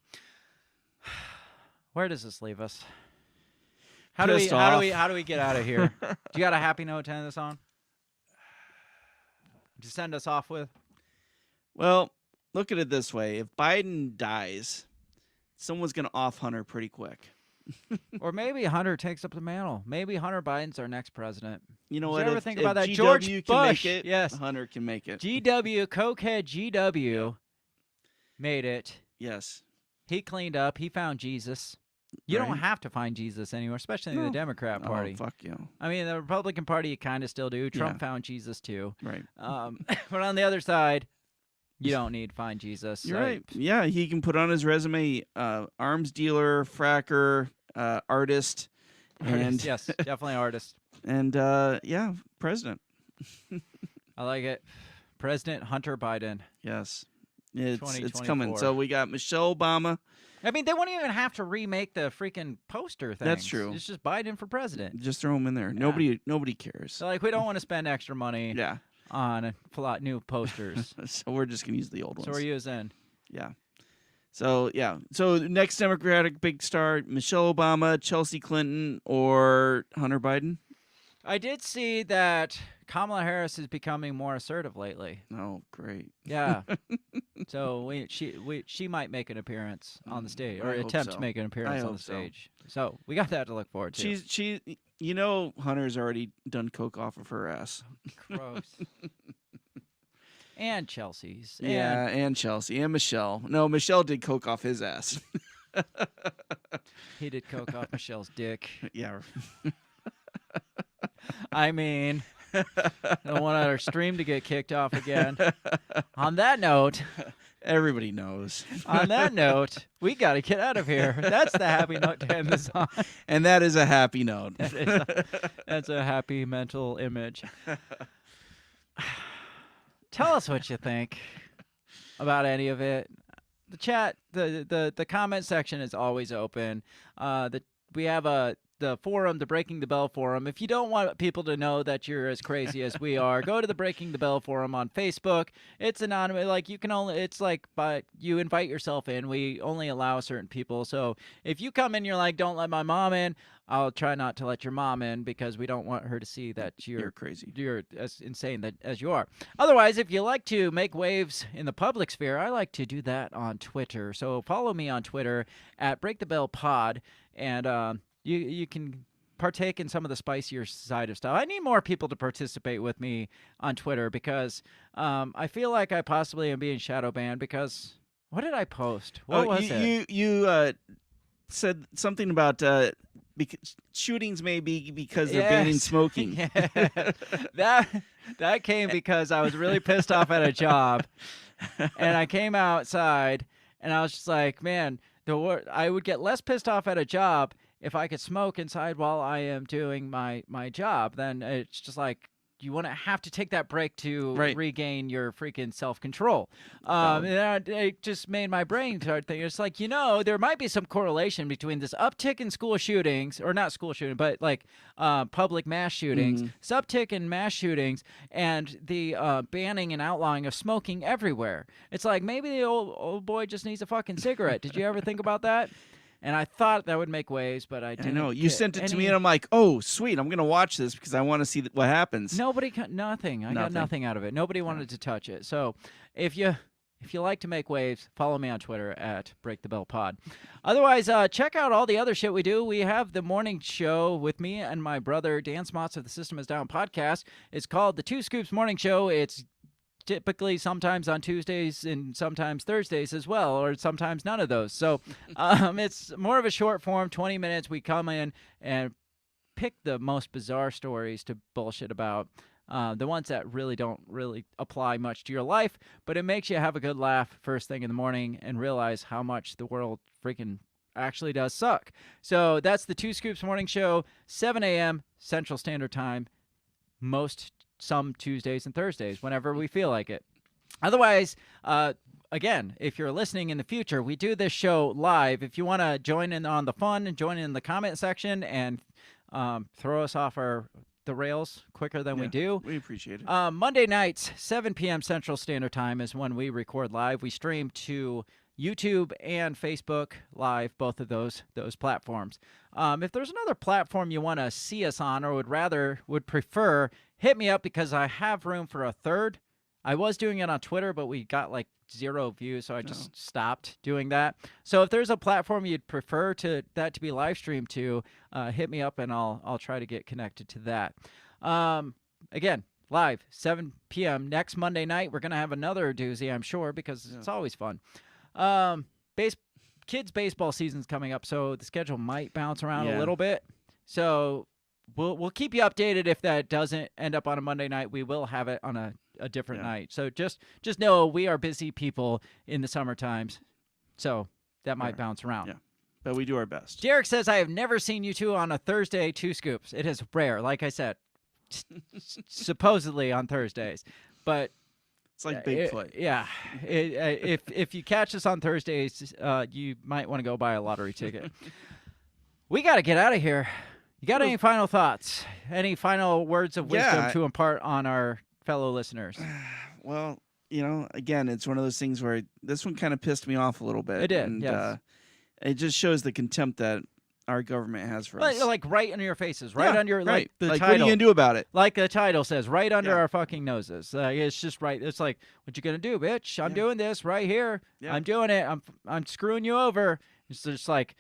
Where does this leave us? How do we get out of here? Do you got a happy note to end this on? To send us off with? Well, look at it this way. If Biden dies, someone's going to off Hunter pretty quick. Or maybe Hunter takes up the mantle. Maybe Hunter Biden's our next president. You know Did what? you ever if, think if about that? GW George can Bush. make it, Yes. Hunter can make it. GW, cokehead GW, made it. Yes. He cleaned up. He found Jesus. You don't Right. have to find Jesus anymore, especially in No. the Democrat Party. Oh, fuck you. I mean, the Republican Party, you kind of still do. Trump Yeah. found Jesus too. Right. But on the other side, you don't need find Jesus. You're right. Yeah, he can put on his resume arms dealer, fracker, artist, and yes, definitely artist. and yeah, president. I like it. President Hunter Biden. Yes. It's coming. 2024. So we got Michelle Obama. I mean, they won't even have to remake the freaking poster thing. That's true. It's just Biden for president. Just throw him in there. Nobody cares. So, like, we don't want to spend extra money Yeah. on new posters. So we're just gonna use the old ones. So we're using. Yeah. So yeah. So next Democratic big star: Michelle Obama, Chelsea Clinton, or Hunter Biden. I did see that Kamala Harris is becoming more assertive lately. Oh, great. Yeah. So she might make an appearance on the stage, or I hope attempt so. to make an I appearance on hope the so. stage. So we got that to look forward to. She you know Hunter's already done coke off of her ass. Gross. And Chelsea's. Yeah, and Chelsea and Michelle. No, Michelle did coke off his ass. He did coke off Michelle's dick. Yeah. I mean, don't want our stream to get kicked off again. On that note, everybody knows. On that note, we got to get out of here. That's the happy note to end this on. And that is a happy note. That's a happy mental image. Tell us what you think about any of it. The chat, the comment section is always open. We have a the forum, the Breaking the Bell forum. If you don't want people to know that you're as crazy as we are, go to the Breaking the Bell forum on Facebook. It's anonymous. Like you can only, it's like, but you invite yourself in. We only allow certain people. So if you come in, you're like, don't let my mom in. I'll try not to let your mom in because we don't want her to see that you're crazy. You're as insane as you are. Otherwise, if you like to make waves in the public sphere, I like to do that on Twitter. So follow me on Twitter at Break the Bell Pod, and you can partake in some of the spicier side of stuff. I need more people to participate with me on Twitter because I feel like I possibly am being shadow banned because what did I post? What was it? You said something about shootings may be because they're banning smoking. That came because I was really pissed off at a job, and I came outside, and I was just like, man, I would get less pissed off at a job if I could smoke inside while I am doing my job. Then it's just like, you want to have to take that break to regain your freaking self-control. It just made my brain start thinking. It's like, there might be some correlation between this uptick in school shootings, or not school shooting, but like public mass shootings, this uptick in mass shootings, and the banning and outlawing of smoking everywhere. It's like maybe the old boy just needs a fucking cigarette. Did you ever think about that? And I thought that would make waves, but I didn't. I know. You sent it to me, and I'm like, oh, sweet. I'm going to watch this because I want to see what happens. Nothing. I got nothing out of it. Nobody wanted to touch it. So if you like to make waves, follow me on Twitter at Break the Bell Pod. Otherwise, check out all the other shit we do. We have the morning show with me and my brother, Dan Smotz of the System Is Down podcast. It's called the Two Scoops Morning Show. It's typically sometimes on Tuesdays and sometimes Thursdays as well, or sometimes none of those. So it's more of a short form, 20 minutes. We come in and pick the most bizarre stories to bullshit about, the ones that really don't really apply much to your life, but it makes you have a good laugh first thing in the morning and realize how much the world freaking actually does suck. So that's the Two Scoops Morning Show, 7 a.m. Central Standard Time, some Tuesdays and Thursdays, whenever we feel like it. Otherwise, again, if you're listening in the future, we do this show live. If you want to join in on the fun and join in the comment section and throw us off the rails quicker than we do, we appreciate it. Monday nights, 7 p.m. Central Standard Time is when we record live. We stream to YouTube and Facebook Live, both of those platforms. If there's another platform you want to see us on or would prefer, hit me up because I have room for a third. I was doing it on Twitter, but we got like 0 views, so I just stopped doing that. So if there's a platform you'd prefer that to be live streamed to, hit me up and I'll try to get connected to that. Again, live 7 p.m. next Monday night. We're gonna have another doozy, I'm sure, because it's always fun. Kids baseball season's coming up, so the schedule might bounce around a little bit. So we'll keep you updated if that doesn't end up on a Monday night. We will have it on a different night. So just know we are busy people in the summer times, so that might bounce around. Yeah, but we do our best. Derek says, I have never seen you two on a Thursday Two Scoops. It is rare, like I said, supposedly on Thursdays, but it's like Bigfoot. If you catch us on Thursdays, you might want to go buy a lottery ticket. We got to get out of here. You got any final thoughts? Any final words of wisdom to impart on our fellow listeners? Well, again, it's one of those things where this one kind of pissed me off a little bit. It did, and, yes. It just shows the contempt that our government has for us. Like right under your faces, right under like the title. What are you gonna do about it? Like the title says, right under our fucking noses. It's just right. It's like, what you gonna do, bitch? I'm doing this right here. I'm doing it. I'm screwing you over. It's just like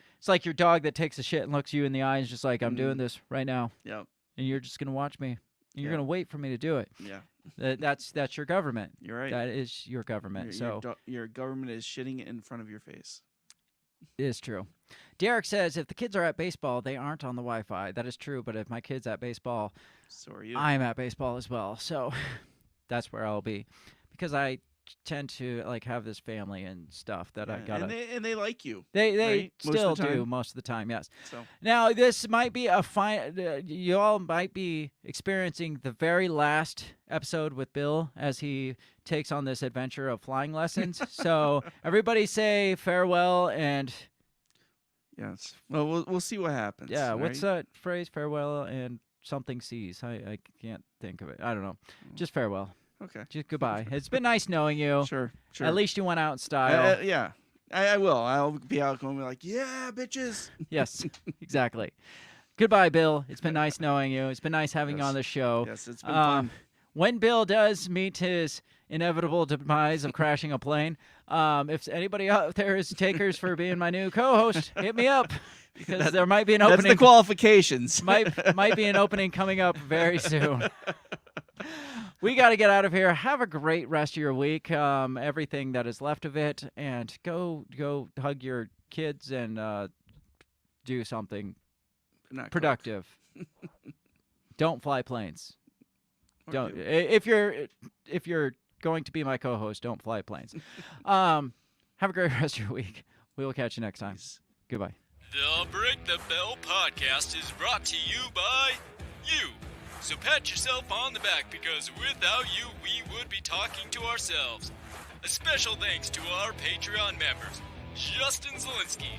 your dog that takes a shit and looks you in the eyes, just like, I'm doing this right now. Yep. And you're just gonna watch me. And you're gonna wait for me to do it. Yeah. That's your government. You're right. That is your government. Your government is shitting in front of your face. It is true. Derek says, if the kids are at baseball, they aren't on the Wi-Fi. That is true, but if my kid's at baseball, so are you. I'm at baseball as well. So that's where I'll be. Because I tend to have this family and stuff that I gotta. And they like you. They right? still do most of the time. Yes. So now this might be a fine. You all might be experiencing the very last episode with Bill as he takes on this adventure of flying lessons. So everybody say farewell and. Yes. Well, we'll see what happens. Yeah, what's right? that phrase? Farewell and something cease. I can't think of it. I don't know. Just farewell. Okay. Just goodbye. It's been nice knowing you. Sure. At least you went out in style. Yeah. I will. I'll be out going like, yeah, bitches. Yes, exactly. Goodbye, Bill. It's been nice knowing you. It's been nice having you on the show. Yes, it's been fun. When Bill does meet his inevitable demise of crashing a plane, if anybody out there is takers for being my new co-host, hit me up because there might be an opening. That's the qualifications. might be an opening coming up very soon. We got to get out of here. Have a great rest of your week, everything that is left of it, and go hug your kids and do something productive. Don't fly planes. Don't. If you're going to be my co-host, don't fly planes. Have a great rest of your week. We will catch you next time. Goodbye. The Break the Bell podcast is brought to you by you. So pat yourself on the back because without you, we would be talking to ourselves. A special thanks to our Patreon members, Justin Zielinski,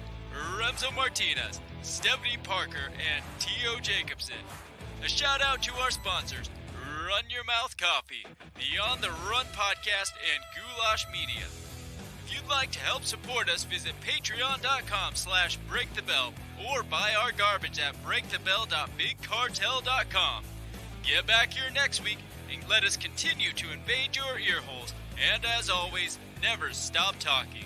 Remzo Martinez, Stephanie Parker, and T.O. Jacobson. A shout out to our sponsors, Run Your Mouth Coffee, the On the Run podcast, and Goulash Media. If you'd like to help support us, visit patreon.com/breakthebell or buy our garbage at breakthebell.bigcartel.com. Get back here next week and let us continue to invade your ear holes. And as always, never stop talking.